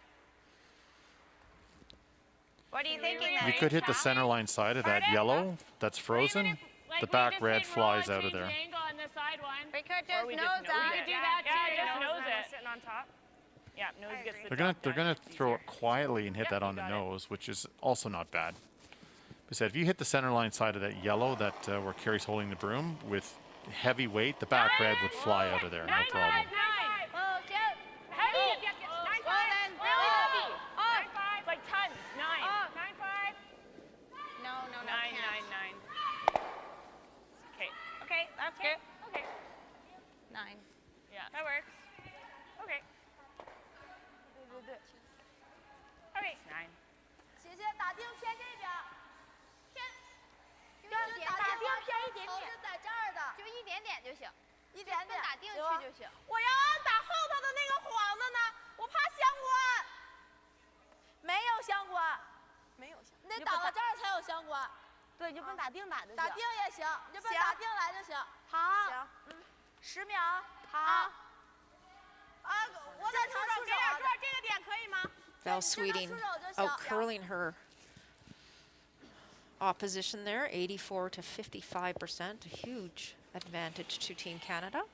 What are you thinking you then? could hit the center line side of that yellow that's frozen. The back red flies out of there. Angle on the side one. We could Or just we nose just nose that. it. We could do that Yeah, too. just Just nose nose it. it. Sitting on top. Yeah, nose gets the They're gonna throw it quietly and hit that on the nose, which is also not bad. But said if you hit the center line side of that yellow that where Carrie's holding the broom with heavy weight, the back red would fly out of there, no problem. Oh, shoot. Heavy. Well then, Really heavy. Oh. 9-5. Like tons. 9. Oh. 9-5. No, 9, 9, can't. 9. Okay. Okay, that's good. Okay. 9. Yeah, that works. Okay. 对。 9. 姐姐打定偏这边。偏。就是打定偏一点点。头是在这儿的。就一点点就行。一点点。打定去就行。我要打后头的那个黄的呢，我怕相关。没有相关。没有相关。你得打到这儿才有相关。对，你就奔打定打就行。打定也行，你就奔打定来就行。好。行。10秒。好。啊，我在出手，给点转，这个点可以吗？ Val Sweeting out curling her opposition there, 84 to 55%, a huge advantage to Team Canada.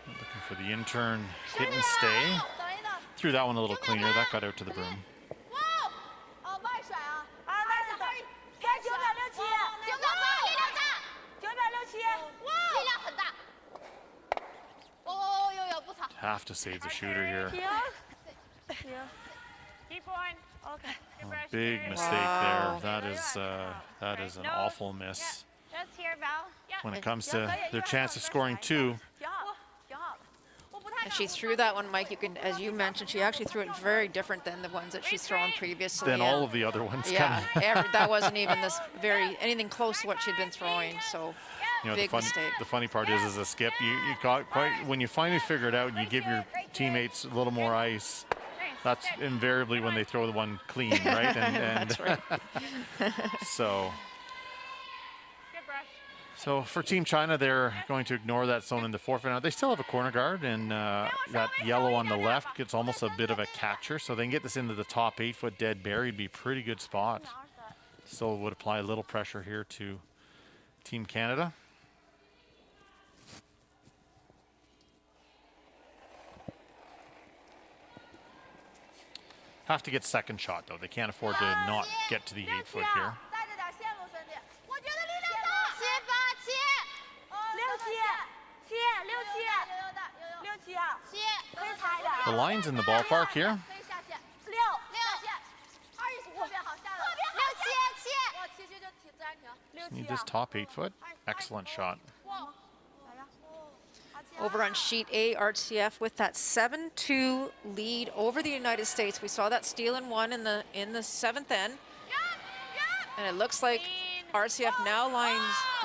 Looking for the in-turn hit and stay. Threw that one a little cleaner. That got out to the broom. 哦，外甩啊！啊，外甩，该967，968，力量大，967，哇，力量很大。哦哟哟，不草。 Have to save the shooter here. Keep going. Okay. Big mistake there. That is an awful miss. Just here, Val. When it comes to their chance of scoring 2. And she threw that one, Mike, you can, as you mentioned, she actually threw it very different than the ones that she's thrown previously. Than all of the other ones yeah, coming. that wasn't even anything close to what she'd been throwing, so You know, big mistake. the funny part is a skip. You got quite, when you finally figure it out and you give your teammates a little more ice, that's invariably when they throw the one clean, right? And That's right. So for Team China, they're going to ignore that zone in the forfeit. Now, they still have a corner guard, and that yellow on the left gets almost a bit of a catcher, so they can get this into the top 8-foot dead buried, be a pretty good spot. Still would apply a little pressure here to Team Canada. Have to get second shot, though. They can't afford to not get to the 8-foot here. The line's in the ballpark here. Just need this top 8-foot. Excellent shot. Over on sheet A, RCF with that 7-2 lead over the United States. We saw that steal in one in the 7th end. And it looks like RCF now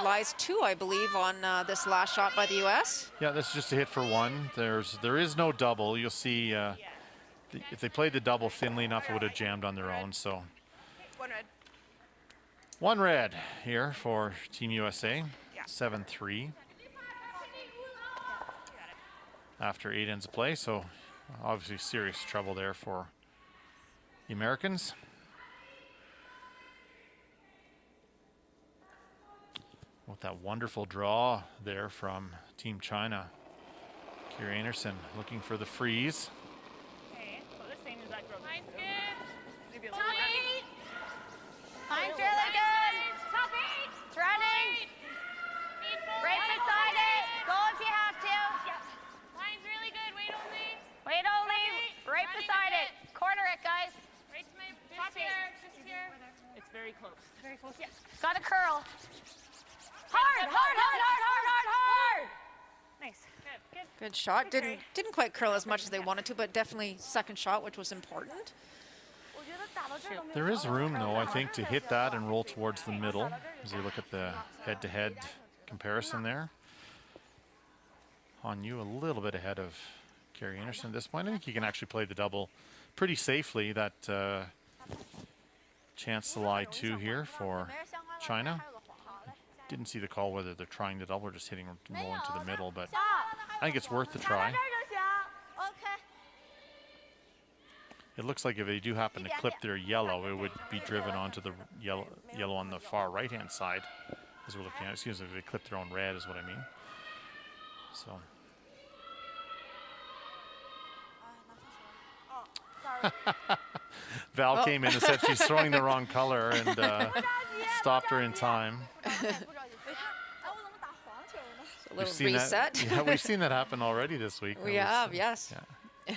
lies 2, I believe, on this last shot by the U.S. Yeah, that's just a hit for 1. There is no double. You'll see if they played the double thinly enough, it would have jammed on their own. So 1 red here for Team USA, 7-3. After 8 ends of play, so obviously serious trouble there for the Americans. With that wonderful draw there from Team China. Kira Anderson looking for the freeze. Okay, so the same as that girl. Line's good. Maybe a little less. Line's really good. Top 8. It's running. Right beside it. Go if you have to. Yep. Line's really good. Wait only. Wait only. Right Running beside with it. Corner it, guys. Right to my top here. Just here. It's very close. Very close. Yeah. Got a curl. Hard, hard, hard, hard, hard, hard, hard. Nice. Good. Good. Good shot. Didn't quite curl as much as they wanted to, but definitely second shot, which was important. There is room, though, I think, to hit that and roll towards the middle. As you look at the head-to-head comparison there. On you a little bit ahead of Carrie Anderson at this point. I think you can actually play the double pretty safely. That chance to lie 2 here for China. Didn't see the call whether they're trying the double or just hitting low into the middle, but I think it's worth the try. It looks like if they do happen to clip their yellow, it would be driven onto the yellow on the far right-hand side, as we're looking at. Excuse me, if they clip their own red is what I mean. So. Val came in and said she's throwing the wrong color and stopped her in time. A little reset. That, yeah, we've seen that happen already this week. We have, yes. Yeah.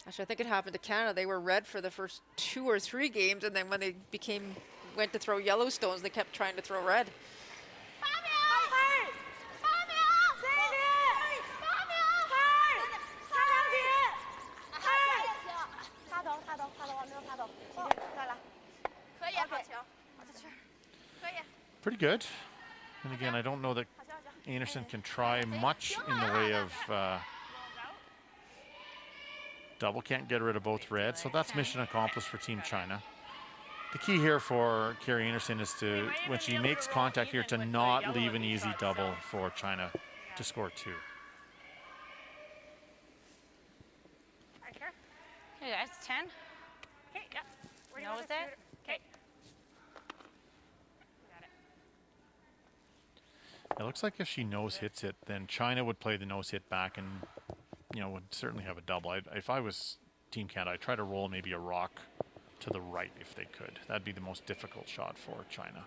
Actually, I think it happened to Canada. They were red for the first 2 or 3 games, and then when they went to throw Yellowstones, they kept trying to throw red. Pretty good. And again, I don't know that Anderson can try much in the way of double. Can't get rid of both reds, so that's mission accomplished for Team China. The key here for Carrie Anderson is to, when she makes contact here, to not leave an easy double for China to score 2. Hey guys, 10. Okay, yep. Nose it. Okay. It looks like if she nose hits it, then China would play the nose hit back and, would certainly have a double. If I was Team Canada, I'd try to roll maybe a rock to the right if they could. That'd be the most difficult shot for China.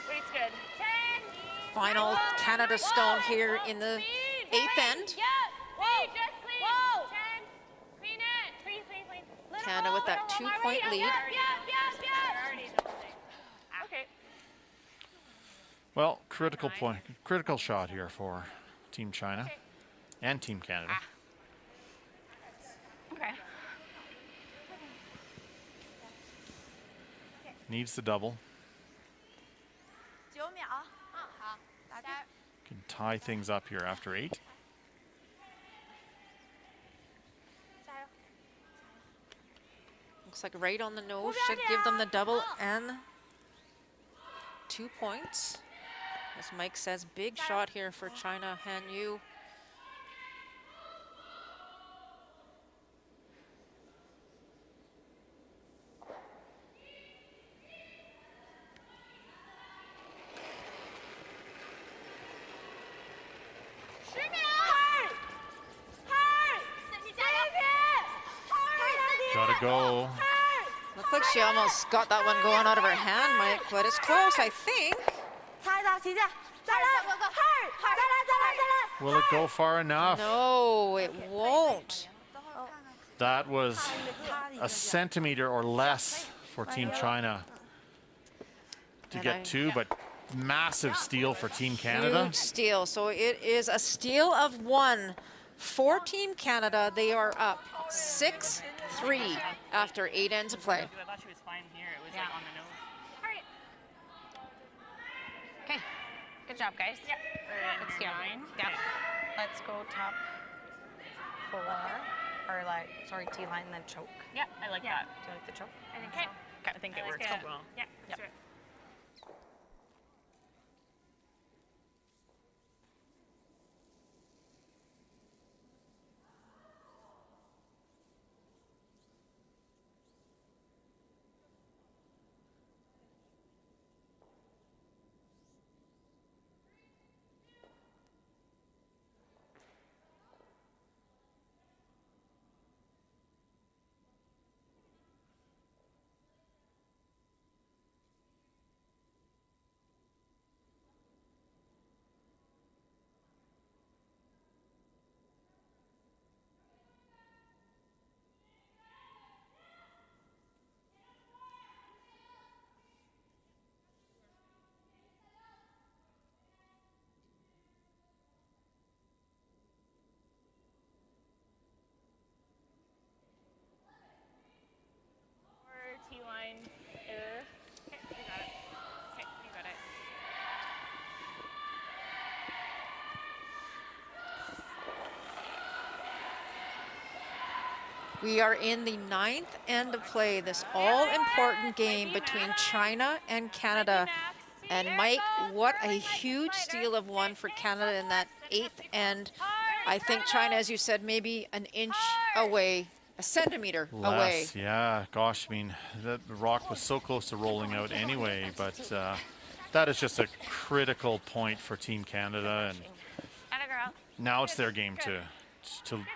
Weight's good. 10. Final Canada stone here in the 8th end. Yeah. Whoa. Just clean. Whoa. 10. Clean it. Clean. Canada with that 2-point lead. Yeah. Okay. Well, critical shot here for Team China and Team Canada. Okay. Needs the double. Can tie things up here after 8. Looks like right on the nose should give them the double and 2 points. As Mike says, big shot here for China. Han Yu. Gotta go. Looks like she almost got that one going out of her hand, Mike, but it's close, I think. Will it go far enough? No, it won't. That was a centimeter or less for Team China to get 2, but massive steal for Team Canada. Huge steal. So it is a steal of 1 for Team Canada. They are up 6-3 after 8 ends of play. I thought she was fine here. It was like on the nose. All right. Okay. Good job, guys. Yep. Let's go. Yep. Let's go top 4. Or like, sorry, T-line, then choke. Yeah, I like that. Do you like the choke? I think so. Okay. I think it Let's works go. well. Yeah, that's right. We are in the 9th end of play, this all-important game between China and Canada. And Mike, what a huge steal of one for Canada in that 8th end. I think China, as you said, maybe an inch away, a centimeter away. Less, yeah. Gosh, I mean, the rock was so close to rolling out anyway, but that is just a critical point for Team Canada, and now it's their game to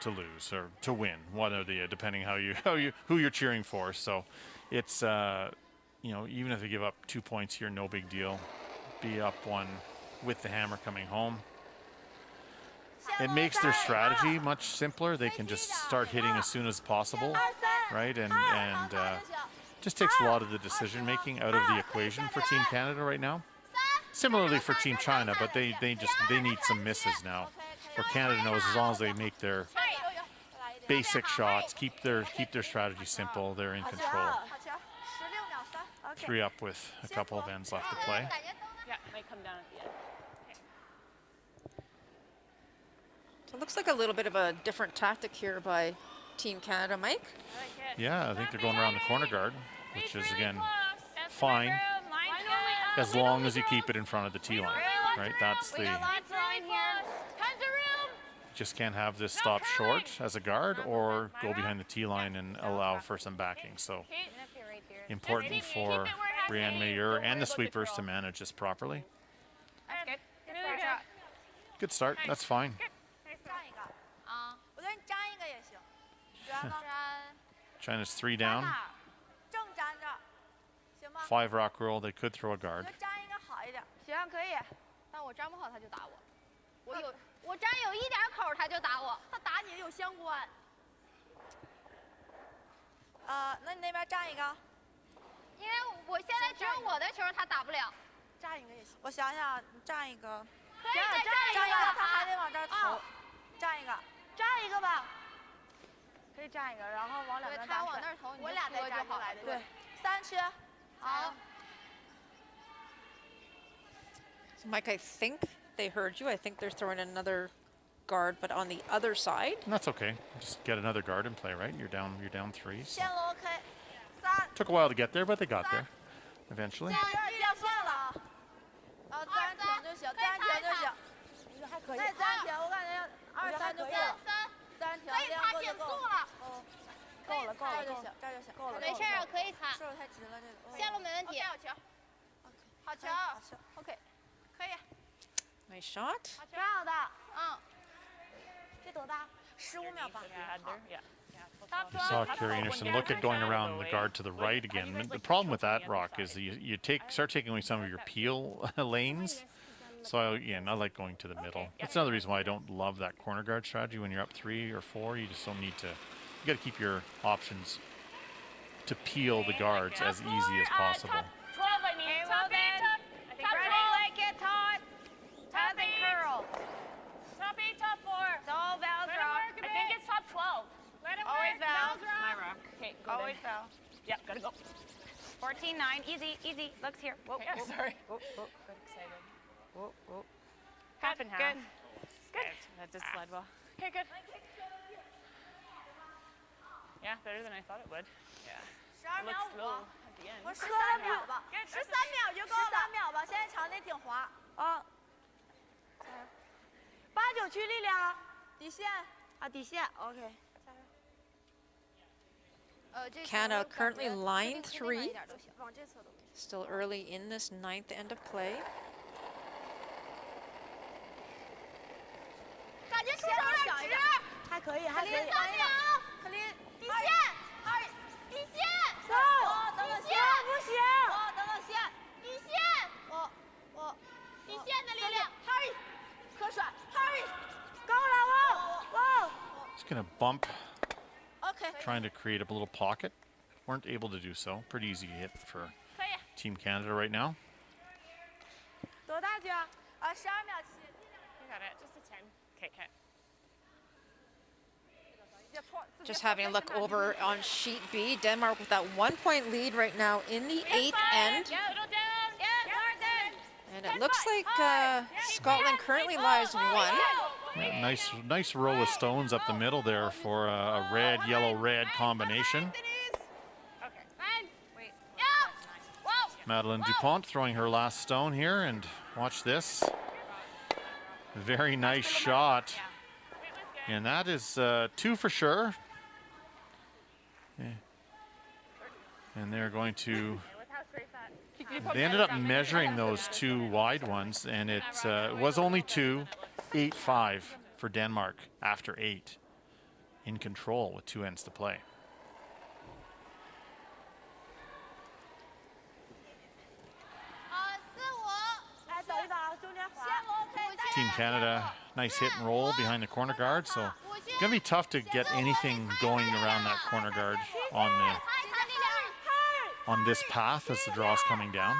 lose or to win, one or the depending who you're cheering for. So it's you know, even if they give up 2 points here, no big deal. Be up one with the hammer coming home. It makes their strategy much simpler. They can just start hitting as soon as possible, right? And just takes a lot of the decision making out of the equation for Team Canada right now. Similarly for Team China, but they need some misses now. Where Canada knows as long as they make their basic shots, keep their strategy simple, they're in control. 3 up with a couple of ends left to play. Yeah, it might come down at the end. So it looks like a little bit of a different tactic here by Team Canada. Mike? Yeah, I think they're going around the corner guard, which is, again, fine, as long as you keep it in front of the T line, right? That's the... Just can't have this stop short as a guard or go behind the T line and allow for some backing. So important for Brianne Mayer and the sweepers to manage this properly. Good start. That's fine. China's 3 down. 5 rock roll. They could throw a guard. 我站有一点口，他就打我。他打你有相关。那你那边站一个。因为我现在只有我的球，他打不了。站一个也行。我想想，站一个。可以再站一个，他还得往这儿投。站一个，站一个吧。可以站一个，然后往两边打。他往那儿投，我俩再站过来。对，3区。好。Mike, I think they heard you. I think they're throwing another guard, but on the other side. And that's okay. Just get another guard in play, right? You're down 3. So. 线路 OK。Took a while to get there, but they got there eventually. 掉线了。暂停就行，暂停就行。还可以。再暂停，我感觉2、3就够了。暂停，可以擦减速了。够了，这就行，这就行。够了。没事，可以擦。是不是太直了？这个。线路没问题。好球。好球。好球。OK。可以。 Nice shot. 挺好的，这多大？15秒吧。Saw Carrie Anderson look at going around the guard to the right again. The problem with that rock is that you start taking away some of your peel lanes. So again, I like going to the middle. That's another reason why I don't love that corner guard strategy. When you're up 3 or 4, you just don't need to. You got to keep your options to peel the guards as easy as possible. 12, I need. Top 8, top 12. Top and curl. Top 8, top 4. All valves rock. I think it's top 12. Let it Always work. valves. My rock. Okay, go Always then. valve. Yep, gotta go. 14-9, easy, easy. Looks here. Whoa, Yeah, whoa. sorry. Whoa, whoa. Got excited. Whoa, whoa. Half and half. Good. Good. That did slide well. Okay, good. Yeah, better than I thought it would. Yeah. It looks slow at the end. 13秒吧，13秒就够了。13秒吧，现在场地挺滑啊。8、9区力量，底线啊，底线 OK。 Canada currently line 3. Still early in this 9th end of play. 感觉出手有点直，还可以，还可以。3秒，可林，底线，2，底线，走，等等线，不行，等等线，底线，我，底线的力量，Harry，可甩，Harry，够了，我。 Just gonna bump. OK。 Trying to create a little pocket. Weren't able to do so. Pretty easy hit for Team Canada right now. 多大局啊？12秒7。 You got it. Just a 10. Okay, okay. Just having a look over on sheet B. Denmark with that 1-point lead right now in the 8th end. And it looks like Scotland currently lies 1. Nice row of stones up the middle there for a red, yellow, red combination. Madeline Dupont throwing her last stone here, and watch this. Very nice shot. And that is 2 for sure. And they're going to, they ended up measuring those 2 wide ones, and it was only 2, 8-5 for Denmark after 8. In control with 2 ends to play. Team Canada, nice hit and roll behind the corner guard, so it's gonna be tough to get anything going around that corner guard on this path as the draw's coming down.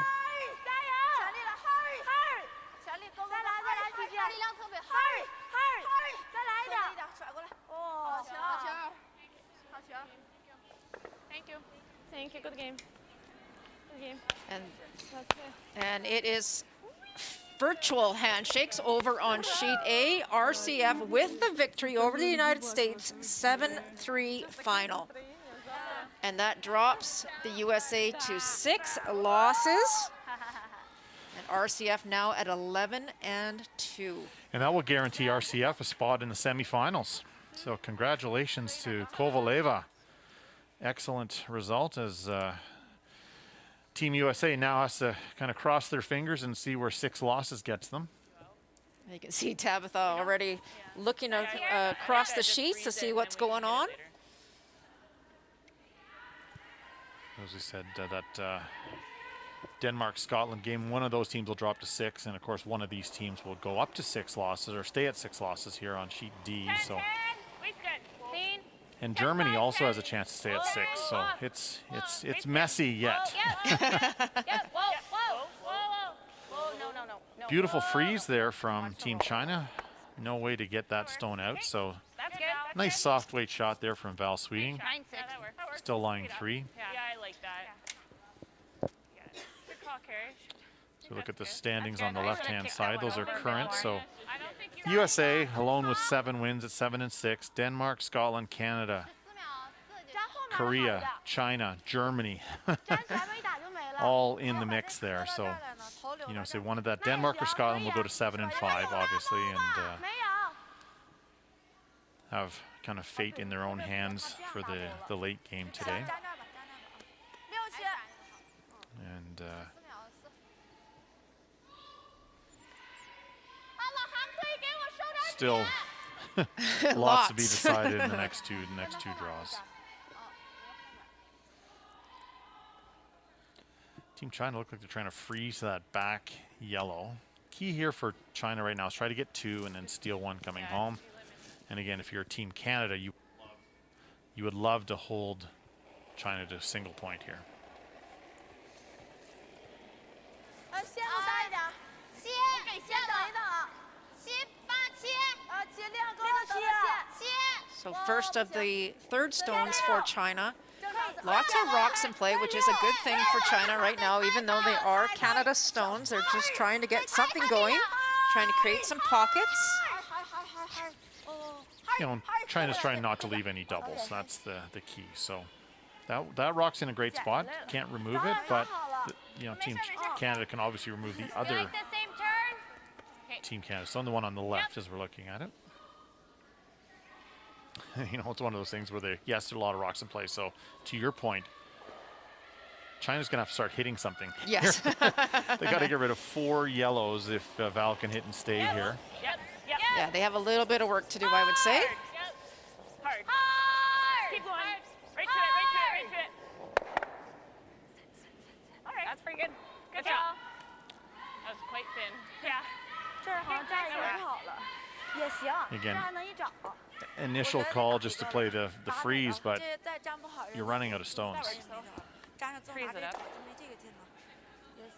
Thank you. Good game. Good game. And it is virtual handshakes over on sheet A. RCF with the victory over the United States, 7-3 final. And that drops the USA to 6 losses. And RCF now at 11-2. And that will guarantee RCF a spot in the semifinals. So congratulations to Kovaleva. Excellent result as Team USA now has to kind of cross their fingers and see where 6 losses gets them. You can see Tabitha already looking across the sheets to see what's going on. As we said, that Denmark-Scotland game, one of those teams will drop to 6, and of course one of these teams will go up to 6 losses or stay at 6 losses here on sheet D. So. And Germany also has a chance to stay at 6, so it's messy yet. Beautiful freeze there from Team China. No way to get that stone out, so nice soft weight shot there from Val Sweeting. Still lying 3. Yeah, I like that. Good call, Carrie. So look at the standings on the left-hand side. Those are current, so USA alone with 7 wins at 7-6. Denmark, Scotland, Canada, Korea, China, Germany, all in the mix there. So, you know, say one of that Denmark or Scotland will go to 7-5, obviously, and have kind of fate in their own hands for the late game today. And still lots to be decided in the next two draws. Team China look like they're trying to freeze that back yellow. Key here for China right now is try to get 2 and then steal 1 coming home. And again, if you're Team Canada, you would love to hold China to a single point here. So first of the 3rd stones for China. Lots of rocks in play, which is a good thing for China right now, even though they are Canada stones. They're just trying to get something going, trying to create some pockets. You know, China's trying not to leave any doubles. That's the key. So that rock's in a great spot. Can't remove it, but you know, Team Canada can obviously remove the other Team Canada. So the one on the left as we're looking at it. You know, it's one of those things where yes, there are a lot of rocks in play. So to your point, China's going to have to start hitting something. Yes. They got to get rid of 4 yellows if Val can hit and stay here. Yeah, they have a little bit of work to do, I would say. Hard. Keep going. Right to it. All right. That's pretty good. Good job. That was quite thin. Yeah. Again, initial call just to play the freeze, but you're running out of stones. Freeze it up.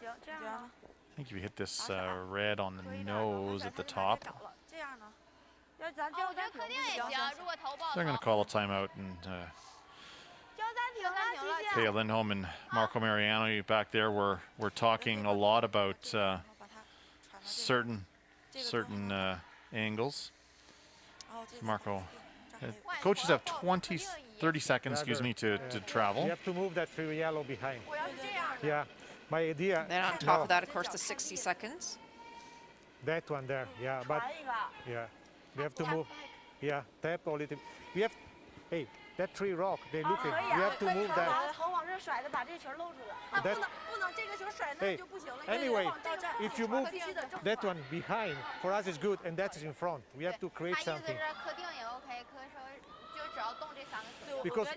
I think if you hit this red on the nose at the top, they're going to call a timeout, and Pia Lindholm and Marco Mariano back there were talking a lot about certain angles. Marco. Coaches have 30 seconds, excuse me, to travel. You have to move that 3 yellow behind. Yeah, my idea. Then on top of that, of course, the 60 seconds. That one there, yeah, but yeah, we have to move. Yeah, tap a little. We have, hey, that 3 rock, they look it. We have to move that. That hey, anyway, if you move that one behind, for us is good, and that is in front. We have to create something. Because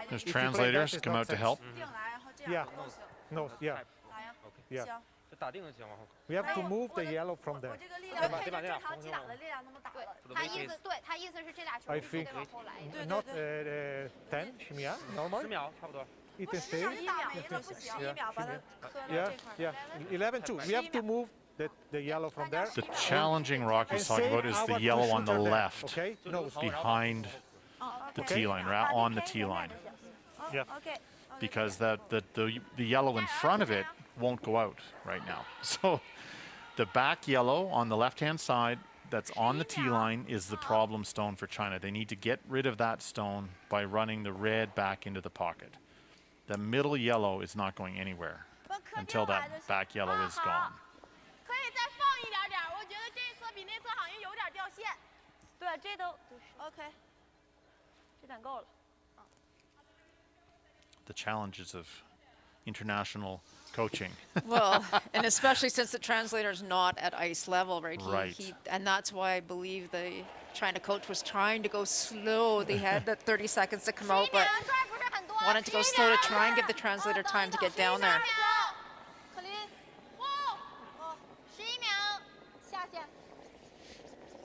there's translators come out to help. Yeah, no, yeah, yeah. We have to move the yellow from there. I think not 10 shimia, normal. It can stay. Yeah. 11-2. We have to move the yellow from there. The challenging rock he's talking about is the yellow on the left, okay? behind the tee line, right on the tee line. Yeah. Because the yellow in front of it won't go out right now. So the back yellow on the left-hand side that's on the tee line is the problem stone for China. They need to get rid of that stone by running the red back into the pocket. The middle yellow is not going anywhere until that back yellow is gone. The challenges of international coaching. Well, and especially since the translator's not at ice level, right? Right. And that's why I believe the China coach was trying to go slow. They had the 30 seconds to come out, but wanted to go slow to try and give the translator time to get down there.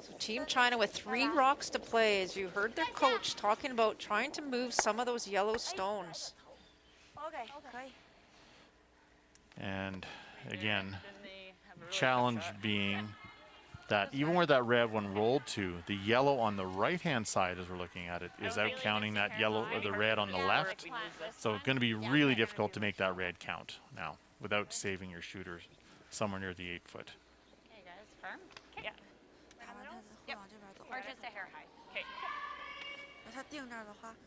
So Team China with 3 rocks to play, as you heard their coach talking about trying to move some of those yellow stones. And again, challenge being that even where that red one rolled to, the yellow on the right-hand side, as we're looking at it, is out counting that yellow or the red on the left. So it's going to be really difficult to make that red count now without saving your shooters somewhere near the 8-foot. Okay, guys, firm. Okay. Yep. Or just a hair high. Okay.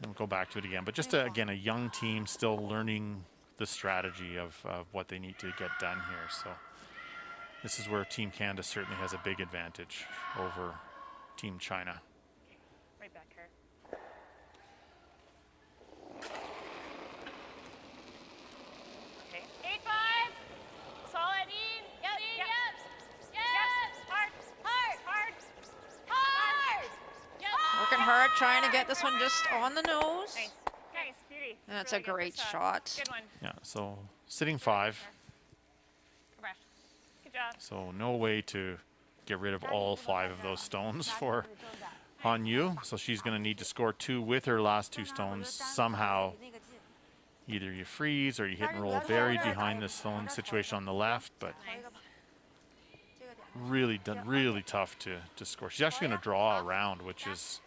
And we'll go back to it again. But just, again, a young team still learning the strategy of what they need to get done here. So this is where Team Canada certainly has a big advantage over Team China. Right back here. Okay. 8-5. Solid. Yep. Hard. Working hard, trying to get this one just on the nose. Nice. Beauty. That's a great shot. Good one. Yeah, so sitting 5. Good job. So no way to get rid of all 5 of those stones for Han Yu. So she's going to need to score 2 with her last 2 stones somehow. Either you freeze or you hit and roll buried behind the stone situation on the left, but really tough to score. She's actually going to draw around, which is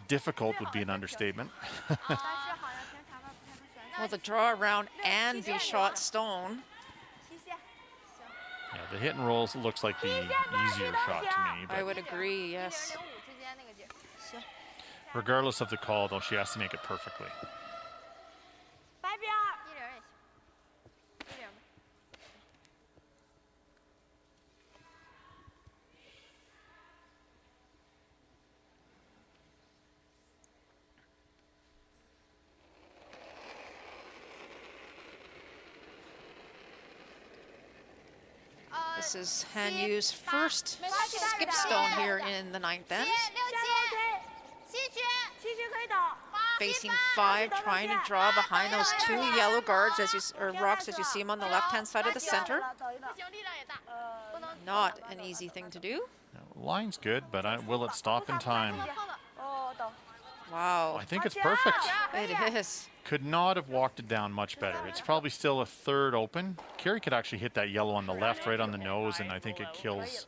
difficult would be an understatement. Well, the draw around and be shot stone. Yeah, the hit and rolls looks like the easier shot to me. But I would agree, yes. regardless of the call, though, she has to make it perfectly. This is Han Yu's first skip stone here in the 9th end. Facing 5, trying to draw behind those 2 yellow guards or rocks as you see them on the left-hand side of the center. Not an easy thing to do. Line's good, but will it stop in time? Wow. I think it's perfect. It is. Could not have walked it down much better. It's probably still a 3rd open. Carrie could actually hit that yellow on the left, right on the nose, and I think it kills.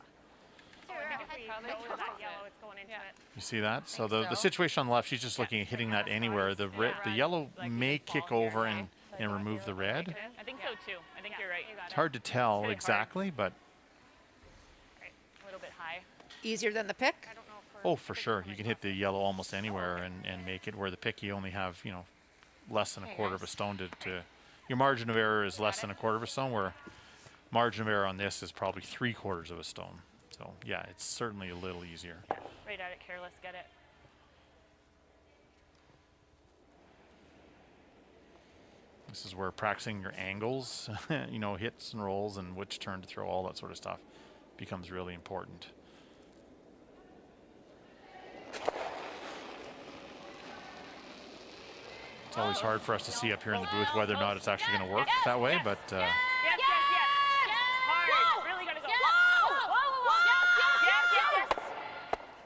You see that? So the situation on the left, she's just looking at hitting that anywhere. The yellow may kick over and remove the red. I think so too. I think you're right. It's hard to tell exactly, but a little bit high. Easier than the pick? Oh, for sure. You can hit the yellow almost anywhere and make it, where the pick you only have, you know, less than a quarter of a stone to your margin of error is less than a quarter of a stone, where margin of error on this is probably 3/4 of a stone. So yeah, it's certainly a little easier. Right at it, careless, get it. This is where practicing your angles, you know, hits and rolls and which turn to throw, all that sort of stuff becomes really important. It's always hard for us to see up here in the booth whether or not it's actually going to work that way, but Yes. Hard. Really gotta go. Yes.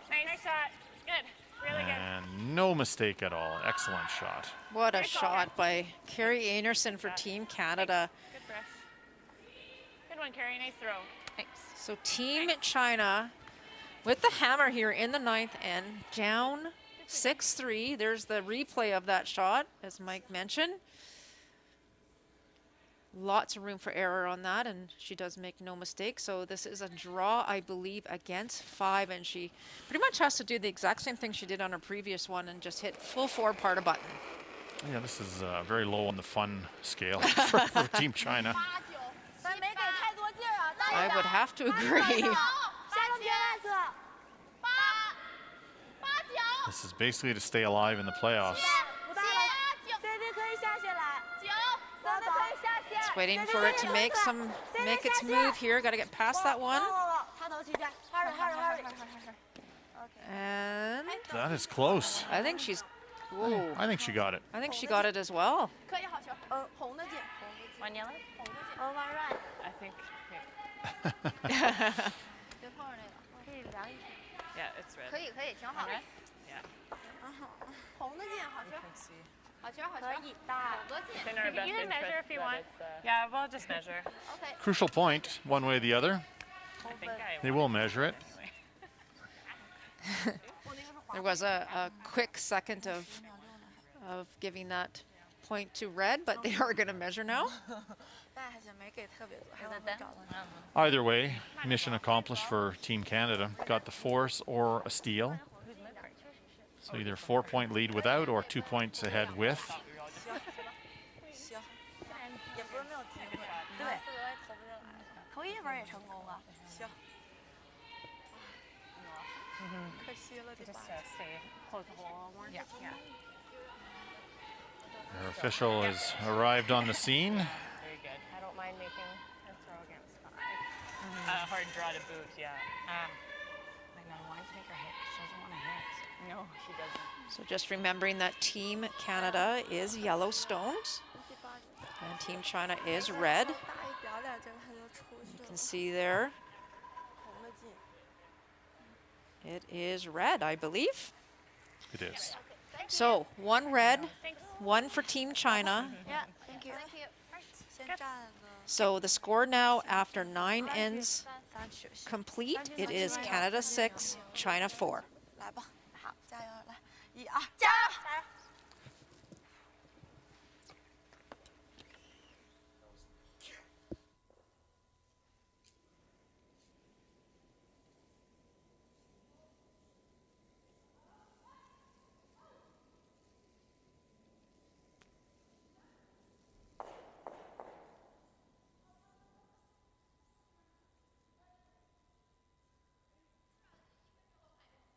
Nice shot. Good. Really good. and no mistake at all. Excellent shot. What a shot by Carrie Anderson for Team Canada. Good brush. Good one, Carrie. Nice throw. Thanks. So Team China with the hammer here in the 9th end, down 6-3. There's the replay of that shot, as Mike mentioned. Lots of room for error on that, and she does make no mistake. So this is a draw, I believe, against 5, and she pretty much has to do the exact same thing she did on her previous one and just hit full forward part of button. Yeah, this is very low on the fun scale for Team China. 但没给太多劲儿啊，大 I 一 would 点。 have to 慢点 agree. 走下中间外侧。8、9。 This is basically to stay alive in the playoffs. 不大了，CD 可以下下来。9，CD 可以下线。 It's waiting for it to make its move here. Got to get past that one. 插头起卷，hurry。 And That is close. I think she's. Whoa. I think she got it. I think she got it as well. 可以好球。红的进。 One yellow? 红的进。one right。 I think. 别碰着那个，可以量一下。 Yeah, it's red. 可以，挺好的。 Yeah. 红的进，好球。 好球。可以的。好多进。 It's in our best You can measure interest if you that want. it's, Yeah, we'll just measure. OK。 Crucial point, one way or the other. I think I They will measure it. anyway. There was a quick second of giving that point to red, but they are going to measure now. 但还行，没给特别多，还能找到。 Either way, mission accomplished for Team Canada. Got the force or a steal. So either 4-point lead without or 2 points ahead with. 行，也不是没有机会。对，投一分也成功了。行。可惜了，这 Just 把。 stay, close the hole a little more. Yeah. Our official has arrived on the scene. Very good. I don't mind making a throw against 5. Hard draw to boot, yeah. I know, I wanted to make her hit. She doesn't want to hit. No, she doesn't. So just remembering that Team Canada is yellow stones and Team China is red. 大一点点，结果他就出去 You 了。 can see there 红的进。 it is red, I believe. It is. So 1 red, 1 for Team China. Yeah, thank you. Thank you. 先站个。 So the score now after 9 ends complete, it is Canada 6, China 4. 来吧，好，加油，来，1、2，加油！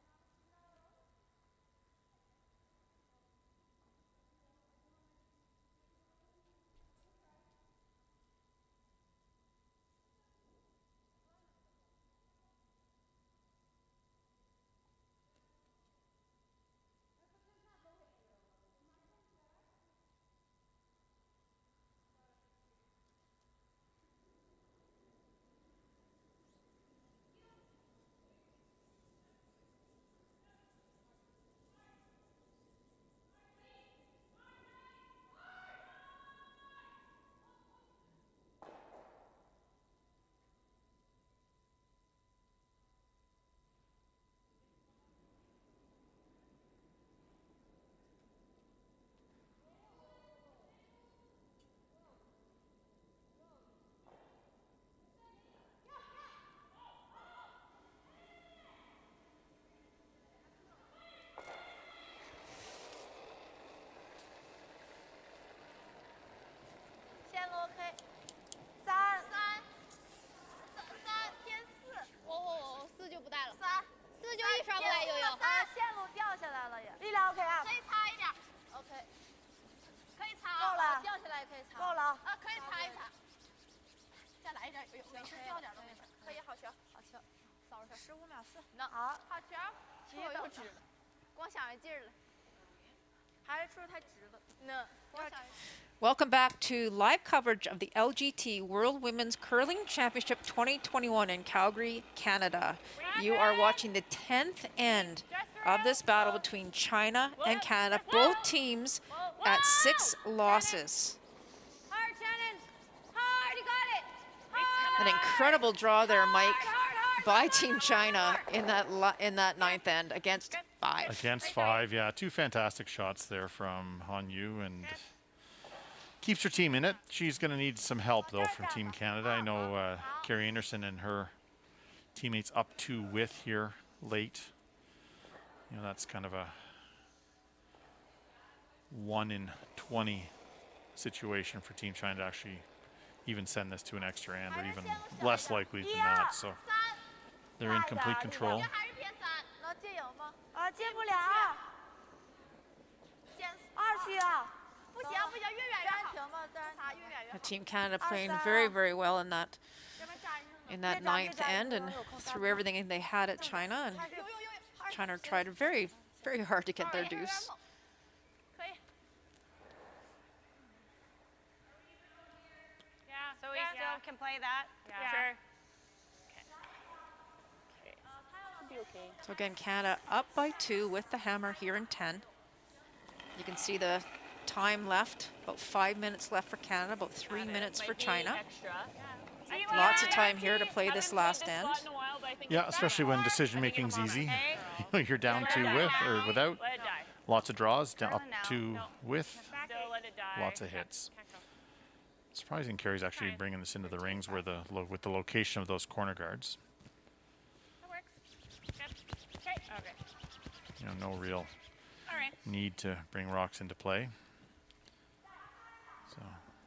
All 够了。可以擦一擦。再来一点，没事，掉点都没事。可以，好球，好球。15秒4。能。好，好球。最后又直了，光想着劲儿了。还是出的太直了。那光想。Welcome back to live coverage of the LGT World Women's Curling Championship 2021 in Calgary, Canada. You are watching the 10th end of this battle between China and Canada, both teams at 6 losses. Hard, Shannon. Hard, you got it. Hard. An incredible draw there, Mike, by Team China in that 9th end against 5. Against 5, yeah. 2 fantastic shots there from Han Yu, and keeps her team in it. She's going to need some help, though, from Team Canada. I know Carrie Anderson and her teammates up 2 with here late. You know, that's kind of a 1 in 20 situation for Team China to actually even send this to an extra end, or even less likely than that. So they're in complete control. 能接有吗？接不了。2区啊。不行不行，越远越好。停吧，擦越远越好。 Team Canada playing very, very well in that 9th end and threw everything they had at China, and China tried very, very hard to get their deuce. Yeah, so we still can play that? Yeah. Sure. So again, Canada up by 2 with the hammer here in 10. You can see the time left, about 5 minutes left for Canada, about 3 minutes for China. Lots of time here to play this last end. Yeah, especially when decision making's easy. You're down 2 with or without. Lots of draws, down up 2 with. Lots of hits. Surprising Carrie's actually bringing this into the rings where with the location of those corner guards. You know, no real need to bring rocks into play. So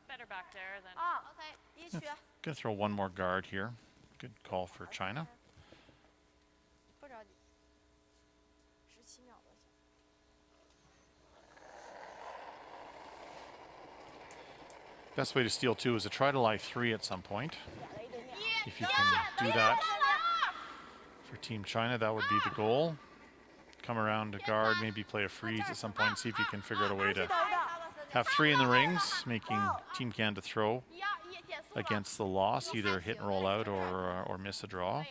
Better back there than. OK，1区。 Gonna throw one more guard here. Good call for China. 不着急。17秒多。 Best way to steal 2 is to try to lie 3 at some point. If you can do that for Team China, that would be the goal. Come around to guard, maybe play a freeze at some point, see if you can figure out a way to have 3 in the rings, making Team Canada throw against the loss, either hit and roll out or miss a draw.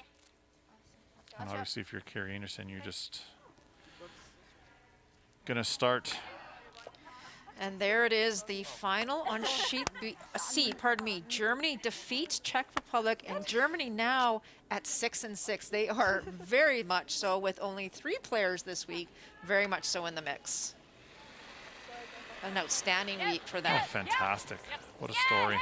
And obviously, if you're Carrie Anderson, you're just gonna start. And there it is, the final on sheet C, pardon me. Germany defeats Czech Republic, and Germany now at 6-6. They are very much so, with only 3 players this week, very much so in the mix. An outstanding week for them. Oh, fantastic. What a story.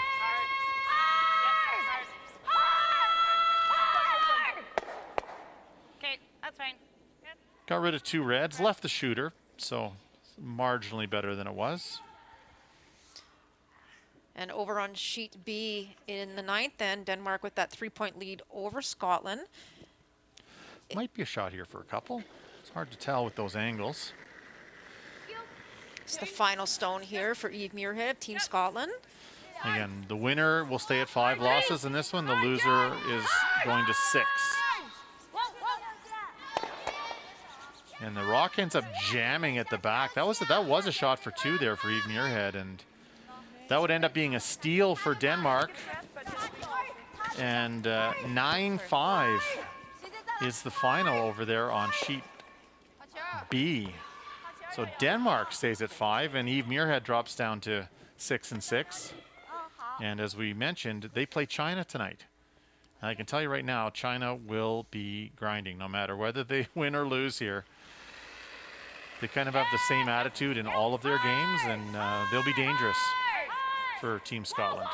Okay, that's fine. Got rid of 2 reds, left the shooter, so marginally better than it was. And over on sheet B in the 9th end, Denmark with that 3-point lead over Scotland. Might be a shot here for a couple. It's hard to tell with those angles. It's the final stone here for Eve Muirhead of Team Scotland. Again, the winner will stay at 5 losses in this one. The loser is going to 6. And the rock ends up jamming at the back. That was a shot for 2 there for Eve Muirhead, and that would end up being a steal for Denmark. And 9-5 is the final over there on sheet B. So Denmark stays at 5, and Eve Muirhead drops down to 6-6. And as we mentioned, they play China tonight. And I can tell you right now, China will be grinding no matter whether they win or lose here. They kind of have the same attitude in all of their games, and they'll be dangerous for Team Scotland.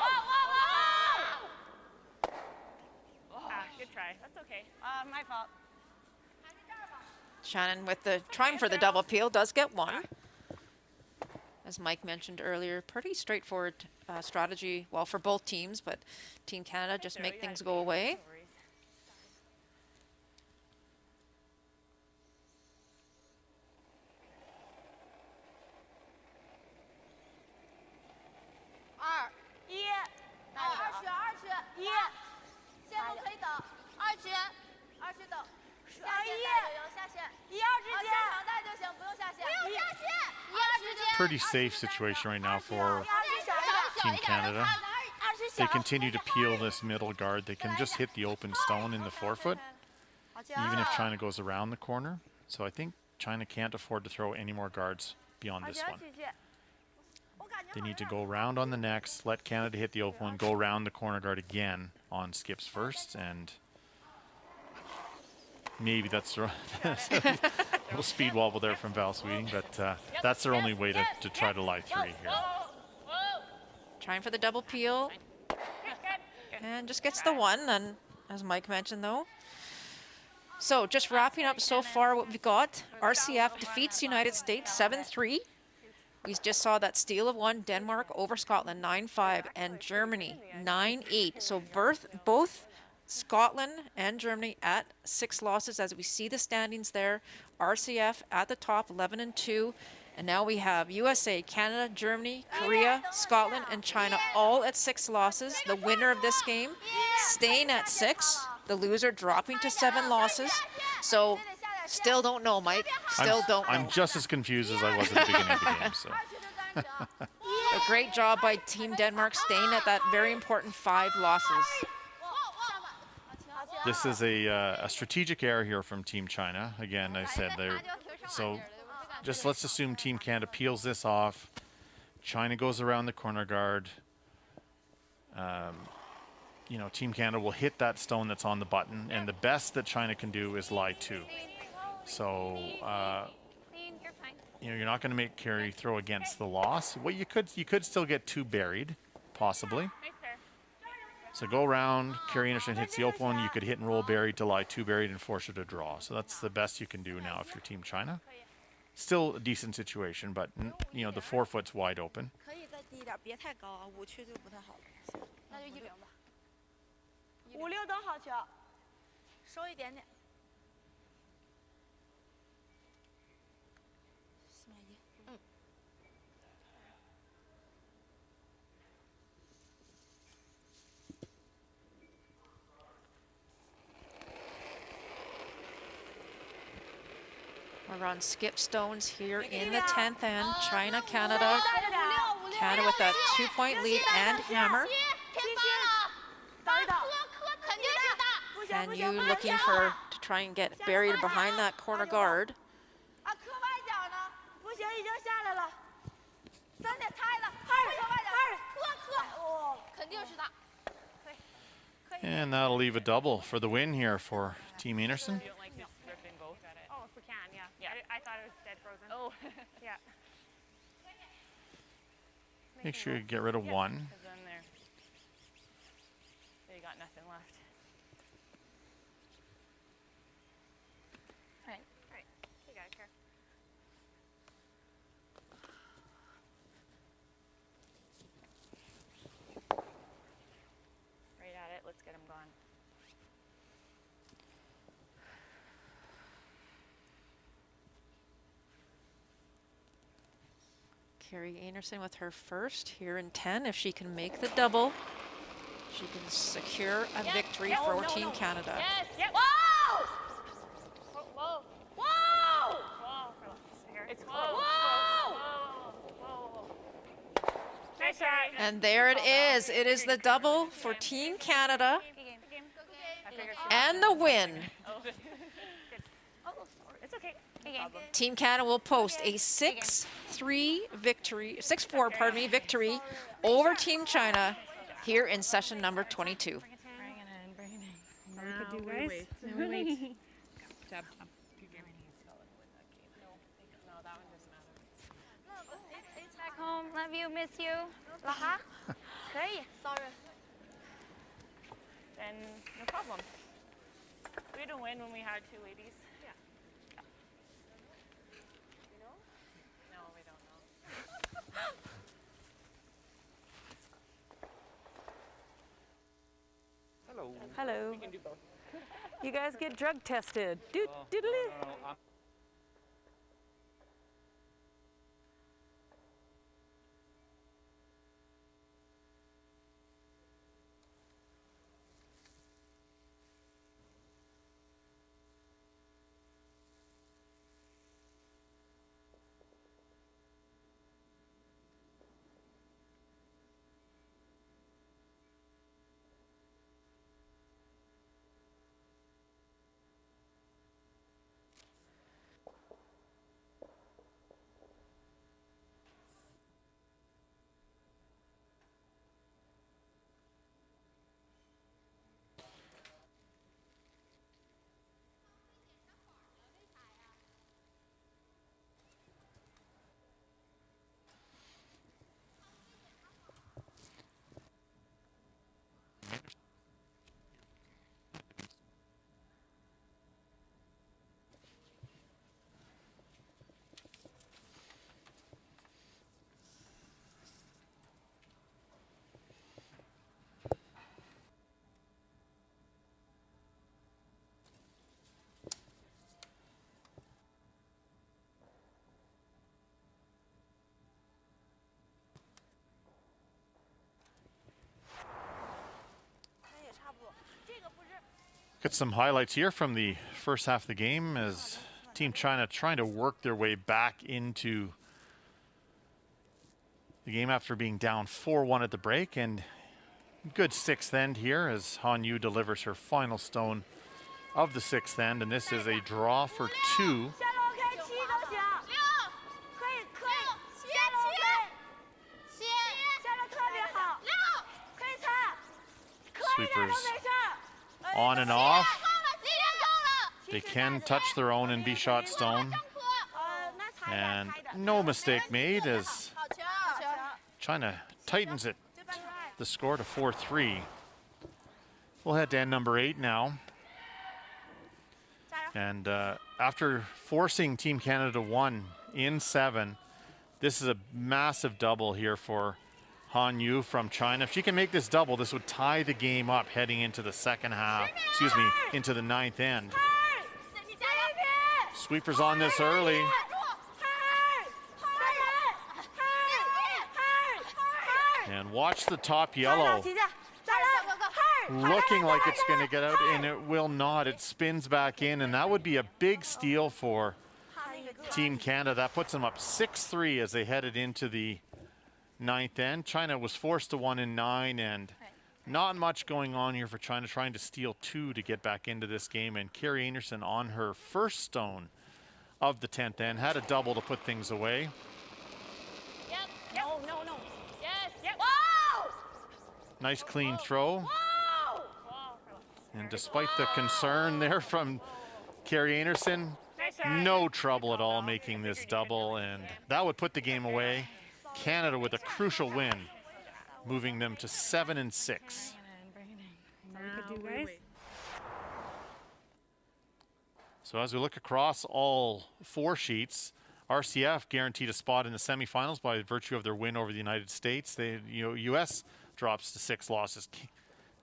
Good try. That's okay. My fault. Shannon with the trying for the double peel does get 1. As Mike mentioned earlier, pretty straightforward strategy, well, for both teams, but Team Canada just make things go away. pretty safe situation right now for Team Canada. They continue to peel this middle guard. They can just hit the open stone in the forefoot, even if China goes around the corner. So I think China can't afford to throw any more guards beyond this one. They need to go around on the next, let Canada hit the open one, go around the corner guard again on skips first, and maybe that's a little speed wobble there from Val Sweeting, but that's their only way to try to lie 3 here. Trying for the double peel. And just gets the 1, and as Mike mentioned, though. So just wrapping up so far what we've got. RCF defeats United States 7-3. We just saw that steal of 1, Denmark over Scotland 9-5, and Germany 9-8. So both Scotland and Germany at 6 losses as we see the standings there. RCF at the top 11-2. And now we have USA, Canada, Germany, Korea, Scotland, and China all at 6 losses. The winner of this game staying at 6. The loser dropping to 7 losses. So still don't know, Mike. Still don't know. I'm just as confused as I was at the beginning of the game. So. A great job by Team Denmark staying at that very important 5 losses. This is a strategic error here from Team China. Again, I said so just let's assume Team Canada peels this off. China goes around the corner guard. You know, Team Canada will hit that stone that's on the button, and the best that China can do is lie 2. So, you know, you're not going to make Carey throw against the loss. Well, you could still get 2 buried, possibly. So go around, Carey Anderson hits the open one, you could hit and roll buried to lie 2 buried and force her to draw. So that's the best you can do now if you're Team China. Still a decent situation, but, you know, the forefoot's wide open. 5、6都好球，收一点点。We're on skip stones here in the 10th end. China, Canada. Canada with that 2-point lead and hammer. And you looking to try and get buried behind that corner guard. And that'll leave a double for the win here for Team Anderson. Oh, if we can, yeah. I thought it was dead frozen. Oh, yeah. Make sure you get rid of 1. They got nothing left. Right. You got it, Care. Right at it. Let's get him gone. Carey Anderson with her first here in 10. If she can make the double, she can secure a victory for Team Canada. Yes. Yep. Whoa! Whoa. Whoa! It's close. Whoa! Nice shot. And there it is. It is the double for Team Canada and the win. It's okay. Team Canada will post a 6-3 victory, 6-4, pardon me, victory over Team China here in session number 22. Bring it in. Now we could do wait. Now we wait. Jab. Back home. Love you. Miss you. 老哈，可以，sorry。 Then no problem. We didn't win when we had 2 ladies. Yeah. You know? No, we don't know. Hello. Hello. We can do both. You guys get drug tested. Doodly. Got some highlights here from the first half of the game as Team China trying to work their way back into the game after being down 4-1 at the break, and good sixth end here as Han Yu delivers her final stone of the sixth end, and this is a draw for 2. Sweepers on and off. They can touch their own and be shot stone. And no mistake made as China tightens it, the score to 4-3. We'll head to end number 8 now. And after forcing Team Canada 1 in 7, this is a massive double here for Han Yu from China. If she can make this double, this would tie the game up heading into the second half, excuse me, into the 9th end. Sweepers on this early. And watch the top yellow. Looking like it's going to get out, and it will not. It spins back in, and that would be a big steal for Team Canada. That puts them up 6-3 as they headed into the 9th end. China was forced to 1 in 9, and not much going on here for China, trying to steal 2 to get back into this game. And Carrie Anderson on her first stone of the 10th end had a double to put things away. No. Yes. Yep. Nice clean throw. And despite the concern there from Carrie Anderson, no trouble at all making this double, and that would put the game away. Canada with a crucial win, moving them to 7-6. So as we look across all 4 sheets, RCF guaranteed a spot in the semifinals by virtue of their win over the United States. US drops to 6 losses.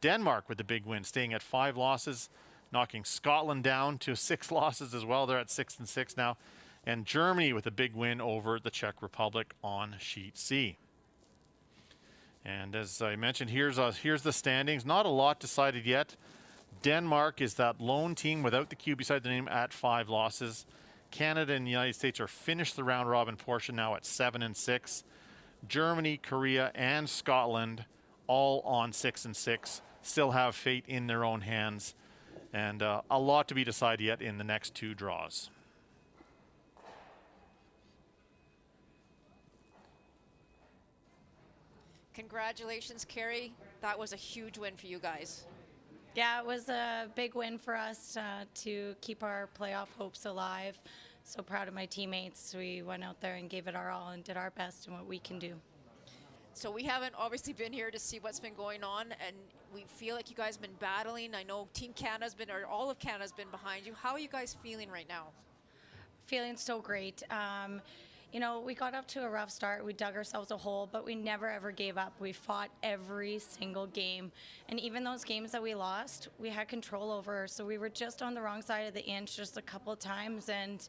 Denmark with the big win, staying at 5 losses, knocking Scotland down to 6 losses as well. They're at 6-6 now. And Germany with a big win over the Czech Republic on sheet C. And as I mentioned, here's the standings. Not a lot decided yet. Denmark is that lone team without the Q beside the name at 5 losses. Canada and the United States are finished the round robin portion now at 7-6. Germany, Korea, and Scotland all on 6-6. Still have fate in their own hands. And a lot to be decided yet in the next 2 draws. Congratulations, Carrie. That was a huge win for you guys. Yeah, it was a big win for us to keep our playoff hopes alive. So proud of my teammates. We went out there and gave it our all and did our best in what we can do. So we haven't obviously been here to see what's been going on, and we feel like you guys have been battling. I know Team Canada's been, or all of Canada's been behind you. How are you guys feeling right now? Feeling so great. You know, we got up to a rough start. We dug ourselves a hole, but we never ever gave up. We fought every single game. And even those games that we lost, we had control over. So we were just on the wrong side of the inch just a couple of times. And,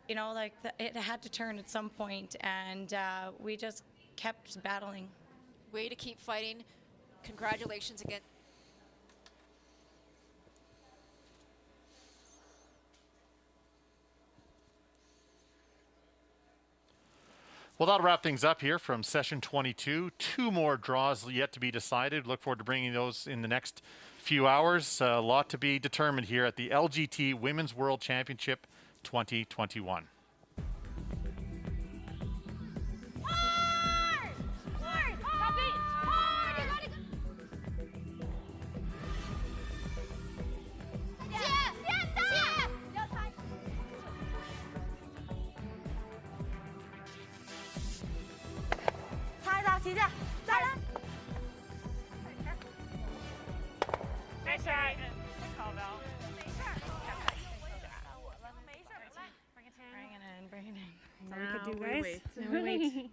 you know, like it had to turn at some point. And we just kept battling. Way to keep fighting. Congratulations again. Well, that'll wrap things up here from session 22. 2 more draws yet to be decided. Look forward to bringing those in the next few hours. A lot to be determined here at the LGT Women's World Championship 2021. Nice shot. Call bell. Bring it in. That's all we could do, guys. Now we wait.